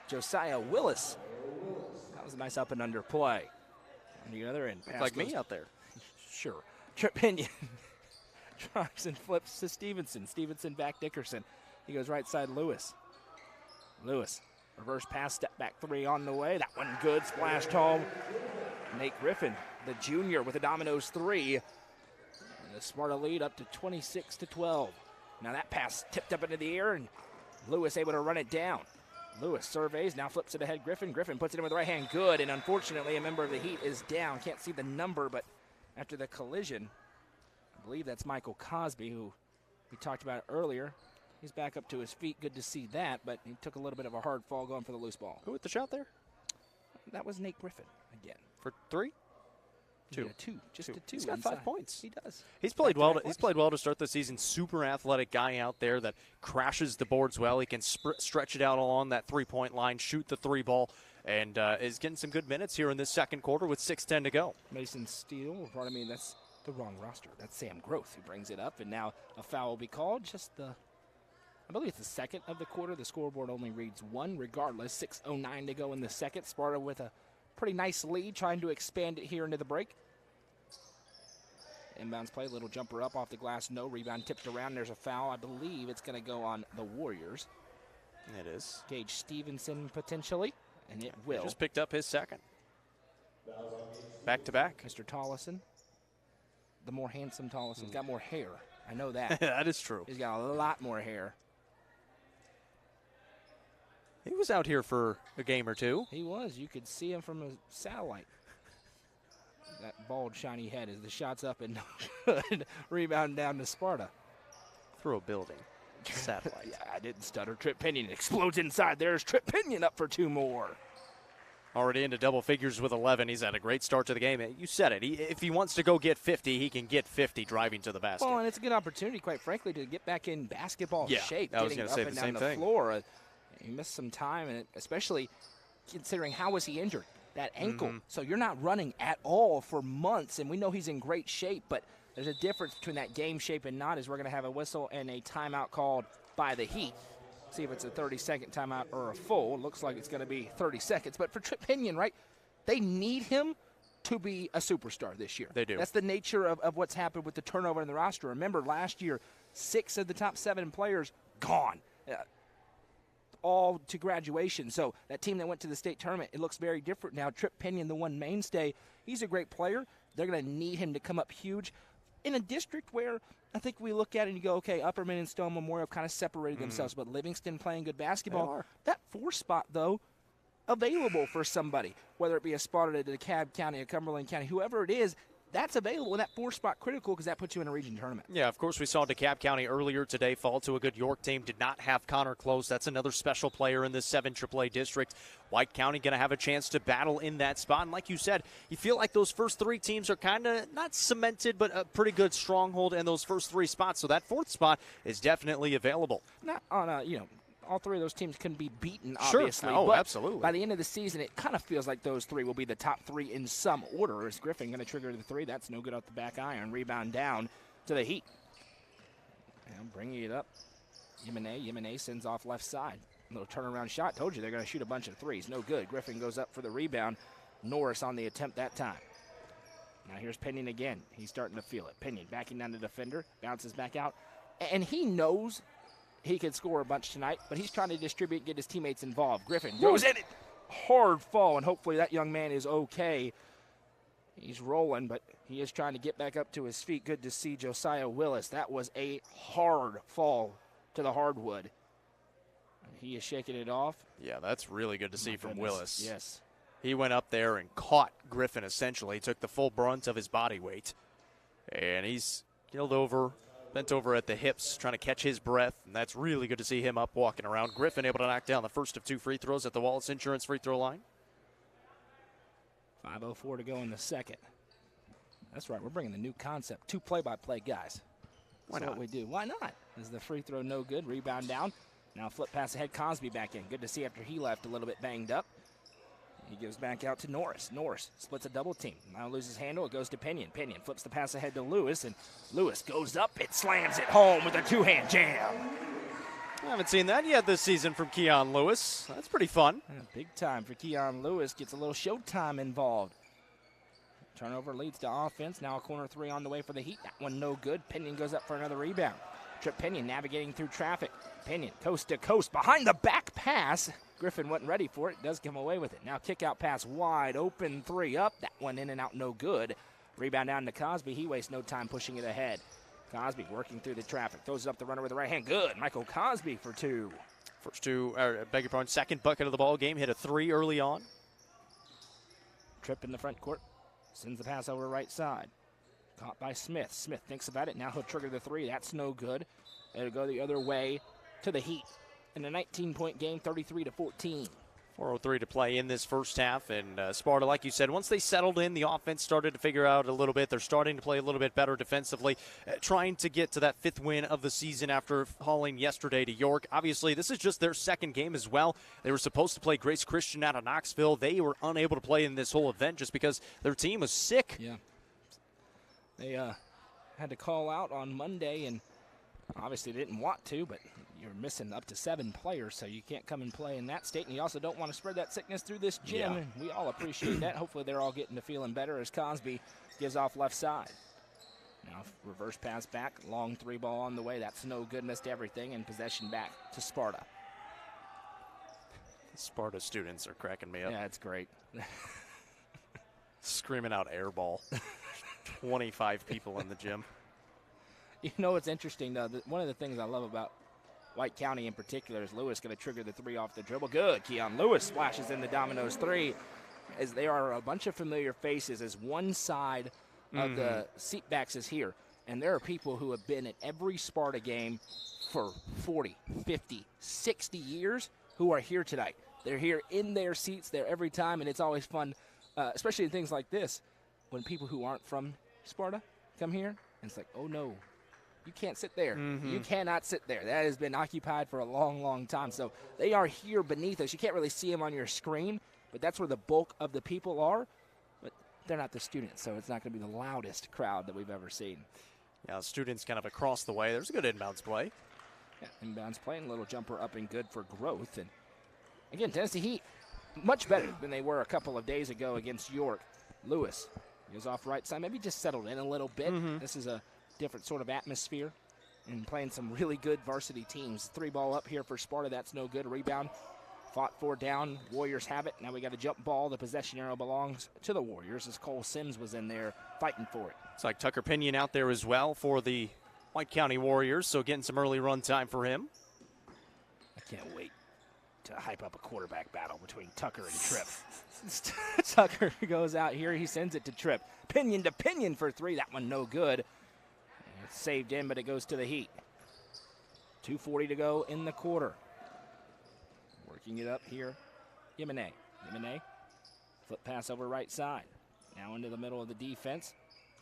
Josiah Willis. That was a nice up and under play. On the other end. Like me out there. Sure. Trip Pinion drives and flips to Stevenson. Stevenson back Dickerson. He goes right side Lewis. Lewis. Reverse pass, step back three on the way. That one good. Splashed home. Nate Griffin, the junior, with a Domino's three. The Sparta lead up to 26-12. Now that pass tipped up into the air, and Lewis able to run it down. Lewis surveys, now flips it ahead. Griffin puts it in with the right hand. Good, and unfortunately a member of the Heat is down. Can't see the number, but after the collision, I believe that's Michael Cosby, who we talked about earlier. He's back up to his feet. Good to see that, but he took a little bit of a hard fall going for the loose ball. Who with the shot there? That was Nate Griffin again. For three? Two. Just a two. He's got inside. 5 points. He does. He's played well. He's played well to start the season. Super athletic guy out there that crashes the boards well. He can stretch it out along that three-point line, shoot the three ball, and is getting some good minutes here in this second quarter with 6:10 to go. Mason Steele. Pardon me. That's the wrong roster. That's Sam Groth who brings it up, and now a foul will be called. I believe it's the second of the quarter. The scoreboard only reads one. Regardless, 6:09 to go in the second. Sparta with a pretty nice lead, trying to expand it here into the break. Inbounds play, little jumper up off the glass, no rebound, tipped around. There's a foul. I believe it's going to go on the Warriors. It is. Gage Stevenson potentially, and it will. He just picked up his second. Back to back. Mr. Tollison, the more handsome Tollison's got more hair. I know that. That is true. He's got a lot more hair. He was out here for a game or two. He was. You could see him from a satellite. That bald, shiny head as the shot's up and good. Rebound down to Sparta. Through a building. Satellite. Yeah, I didn't stutter. Trip Pinion explodes inside. There's Trip Pinion up for two more. Already into double figures with 11. He's had a great start to the game. You said it. If he wants to go get 50, he can get 50 driving to the basket. Well, and it's a good opportunity, quite frankly, to get back in basketball shape. I was going to say the same thing. Floor. He missed some time, and especially considering how was he injured? That ankle. So you're not running at all for months, and we know he's in great shape, but there's a difference between that game shape and not, as we're going to have a whistle and a timeout called by the Heat. See if it's a 30-second timeout or a full. It looks like it's going to be 30 seconds. But for Trip Pinion, right, they need him to be a superstar this year. They do. That's the nature of what's happened with the turnover in the roster. Remember, last year, 6 of the top 7 players gone. All to graduation. So that team that went to the state tournament, it looks very different now. Trip Pinion, the one mainstay, he's a great player. They're going to need him to come up huge in a district where I think we look at it and you go, okay, Upperman and Stone Memorial have kind of separated themselves, but Livingston playing good basketball. That 4 spot, though, available for somebody, whether it be a Sparta, a DeKalb County, a Cumberland County, whoever it is, that's available in that 4-spot critical because that puts you in a region tournament. Yeah, of course, we saw DeKalb County earlier today fall to a good York team. Did not have Connor Close. That's another special player in this 7 AAA district. White County going to have a chance to battle in that spot. And like you said, you feel like those first 3 teams are kind of not cemented, but a pretty good stronghold in those first 3 spots. So that 4th spot is definitely available. Not on a, all 3 of those teams can be beaten, Sure. obviously. Oh, but absolutely. By the end of the season, it kind of feels like those 3 will be the top 3 in some order. Is Griffin going to trigger the 3? That's no good off the back iron. Rebound down to the Heat. And bringing it up. Yemene sends off left side. Little turnaround shot. Told you they're going to shoot a bunch of 3s. No good. Griffin goes up for the rebound. Norris on the attempt that time. Now here's Pinion again. He's starting to feel it. Pinion backing down the defender. Bounces back out. And he knows he could score a bunch tonight, but he's trying to distribute, get his teammates involved. Griffin goes in it. Hard fall, and hopefully that young man is okay. He's rolling, but he is trying to get back up to his feet. Good to see Josiah Willis. That was a hard fall to the hardwood. He is shaking it off. Yeah, that's really good to see from Willis. Yes. He went up there and caught Griffin, essentially. Took the full brunt of his body weight. And he's keeled over, bent over at the hips, trying to catch his breath. And that's really good to see him up walking around. Griffin able to knock down the first of 2 free throws at the Wallace Insurance free throw line. 5:04 to go in the second. That's right. We're bringing the new concept. 2 play-by-play guys. Why That's not? what we do. Why not? Is the free throw no good? Rebound down. Now flip pass ahead. Cosby back in. Good to see after he left a little bit banged up. He gives back out to Norris. Norris splits a double team. Now loses handle. It goes to Pinion. Pinion flips the pass ahead to Lewis, and Lewis goes up. It slams it home with a 2-hand jam. I haven't seen that yet this season from Keon Lewis. That's pretty fun. Yeah, big time for Keon Lewis. Gets a little showtime involved. Turnover leads to offense. Now a corner 3 on the way for the Heat. That one no good. Pinion goes up for another rebound. Trip Pinion navigating through traffic. Pinion coast to coast. Behind the back pass. Griffin wasn't ready for it. Does come away with it. Now kick out pass wide open 3 up. That one in and out no good. Rebound down to Cosby. He wastes no time pushing it ahead. Cosby working through the traffic. Throws it up the runner with the right hand. Good. Michael Cosby for 2. Second bucket of the ball game. Hit a 3 early on. Trip in the front court. Sends the pass over right side. Caught by Smith. Smith thinks about it. Now he'll trigger the 3. That's no good. It'll go the other way to the Heat. In a 19-point game, 33-14. 4:03 to play in this first half. And Sparta, like you said, once they settled in, the offense started to figure out a little bit. They're starting to play a little bit better defensively, trying to get to that 5th win of the season after hauling yesterday to York. Obviously, this is just their 2nd game as well. They were supposed to play Grace Christian out of Knoxville. They were unable to play in this whole event just because their team was sick. Yeah. They had to call out on Monday, and obviously didn't want to, but you're missing up to 7 players, so you can't come and play in that state, and you also don't want to spread that sickness through this gym, Yeah. and we all appreciate that. Hopefully they're all getting to feeling better as Cosby gives off left side. Now reverse pass back, long 3 ball on the way. That's no good, missed everything, and possession back to Sparta. Sparta students are cracking me up. Yeah, it's great. Screaming out air ball. 25 people in the gym. You know what's interesting, though? One of the things I love about White County in particular is Lewis going to trigger the 3 off the dribble. Good. Keon Lewis splashes in the Dominoes 3 as they are a bunch of familiar faces as one side of the seat backs is here. And there are people who have been at every Sparta game for 40, 50, 60 years who are here tonight. They're here in their seats there every time, and it's always fun, especially in things like this, when people who aren't from Sparta come here, and it's like, oh, no. You can't sit there. You cannot sit there. That has been occupied for a long, long time. So they are here beneath us. You can't really see them on your screen, but that's where the bulk of the people are. But they're not the students, so it's not going to be the loudest crowd that we've ever seen. Yeah, students kind of across the way. There's a good inbounds play. Yeah, inbounds play and a little jumper up and good for growth. And again, Tennessee Heat, much better than they were a couple of days ago against York. Lewis goes off right side. Maybe just settled in a little bit. This is a different sort of atmosphere and playing some really good varsity teams. 3 ball up here for Sparta. That's no good. Rebound. Fought 4 down. Warriors have it. Now we got a jump ball. The possession arrow belongs to the Warriors as Cole Sims was in there fighting for it. It's like Tucker Pinion out there as well for the White County Warriors, so getting some early run time for him. I can't wait. to hype up a quarterback battle between Tucker and Tripp. Tucker goes out here. He sends it to Tripp. Pinion to Pinion for 3. That one no good. It's saved in, but it goes to the Heat. 2:40 to go in the quarter. Working it up here. Yemene. Flip pass over right side. Now into the middle of the defense.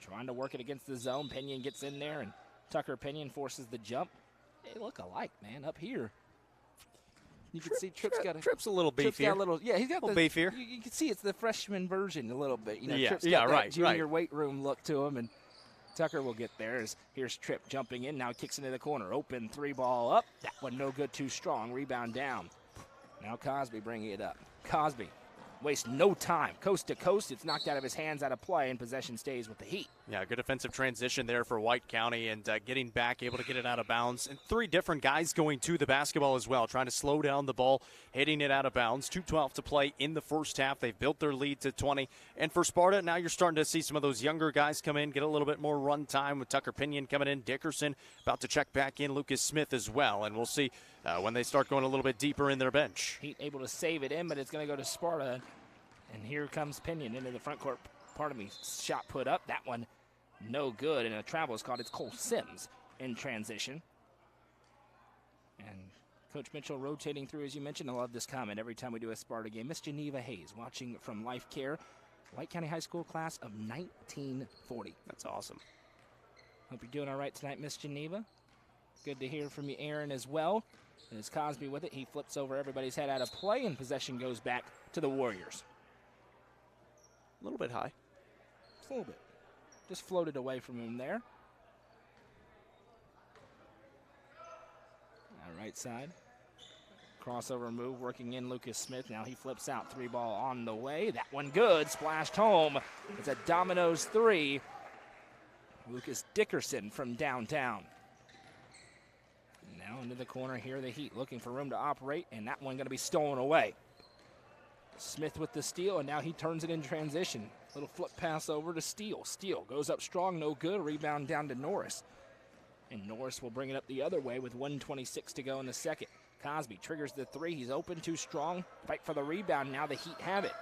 Trying to work it against the zone. Pinion gets in there, and Tucker Pinion forces the jump. They look alike, man, up here. You can see Tripp's a little beefier. He's got a little beefier. You can see it's the freshman version a little bit. Tripp's got that junior weight room look to him, and Tucker will get there. Here's Tripp jumping in. Now he kicks into the corner. Open 3-ball up. That one no good, too strong. Rebound down. Now Cosby bringing it up. Cosby wastes no time. Coast to coast, it's knocked out of his hands, out of play, and possession stays with the Heat. Yeah, good defensive transition there for White County, and getting back, able to get it out of bounds. And 3 different guys going to the basketball as well, trying to slow down the ball, hitting it out of bounds. 2:12 to play in the first half. They've built their lead to 20. And for Sparta, now you're starting to see some of those younger guys come in, get a little bit more run time with Tucker Pinion coming in. Dickerson about to check back in. Lucas Smith as well. And we'll see when they start going a little bit deeper in their bench. Heat able to save it in, but it's going to go to Sparta. And here comes Pinion into the front court. Shot put up. That one no good. And a travel is called. It's Cole Sims in transition. And Coach Mitchell rotating through, as you mentioned. I love this comment every time we do a Sparta game. Miss Geneva Hayes watching from Life Care. White County High School class of 1940. That's awesome. Hope you're doing all right tonight, Miss Geneva. Good to hear from you, Aaron, as well. As Cosby with it, he flips over everybody's head out of play, and possession goes back to the Warriors. A little bit high. Just a little bit. Just floated away from him there. Right side. Crossover move, working in Lucas Smith. Now he flips out. 3-ball on the way. That one good. Splashed home. It's a Domino's 3. Lucas Dickerson from downtown. Now into the corner here, the Heat looking for room to operate, and that one going to be stolen away. Smith with the steal, and now he turns it in transition. Little flip pass over to Steele. Steele goes up strong, no good. Rebound down to Norris. And Norris will bring it up the other way with 1:26 to go in the second. Cosby triggers the 3. He's open, too strong. Fight for the rebound. Now the Heat have it.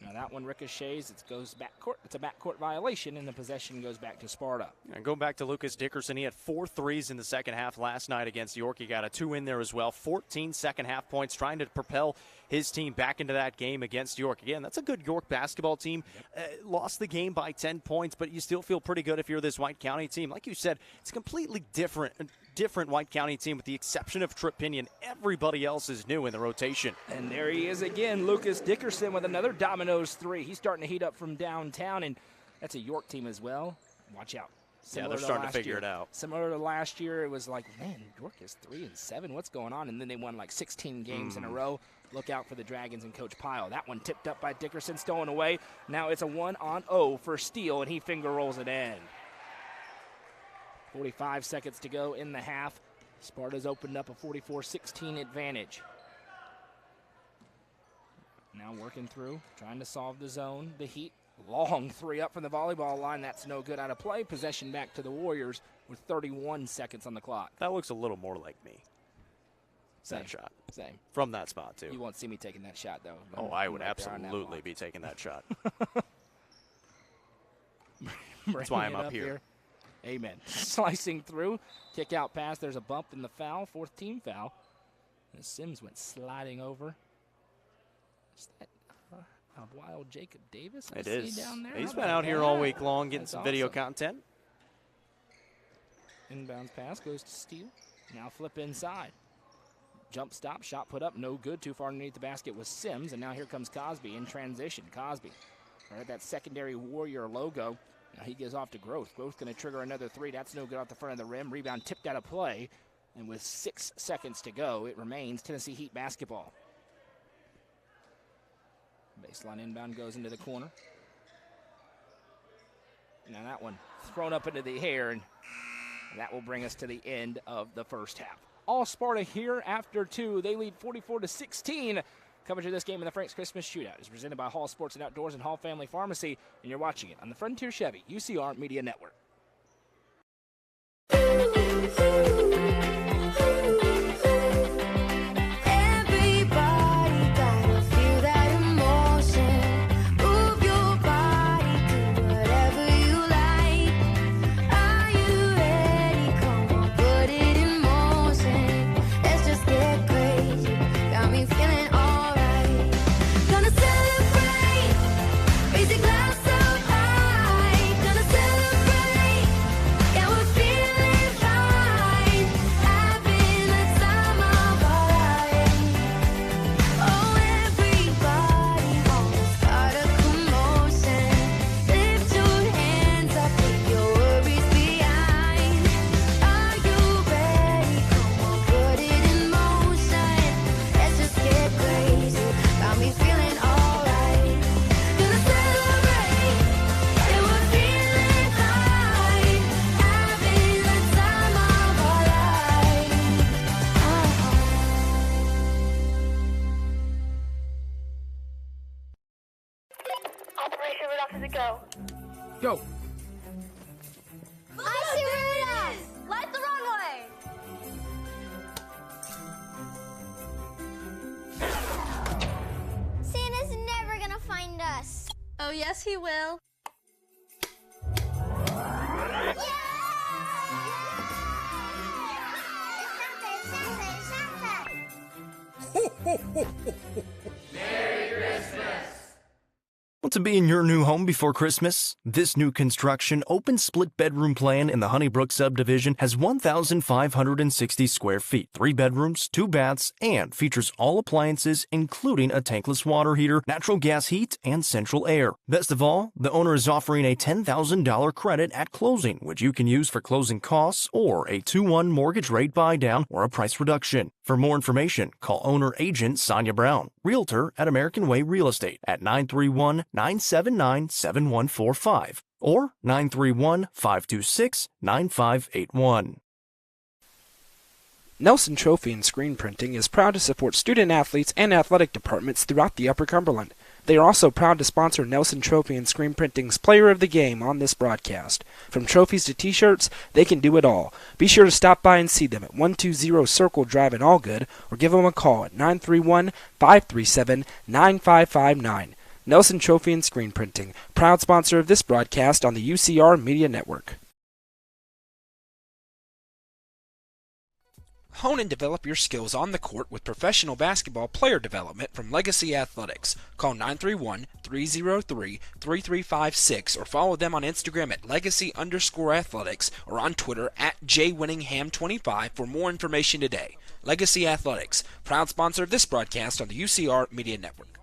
Now that one ricochets. It goes backcourt. It's a backcourt violation, and the possession goes back to Sparta. And going back to Lucas Dickerson, he had 4 threes in the second half last night against York. He got a 2 in there as well. 14 second half points, trying to propel his team back into that game against York. Again, that's a good York basketball team. Lost the game by 10 points, but you still feel pretty good if you're this White County team. Like you said, it's a completely different White County team with the exception of Tripp Pinion. Everybody else is new in the rotation. And there he is again, Lucas Dickerson with another Domino's 3. He's starting to heat up from downtown, and that's a York team as well. Watch out. They're starting to figure it out. Similar to last year, it was like, man, York is 3-7. What's going on? And then they won like 16 games in a row. Look out for the Dragons and Coach Pyle. That one tipped up by Dickerson, stolen away. Now it's a 1-on-0 for Steele, and he finger rolls it in. 45 seconds to go in the half. Sparta's opened up a 44-16 advantage. Now working through, trying to solve the zone. The Heat, long 3 up from the volleyball line. That's no good, out of play. Possession back to the Warriors with 31 seconds on the clock. That looks a little more like me. Same. That shot. Same. From that spot, too. You won't see me taking that shot, though. Oh, I would absolutely be taking that shot. That's why I'm up here. Amen. Slicing through. Kick out pass. There's a bump in the foul. 4th team foul. And Sims went sliding over. Is that a wild Jacob Davis? It is. Down there? He's been out here all week long getting some video content. Inbounds pass goes to Steele. Now flip inside. Jump stop. Shot put up. No good. Too far underneath the basket was Sims. And now here comes Cosby in transition. Cosby. Right, that secondary Warrior logo. Now he gives off to Growth. Growth going to trigger another 3. That's no good off the front of the rim. Rebound tipped out of play. And with 6 seconds to go, it remains Tennessee Heat basketball. Baseline inbound goes into the corner. Now that one thrown up into the air, and that will bring us to the end of the first half. All Sparta here after 2. They lead 44-16. Coverage of this game in the Frank's Christmas Shootout is presented by Hall Sports and Outdoors and Hall Family Pharmacy, and you're watching it on the Frontier Chevy UCR Media Network. go. Go! I see Shootout! Light the runway! Santa's never gonna find us. Oh, yes, he will. Want to be in your new home before Christmas? This new construction, open split bedroom plan in the Honeybrook subdivision has 1,560 square feet, 3 bedrooms, 2 baths, and features all appliances, including a tankless water heater, natural gas heat, and central air. Best of all, the owner is offering a $10,000 credit at closing, which you can use for closing costs or a 2-1 mortgage rate buy down or a price reduction. For more information, call owner-agent Sonia Brown, realtor at American Way Real Estate at 931-979-7145 or 931-526-9581. Nelson Trophy and Screen Printing is proud to support student athletes and athletic departments throughout the Upper Cumberland. They are also proud to sponsor Nelson Trophy and Screen Printing's Player of the Game on this broadcast. From trophies to t-shirts, they can do it all. Be sure to stop by and see them at 120 Circle Drive in Allgood or give them a call at 931-537-9559. Nelson Trophy and Screen Printing, proud sponsor of this broadcast on the UCR Media Network. Hone and develop your skills on the court with professional basketball player development from Legacy Athletics. Call 931-303-3356 or follow them on Instagram at legacy_athletics or on Twitter at jwinningham25 for more information today. Legacy Athletics, proud sponsor of this broadcast on the UCR Media Network.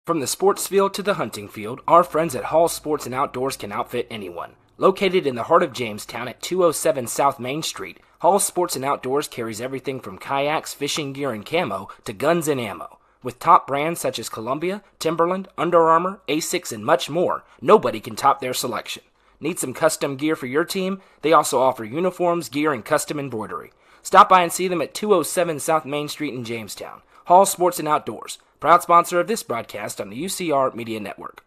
From the sports field to the hunting field, our friends at Hall Sports and Outdoors can outfit anyone. Located in the heart of Jamestown at 207 South Main Street, Hall Sports and Outdoors carries everything from kayaks, fishing gear, and camo to guns and ammo. With top brands such as Columbia, Timberland, Under Armour, Asics, and much more, nobody can top their selection. Need some custom gear for your team? They also offer uniforms, gear, and custom embroidery. Stop by and see them at 207 South Main Street in Jamestown. Hall Sports and Outdoors, proud sponsor of this broadcast on the UCR Media Network.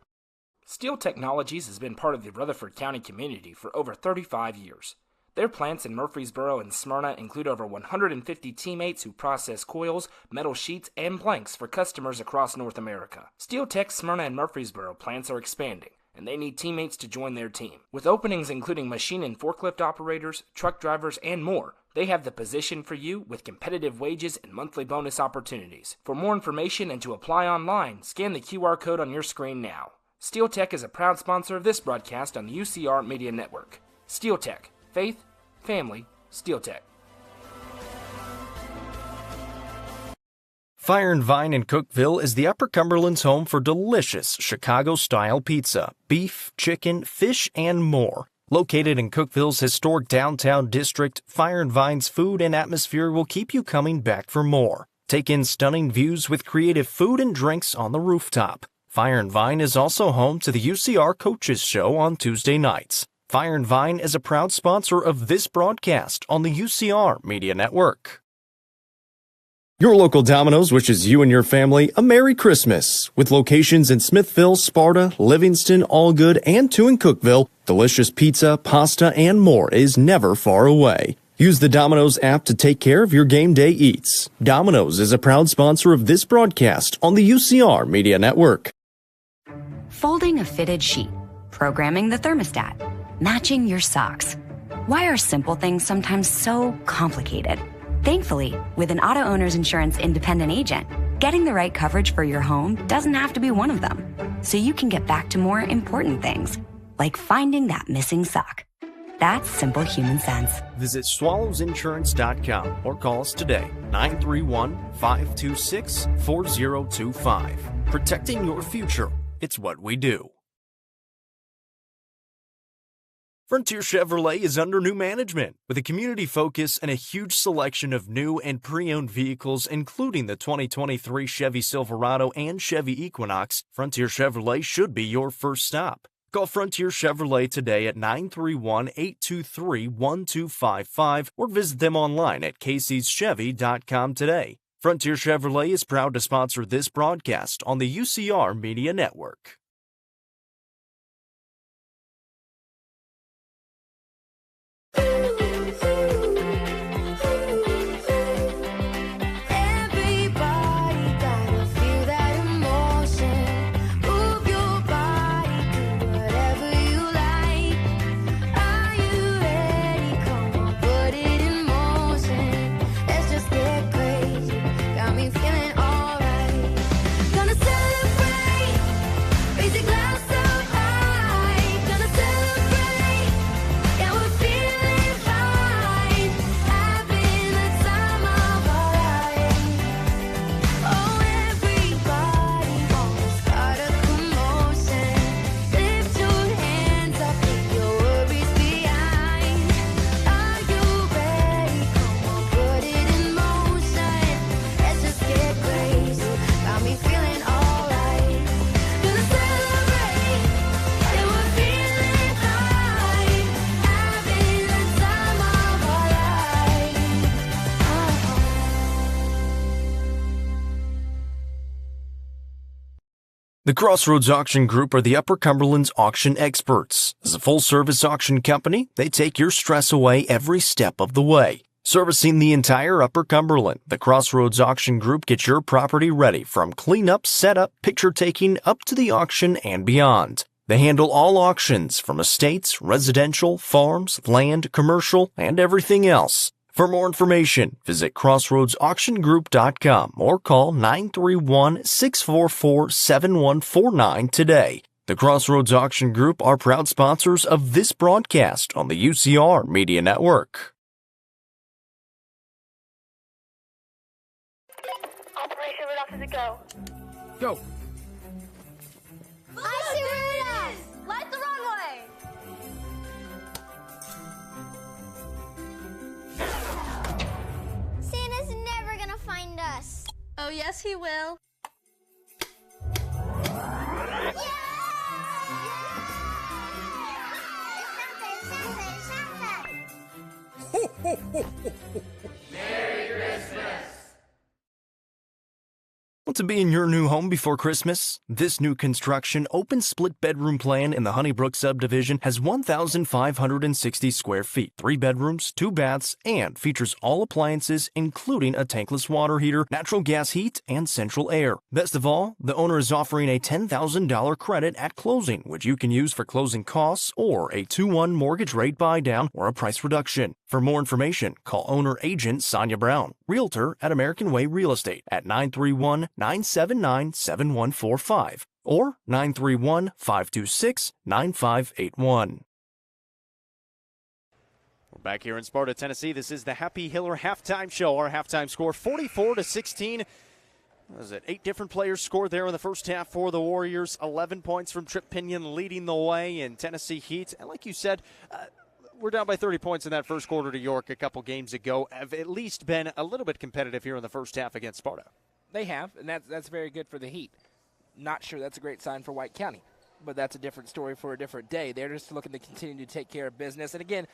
Steel Technologies has been part of the Rutherford County community for over 35 years. Their plants in Murfreesboro and Smyrna include over 150 teammates who process coils, metal sheets, and blanks for customers across North America. Steel Tech's Smyrna and Murfreesboro plants are expanding, and they need teammates to join their team. With openings including machine and forklift operators, truck drivers, and more, they have the position for you with competitive wages and monthly bonus opportunities. For more information and to apply online, scan the QR code on your screen now. Steel Tech is a proud sponsor of this broadcast on the UCR Media Network. Steel Tech. Faith, family, Steel Tech. Fire and Vine in Cookeville is the Upper Cumberland's home for delicious Chicago-style pizza, beef, chicken, fish, and more. Located in Cookeville's historic downtown district, Fire and Vine's food and atmosphere will keep you coming back for more. Take in stunning views with creative food and drinks on the rooftop. Fire and Vine is also home to the UCR Coaches Show on Tuesday nights. Fire and Vine is a proud sponsor of this broadcast on the UCR Media Network. Your local Domino's wishes you and your family a Merry Christmas. With locations in Smithville, Sparta, Livingston, Allgood, and 2 in Cookeville, delicious pizza, pasta, and more is never far away. Use the Domino's app to take care of your game day eats. Domino's is a proud sponsor of this broadcast on the UCR Media Network. Folding a fitted sheet, programming the thermostat, matching your socks. Why are simple things sometimes so complicated? Thankfully, with an auto owner's insurance independent agent, getting the right coverage for your home doesn't have to be one of them. So you can get back to more important things, like finding that missing sock. That's simple human sense. Visit swallowsinsurance.com or call us today, 931-526-4025. Protecting your future. It's what we do. Frontier Chevrolet is under new management with a community focus and a huge selection of new and pre-owned vehicles, including the 2023 Chevy Silverado and Chevy Equinox. Frontier Chevrolet should be your first stop. Call Frontier Chevrolet today at 931-823-1255 or visit them online at caseyschevy.com today. Frontier Chevrolet is proud to sponsor this broadcast on the UCR Media Network. The Crossroads Auction Group are the Upper Cumberland's auction experts. As a full-service auction company, they take your stress away every step of the way. Servicing the entire Upper Cumberland, the Crossroads Auction Group gets your property ready from cleanup, setup, picture-taking, up to the auction and beyond. They handle all auctions from estates, residential, farms, land, commercial, and everything else. For more information, visit crossroadsauctiongroup.com or call 931-644-7149 today. The Crossroads Auction Group are proud sponsors of this broadcast on the UCR Media Network. Operation Rudolph, is it go? Go. I see Rudolph! Light the runway! Santa's never gonna find us. Oh, yes, he will. Want to be in your new home before Christmas? This new construction open split bedroom plan in the Honeybrook subdivision has 1,560 square feet, 3 bedrooms, 2 baths, and features all appliances including a tankless water heater, natural gas heat, and central air. Best of all, the owner is offering a $10,000 credit at closing, which you can use for closing costs or a 2-1 mortgage rate buy-down or a price reduction. For more information, call owner-agent Sonia Brown, Realtor at American Way Real Estate at 931-979-7145 or 931-526-9581. We're back here in Sparta, Tennessee. This is the Happy Hiller halftime show. Our halftime score, 44-16. What was it? 8 different players scored there in the first half for the Warriors. 11 points from Trip Pinion leading the way in Tennessee Heat. And like you said, we're down by 30 points in that first quarter to York a couple games ago. Have at least been a little bit competitive here in the first half against Sparta. They have, and that's very good for the Heat. Not sure that's a great sign for White County, but that's a different story for a different day. They're just looking to continue to take care of business. And again,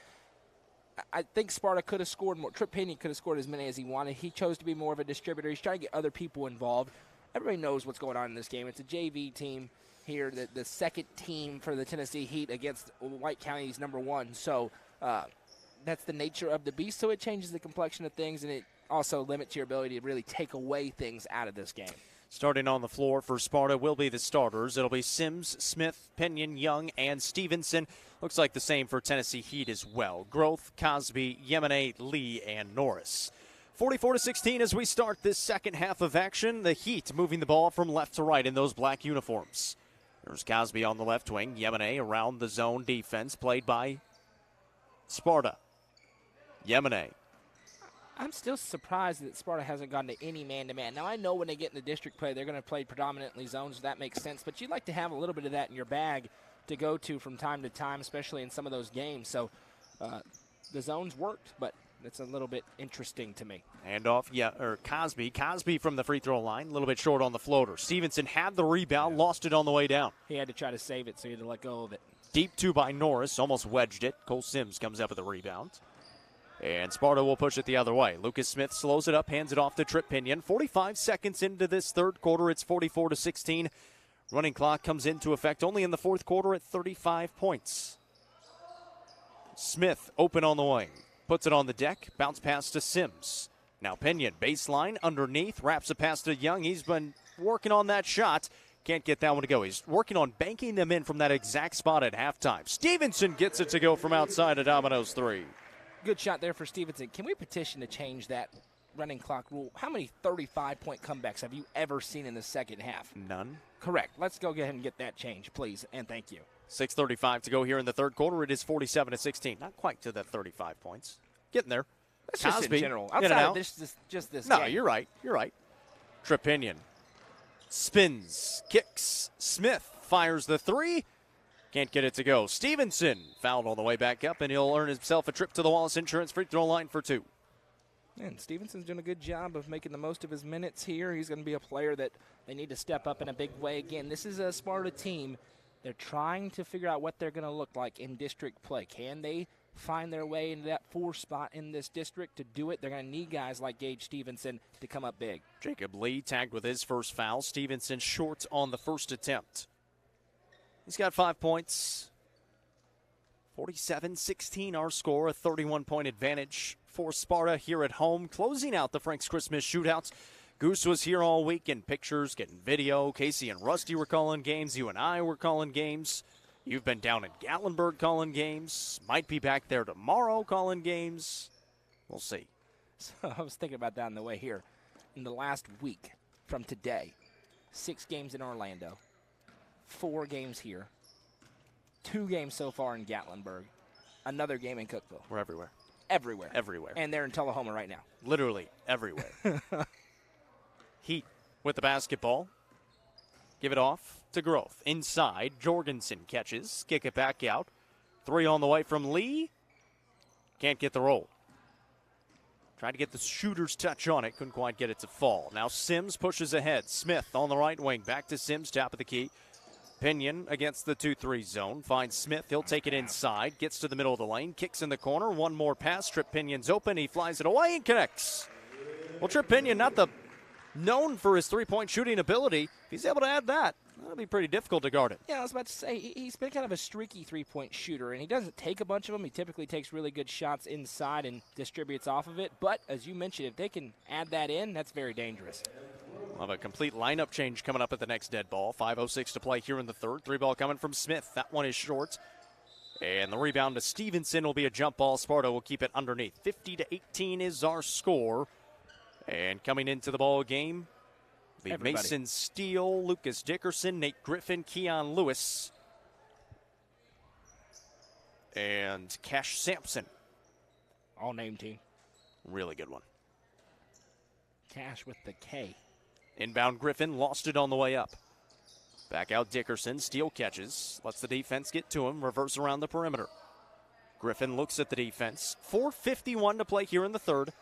I think Sparta could have scored more. Trip Pinion could have scored as many as he wanted. He chose to be more of a distributor. He's trying to get other people involved. Everybody knows what's going on in this game. It's a JV team here, the second team for the Tennessee Heat against White County's number 1. So that's the nature of the beast. So it changes the complexion of things, and it also limits your ability to really take away things out of this game. Starting on the floor for Sparta will be the starters. It'll be Sims, Smith, Pinion, Young, and Stevenson. Looks like the same for Tennessee Heat as well. Groth, Cosby, Yemene, Lee, and Norris. 44-16 as we start this second half of action. The Heat moving the ball from left to right in those black uniforms. There's Cosby on the left wing. Yemene around the zone defense played by Sparta. Yemene. I'm still surprised that Sparta hasn't gone to any man-to-man. Now, I know when they get into district play, they're going to play predominantly zones, so that makes sense. But you'd like to have a little bit of that in your bag to go to from time to time, especially in some of those games. So the zones worked, but it's a little bit interesting to me. Handoff, Cosby. Cosby from the free throw line, a little bit short on the floater. Stevenson had the rebound, lost it on the way down. He had to try to save it, so he had to let go of it. Deep 2 by Norris, almost wedged it. Cole Sims comes up with the rebound. And Sparta will push it the other way. Lucas Smith slows it up, hands it off to Trip Pinion. 45 seconds into this third quarter, it's 44-16. Running clock comes into effect only in the fourth quarter at 35 points. Smith open on the wing. Puts it on the deck. Bounce pass to Sims. Now Pinion, baseline, underneath. Wraps a pass to Young. He's been working on that shot. Can't get that one to go. He's working on banking them in from that exact spot at halftime. Stevenson gets it to go from outside of Domino's 3. Good shot there for Stevenson. Can we petition to change that running clock rule? How many 35-point comebacks have you ever seen in the second half? None. Correct. Let's go ahead and get that changed, please, and thank you. 6:35 to go here in the third quarter. It is 47-16. Not quite to that 35 points. Getting there. That's just in general. in and Outside out. of this No, game. you're right. You're right. Trepinian spins, kicks. Smith fires the three. Can't get it to go. Stevenson fouled on the way back up, and he'll earn himself a trip to the Wallace Insurance free throw line for 2. And Stevenson's doing a good job of making the most of his minutes here. He's going to be a player that they need to step up in a big way. Again, this is a Sparta team. They're trying to figure out what they're going to look like in district play. Can they find their way into that 4 spot in this district? To do it, they're going to need guys like Gage Stevenson to come up big. Jacob Lee tagged with his first foul. Stevenson short on the first attempt. He's got 5 points. 47-16 our score, a 31-point advantage for Sparta here at home, closing out the Frank's Christmas shootouts. Goose was here all week in pictures, getting video. Casey and Rusty were calling games. You and I were calling games. You've been down in Gatlinburg calling games. Might be back there tomorrow calling games. We'll see. So I was thinking about that on the way here. In the last week from today, 6 games in Orlando, 4 games here, 2 games so far in Gatlinburg, another game in Cookeville. We're everywhere. Everywhere. Everywhere. And they're in Tullahoma right now. Literally everywhere. Heat with the basketball. Give it off to Growth. Inside, Jorgensen catches. Kick it back out. 3 on the way from Lee. Can't get the roll. Tried to get the shooter's touch on it. Couldn't quite get it to fall. Now Sims pushes ahead. Smith on the right wing. Back to Sims, top of the key. Pinion against the 2-3 zone. Finds Smith. He'll take it inside. Gets to the middle of the lane. Kicks in the corner. One more pass. Trip Pinion's open. He flies it away and connects. Well, Trip Pinion, not the known for his three-point shooting ability. If he's able to add that, that'll be pretty difficult to guard him. Yeah, I was about to say, he's been kind of a streaky three-point shooter, and he doesn't take a bunch of them. He typically takes really good shots inside and distributes off of it. But, as you mentioned, if they can add that in, that's very dangerous. We'll have a complete lineup change coming up at the next dead ball. 5:06 to play here in the third. 3-ball coming from Smith. That one is short. And the rebound to Stevenson will be a jump ball. Sparta will keep it underneath. 50-18 is our score. And coming into the ball game, the Mason Steele, Lucas Dickerson, Nate Griffin, Keon Lewis, and Cash Sampson. All name team. Really good one. Cash with the K. Inbound Griffin, lost it on the way up. Back out Dickerson, Steele catches, lets the defense get to him, reverse around the perimeter. Griffin looks at the defense. 4:51 to play here in the third.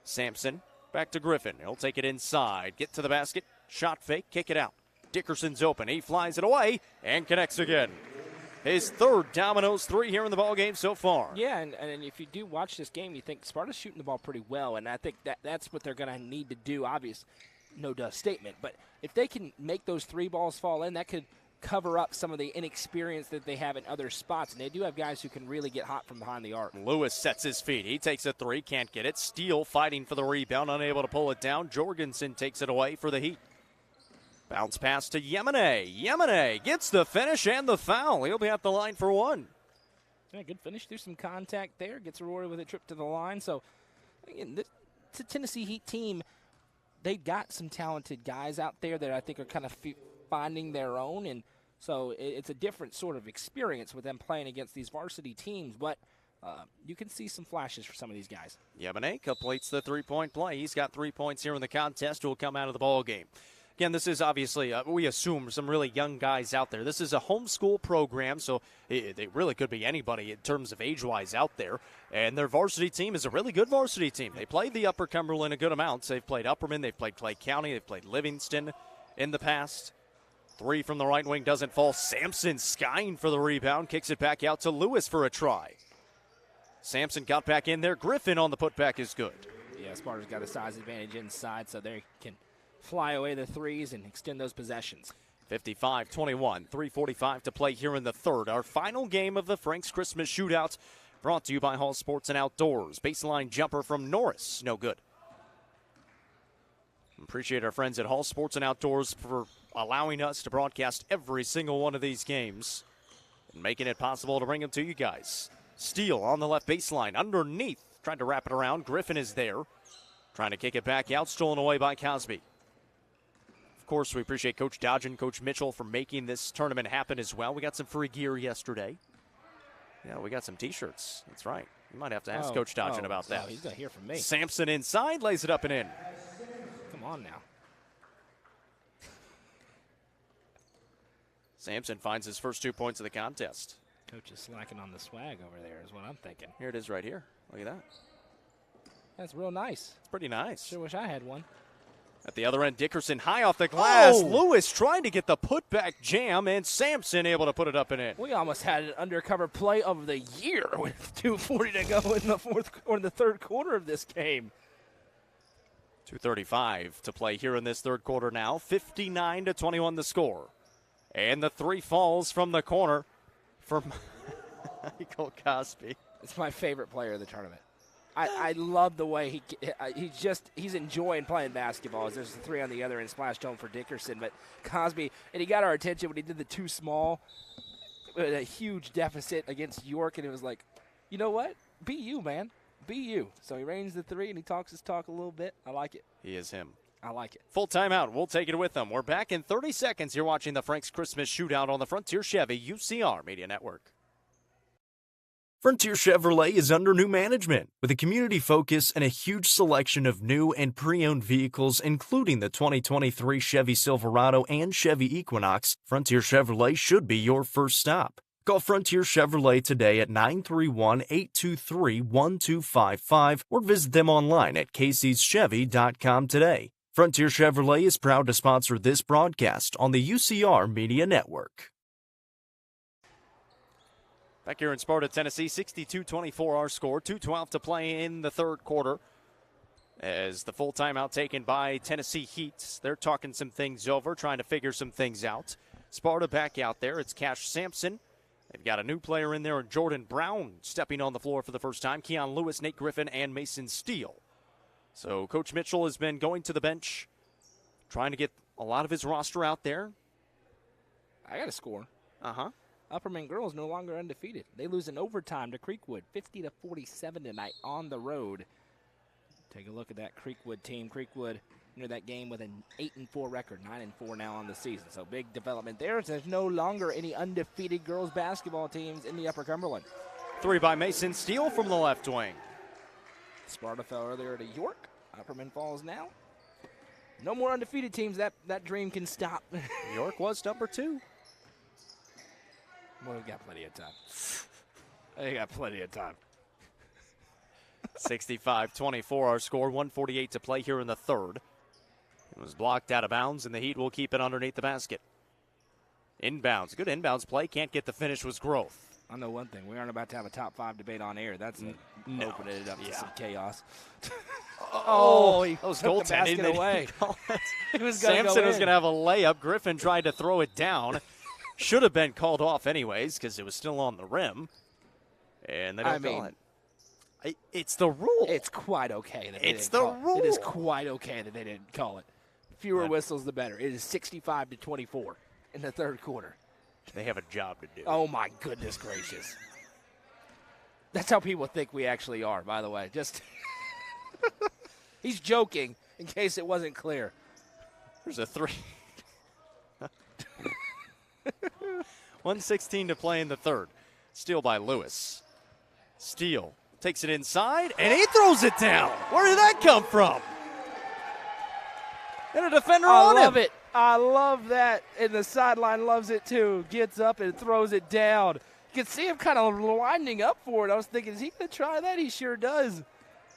Sampson, back to Griffin. He'll take it inside, get to the basket, shot fake, kick it out. Dickerson's open. He flies it away and connects again. His third Domino's 3 here in the ballgame so far. Yeah, and if you do watch this game, you think Sparta's shooting the ball pretty well, and I think that's what they're going to need to do. Obvious, no duh statement. But if they can make those 3 balls fall in, that could cover up some of the inexperience that they have in other spots. And they do have guys who can really get hot from behind the arc. Lewis sets his feet. He takes a 3, can't get it. Steele fighting for the rebound, unable to pull it down. Jorgensen takes it away for the Heat. Bounce pass to Yemene. Yemene gets the finish and the foul. He'll be at the line for 1. Yeah, good finish through some contact there. Gets rewarded with a trip to the line. So, again, the Tennessee Heat team, they've got some talented guys out there that I think are kind of finding their own, and so it's a different sort of experience with them playing against these varsity teams, but you can see some flashes for some of these guys. Yemene completes the 3-point play. He's got 3 points here in the contest. Will come out of the ball game. Again, this is obviously, we assume, some really young guys out there. This is a homeschool program, so they really could be anybody in terms of age-wise out there. And their varsity team is a really good varsity team. They played the Upper Cumberland a good amount. They've played Upperman, they've played Clay County, they've played Livingston in the past. 3 from the right wing doesn't fall. Sampson skying for the rebound, kicks it back out to Lewis for a try. Sampson got back in there. Griffin on the putback is good. Yeah, Sparta's got a size advantage inside, so they can fly away the threes and extend those possessions. 55-21, 3:45 to play here in the third. Our final game of the Frank's Christmas Shootout, brought to you by Hall Sports and Outdoors. Baseline jumper from Norris, no good. Appreciate our friends at Hall Sports and Outdoors for allowing us to broadcast every single one of these games and making it possible to bring them to you guys. Steele on the left baseline, underneath, trying to wrap it around. Griffin is there, trying to kick it back out, stolen away by Cosby. Of course, we appreciate Coach Dodge and Coach Mitchell for making this tournament happen as well. We got some free gear yesterday. Yeah, we got some T-shirts. That's right. You might have to ask Coach Dodgen about that. He's going to hear from me. Sampson inside, lays it up and in. Come on now. Sampson finds his first 2 points of the contest. Coach is slacking on the swag over there is what I'm thinking. Here it is right here. Look at that. That's real nice. It's pretty nice. Sure wish I had one. At the other end, Dickerson high off the glass. Lewis trying to get the putback jam, and Sampson able to put it up and in. We almost had an undercover play of the year with 2:40 to go in the third quarter of this game. 2:35 to play here in this third quarter now. 59-21 the score. And the three falls from the corner from Michael Cosby. It's my favorite player of the tournament. I love the way he's enjoying playing basketball. There's the three on the other end, splashed home for Dickerson. But Cosby, and he got our attention when he did the too small, with a huge deficit against York, and it was like, you know what? Be you, man. Be you. So he ranges the three, and he talks his talk a little bit. I like it. He is him. I like it. Full timeout. We'll take it with them. We're back in 30 seconds. You're watching the Frank's Christmas Shootout on the Frontier Chevy UCR Media Network. Frontier Chevrolet is under new management with a community focus and a huge selection of new and pre-owned vehicles, including the 2023 Chevy Silverado and Chevy Equinox. Frontier Chevrolet should be your first stop. Call Frontier Chevrolet today at 931-823-1255 or visit them online at caseyschevy.com today. Frontier Chevrolet is proud to sponsor this broadcast on the UCR Media Network. Back here in Sparta, Tennessee, 62-24 our score. 2:12 to play in the third quarter. As the full timeout taken by Tennessee Heat. They're talking some things over, trying to figure some things out. Sparta back out there. It's Cash Sampson. They've got a new player in there, Jordan Brown, stepping on the floor for the first time. Keon Lewis, Nate Griffin, and Mason Steele. So Coach Mitchell has been going to the bench, trying to get a lot of his roster out there. I got a score. Uh-huh. Upperman girls no longer undefeated. They lose in overtime to Creekwood, 50-47 tonight on the road. Take a look at that Creekwood team. Creekwood entered that game with an 8-4 record, 9-4 now on the season. So big development there. There's no longer any undefeated girls basketball teams in the Upper Cumberland. Three by Mason Steele from the left wing. Sparta fell earlier to York. Upperman falls now. No more undefeated teams. That dream can stop. York was number 2. Well, we've got plenty of time. They got plenty of time. 65-24 our score, 1:48 to play here in the third. It was blocked out of bounds, and the Heat will keep it underneath the basket. Inbounds, good inbounds play, can't get the finish, was Growth. I know one thing, we aren't about to have a top 5 debate on air. That's opening it up to some chaos. He that was took the basket away. Sampson was going to have a layup. Griffin tried to throw it down. Should have been called off anyways because it was still on the rim. And they don't call it. It's the rule. It's quite okay that they it's didn't the call rule. It is quite okay that they didn't call it. Fewer whistles, the better. It is 65-24 in the third quarter. They have a job to do. Oh, my goodness gracious. That's how people think we actually are, by the way. Just he's joking in case it wasn't clear. There's a 3. 1:16 to play in the third. Steal by Lewis. Steele takes it inside, and he throws it down. Where did that come from? And a defender on him. I love it. I love that. And the sideline loves it, too. Gets up and throws it down. You can see him kind of winding up for it. I was thinking, is he going to try that? He sure does.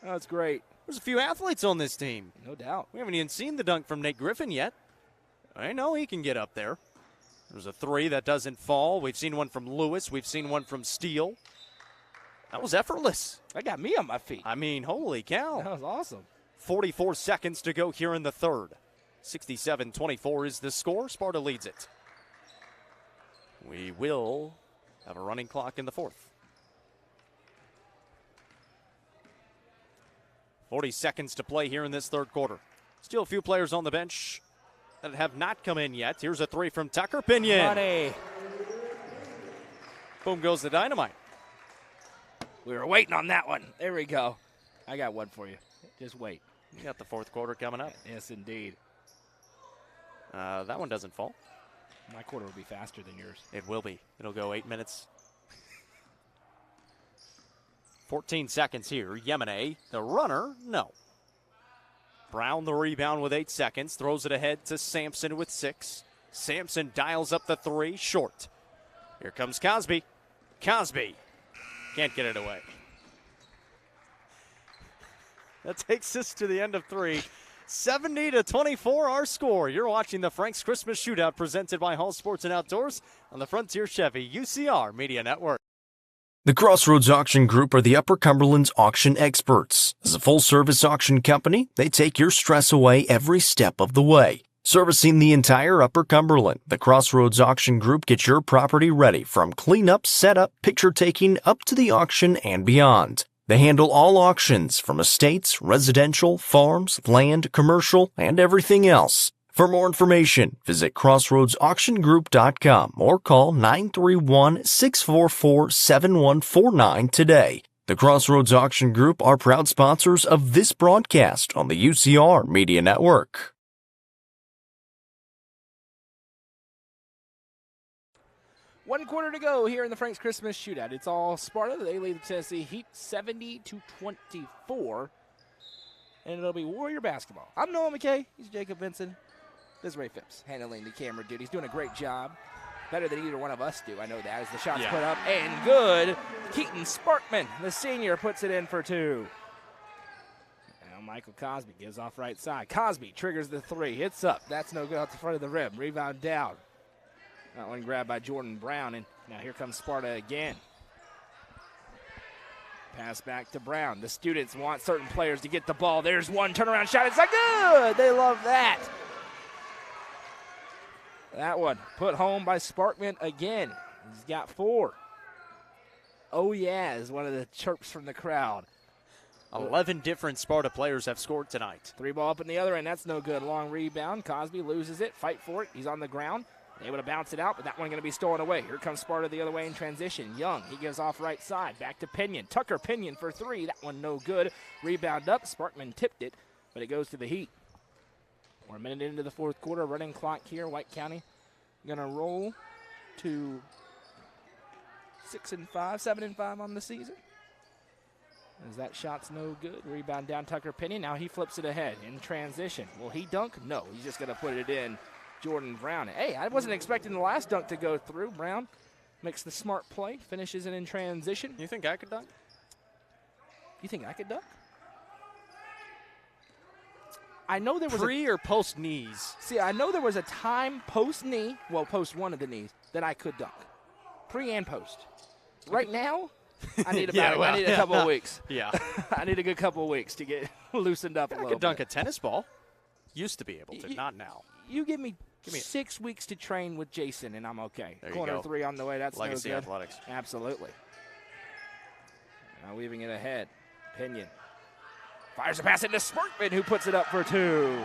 That's great. There's a few athletes on this team. No doubt. We haven't even seen the dunk from Nate Griffin yet. I know he can get up there. There's a 3 that doesn't fall. We've seen one from Lewis. We've seen one from Steele. That was effortless. That got me on my feet. I mean, holy cow. That was awesome. 44 seconds to go here in the third. 67-24 is the score. Sparta leads it. We will have a running clock in the fourth. 40 seconds to play here in this third quarter. Still a few players on the bench that have not come in yet. Here's a three from Tucker Pinion. Money. Boom goes the dynamite. We were waiting on that one. There we go. I got one for you. Just wait. You got the fourth quarter coming up. Yes, indeed. That one doesn't fall. My quarter will be faster than yours. It will be. It'll go 8 minutes. 14 seconds here. Yemene, the runner, no. Brown the rebound with 8 seconds. Throws it ahead to Sampson with 6. Sampson dials up the three, short. Here comes Cosby. Cosby can't get it away. That takes us to the end of three. 70-24 our score. You're watching the Frank's Christmas Shootout presented by Hall Sports and Outdoors on the Frontier Chevy UCR Media Network. The Crossroads Auction Group are the Upper Cumberland's auction experts. As a full-service auction company, they take your stress away every step of the way. Servicing the entire Upper Cumberland, the Crossroads Auction Group gets your property ready from cleanup, setup, picture taking, up to the auction and beyond. They handle all auctions from estates, residential, farms, land, commercial, and everything else. For more information, visit crossroadsauctiongroup.com or call 931-644-7149 today. The Crossroads Auction Group are proud sponsors of this broadcast on the UCR Media Network. One quarter to go here in the Frank's Christmas Shootout. It's all Sparta. They lead the Tennessee Heat 70-24. And it'll be Warrior basketball. I'm Noah McKay. He's Jacob Vinson. This is Ray Phipps handling the camera duty. He's doing a great job. Better than either one of us do. I know that as the shot's put up. And good. Keaton Sparkman, the senior, puts it in for two. Now Michael Cosby gives off right side. Cosby triggers the three. Hits up. That's no good out the front of the rim. Rebound down. That one grabbed by Jordan Brown, and now here comes Sparta again. Pass back to Brown. The students want certain players to get the ball. There's one turnaround shot. It's not good. They love that. That one put home by Sparkman again. He's got 4. Oh, yeah, is one of the chirps from the crowd. 11 different Sparta players have scored tonight. 3 ball up in the other end. That's no good. Long rebound. Cosby loses it. Fight for it. He's on the ground. Able to bounce it out, but that one going to be stolen away. Here comes Sparta the other way in transition. Young, he gives off right side. Back to Pinion. Tucker Pinion for 3. That one no good. Rebound up. Sparkman tipped it, but it goes to the Heat. We're a minute into the fourth quarter. Running clock here. White County going to roll to 7-5 on the season. As that shot's no good. Rebound down Tucker Pinion. Now he flips it ahead in transition. Will he dunk? No, he's just going to put it in. Jordan Brown. Hey, I wasn't expecting the last dunk to go through. Brown makes the smart play, finishes it in transition. You think I could dunk? You think I could dunk? I know there was pre or post knees. See, I know there was a time post knee, well, post one of the knees, that I could dunk. Pre and post. Right now, I need I need a couple of weeks. Yeah. I need a good couple of weeks to get loosened up a little bit. I could dunk a tennis ball. Used to be able to, not now. You give me 6 weeks to train with Jason, and I'm okay. There Corner you go. 3 on the way. That's Legacy no good. Athletics. Absolutely. Now weaving it ahead. Pinion fires a pass into Sparkman, who puts it up for 2.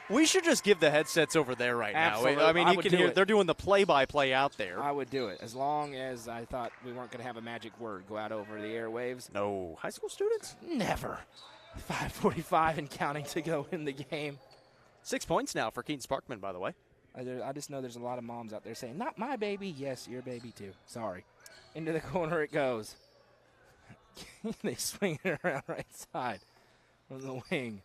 We should just give the headsets over there right Absolutely. now. I mean, you can hear it. they're doing the play-by-play out there. I would do it as long as I thought we weren't going to have a magic word go out over the airwaves. No. High school students? Never. 5:45 and counting to go in the game. 6 points now for Keaton Sparkman, by the way. I just know there's a lot of moms out there saying, not my baby. Yes, your baby too. Sorry. Into the corner it goes. They swing it around right side from the wing.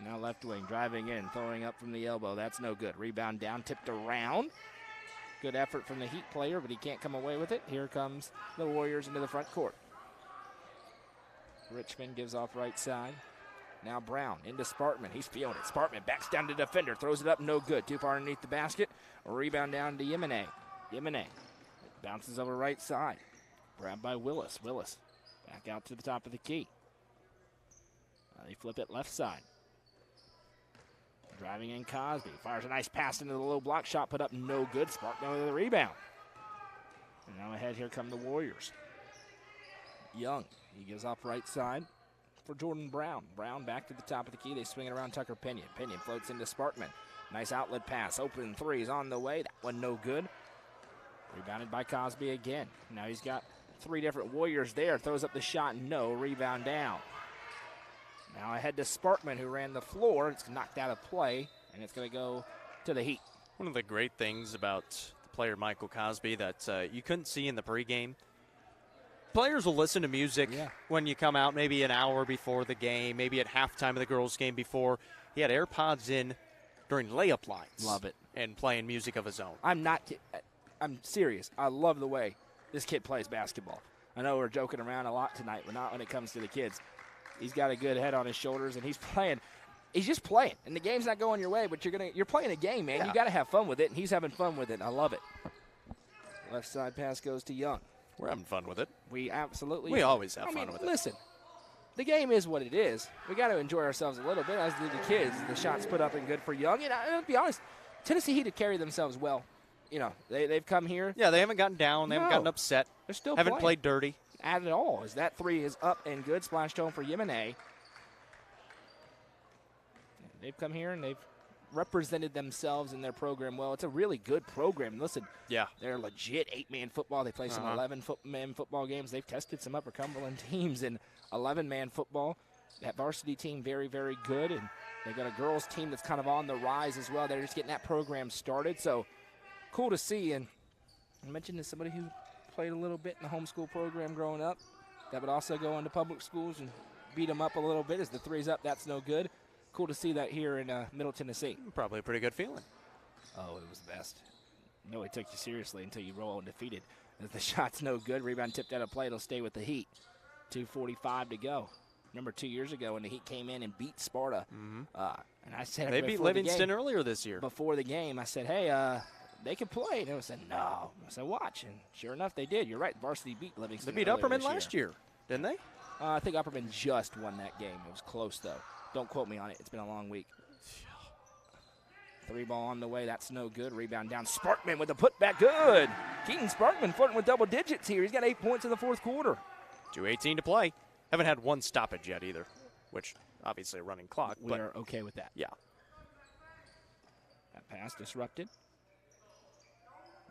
Now left wing, driving in, throwing up from the elbow. That's no good. Rebound down, tipped around. Good effort from the Heat player, but he can't come away with it. Here comes the Warriors into the front court. Richmond gives off right side. Now Brown into Sparkman. He's feeling it. Sparkman backs down to defender. Throws it up. No good. Too far underneath the basket. A rebound down to Yemene. Yemene Bounces over right side. Grabbed by Willis. Willis back out to the top of the key. They flip it left side. Driving in Cosby. Fires a nice pass into the low block. Shot put up, no good. Sparkman with the rebound. And now ahead, here come the Warriors. Young, he gives off right side for Jordan Brown. Brown back to the top of the key. They swing it around Tucker Pinion. Pinion floats into Sparkman. Nice outlet pass. Open three is on the way. That one no good. Rebounded by Cosby again. Now he's got three different Warriors there. Throws up the shot. No. Rebound down. Now ahead to Sparkman, who ran the floor. It's knocked out of play, and it's going to go to the Heat. One of the great things about the player Michael Cosby that you couldn't see in the pregame, players will listen to music when you come out, maybe an hour before the game, maybe at halftime of the girls' game before. He had AirPods in during layup lines. Love it. And playing music of his own. I'm serious. I love the way this kid plays basketball. I know we're joking around a lot tonight, but not when it comes to the kids. He's got a good head on his shoulders, and he's playing. He's just playing, and the game's not going your way, but you're playing a game, man. Yeah. You got to have fun with it, and he's having fun with it. I love it. Left side pass goes to Young. We're having fun with it. We always have fun with it. Listen, the game is what it is. We got to enjoy ourselves a little bit, as do the kids. The shots put up and good for Young. And I'll be honest, Tennessee Heat have carried themselves well. You know, they've come here. Yeah, they haven't gotten down. They haven't gotten upset. They're still haven't played dirty. At all, as that three is up and good. Splashed home for Yemene. They've come here and they've represented themselves in their program well. It's a really good program. Listen, they're legit 8-man football. They play some 11-man football games. They've tested some Upper Cumberland teams in 11-man football. That varsity team very, very good, and they've got a girls team that's kind of on the rise as well. They're just getting that program started, so cool to see. And I mentioned to somebody who played a little bit in the homeschool program growing up that would also go into public schools and beat them up a little bit as the three's up. That's no good. Cool to see that here in Middle Tennessee. Probably a pretty good feeling. Oh, it was the best. Nobody took you seriously until you roll undefeated. As the shot's no good, rebound tipped out of play. It'll stay with the Heat. 2:45 to go. Remember 2 years ago when the Heat came in and beat Sparta. And I said they beat Livingston earlier this year. Before the game, I said, hey, they can play. And they said, no. I said, watch. And sure enough, they did. You're right. Varsity beat Livingston. They beat Upperman last year, didn't they? I think Upperman just won that game. It was close, though. Don't quote me on it. It's been a long week. Three ball on the way. That's no good. Rebound down. Sparkman with the putback. Good. Keaton Sparkman flirting with double digits here. He's got 8 points in the fourth quarter. 2:18 to play. Haven't had one stoppage yet either, which obviously a running clock. We are okay with that. Yeah. That pass disrupted.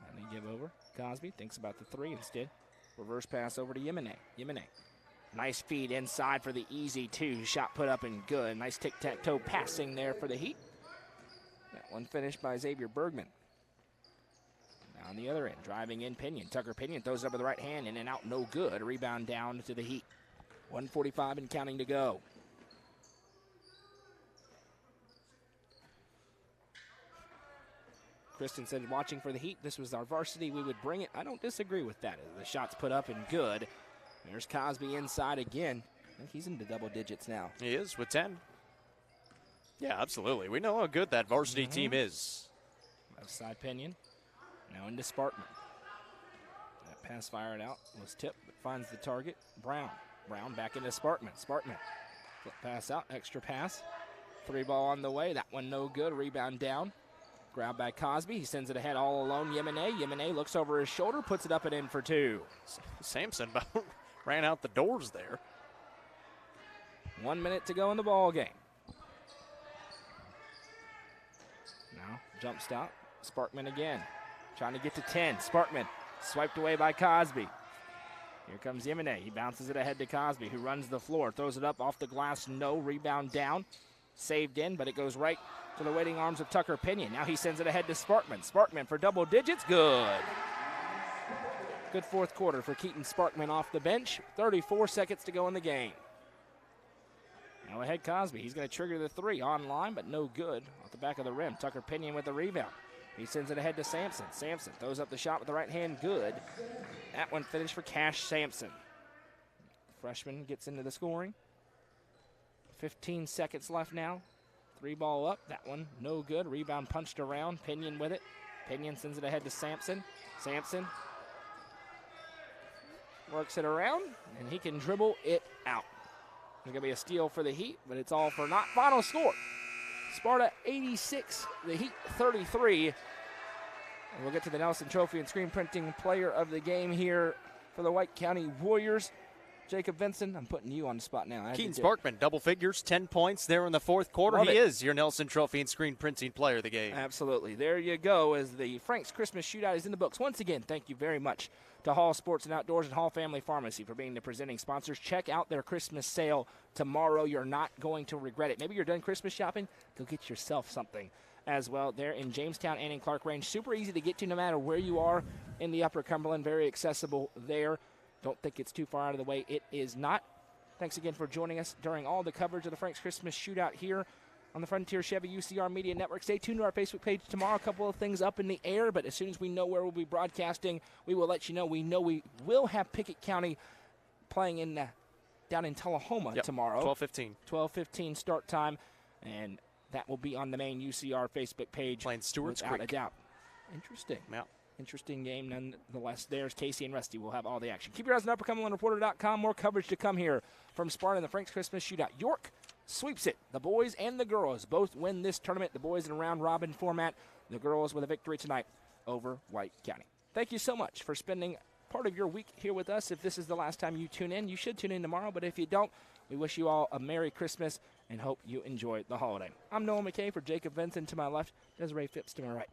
And they give over. Cosby thinks about the three instead. Reverse pass over to Yemene. Yemene. Nice feed inside for the easy two. Shot put up and good. Nice tic-tac-toe passing there for the Heat. That one finished by Xavier Bergman. Now on the other end, driving in Pinion. Tucker Pinion throws it up with the right hand, in and out, no good. A rebound down to the Heat. 1:45 and counting to go. Kristen said, watching for the Heat, this was our varsity, we would bring it. I don't disagree with that. The shot's put up and good. There's Cosby inside again. I think he's into double digits now. He is with 10. Yeah, absolutely. We know how good that varsity team is. Left side Pinion. Now into Sparkman. That pass fired out was tipped, but finds the target. Brown. Brown back into Sparkman. Sparkman. Flip pass out. Extra pass. Three ball on the way. That one no good. Rebound down. Grabbed by Cosby. He sends it ahead all alone. Yemene. Yemene looks over his shoulder. Puts it up and in for two. Sampson about ran out the doors there. 1 minute to go in the ball game. Now, jump stop. Sparkman again. Trying to get to 10. Sparkman swiped away by Cosby. Here comes Yemene. He bounces it ahead to Cosby, who runs the floor. Throws it up off the glass. No. Rebound down. Saved in, but it goes right to the waiting arms of Tucker Pinion. Now he sends it ahead to Sparkman. Sparkman for double digits. Good. Good fourth quarter for Keaton Sparkman off the bench. 34 seconds to go in the game. Now ahead Cosby. He's going to trigger the three online, but no good. Off the back of the rim. Tucker Pinion with the rebound. He sends it ahead to Sampson. Sampson throws up the shot with the right hand. Good. That one finished for Cash Sampson. Freshman gets into the scoring. 15 seconds left now. Three ball up. That one no good. Rebound punched around. Pinion with it. Pinion sends it ahead to Sampson. Sampson works it around, and he can dribble it out. It's going to be a steal for the Heat, but it's all for naught. Final score, Sparta 86, the Heat 33. And we'll get to the Nelson Trophy and screen printing player of the game here for the White County Warriors. Jacob Vincent, I'm putting you on the spot now. Keaton Sparkman, double figures, 10 points there in the fourth quarter. He is your Nelson Trophy and screen printing player of the game. Absolutely. There you go, as the Frank's Christmas Shootout is in the books. Once again, thank you very much to Hall Sports and Outdoors and Hall Family Pharmacy for being the presenting sponsors. Check out their Christmas sale tomorrow. You're not going to regret it. Maybe you're done Christmas shopping. Go get yourself something as well. They're in Jamestown and in Clark Range. Super easy to get to no matter where you are in the Upper Cumberland. Very accessible there. Don't think it's too far out of the way. It is not. Thanks again for joining us during all the coverage of the Frank's Christmas Shootout here on the Frontier Chevy UCR Media Network. Stay tuned to our Facebook page tomorrow. A couple of things up in the air, but as soon as we know where we'll be broadcasting, we will let you know. We know we will have Pickett County playing in down in Tullahoma tomorrow. 12:15. 12:15 start time, and that will be on the main UCR Facebook page. Playing Stewart's without Creek. a doubt. Interesting. Yeah. Interesting game nonetheless. There's Casey and Rusty. We'll have all the action. Keep your eyes on UpperCumberlandReporter.com. More coverage to come here from Sparta and the Frank's Christmas Shootout. York sweeps it. The boys and the girls both win this tournament. The boys in a round-robin format. The girls with a victory tonight over White County. Thank you so much for spending part of your week here with us. If this is the last time you tune in, you should tune in tomorrow. But if you don't, we wish you all a Merry Christmas and hope you enjoy the holiday. I'm Noah McKay for Jacob Vincent to my left, Desiree Phipps to my right.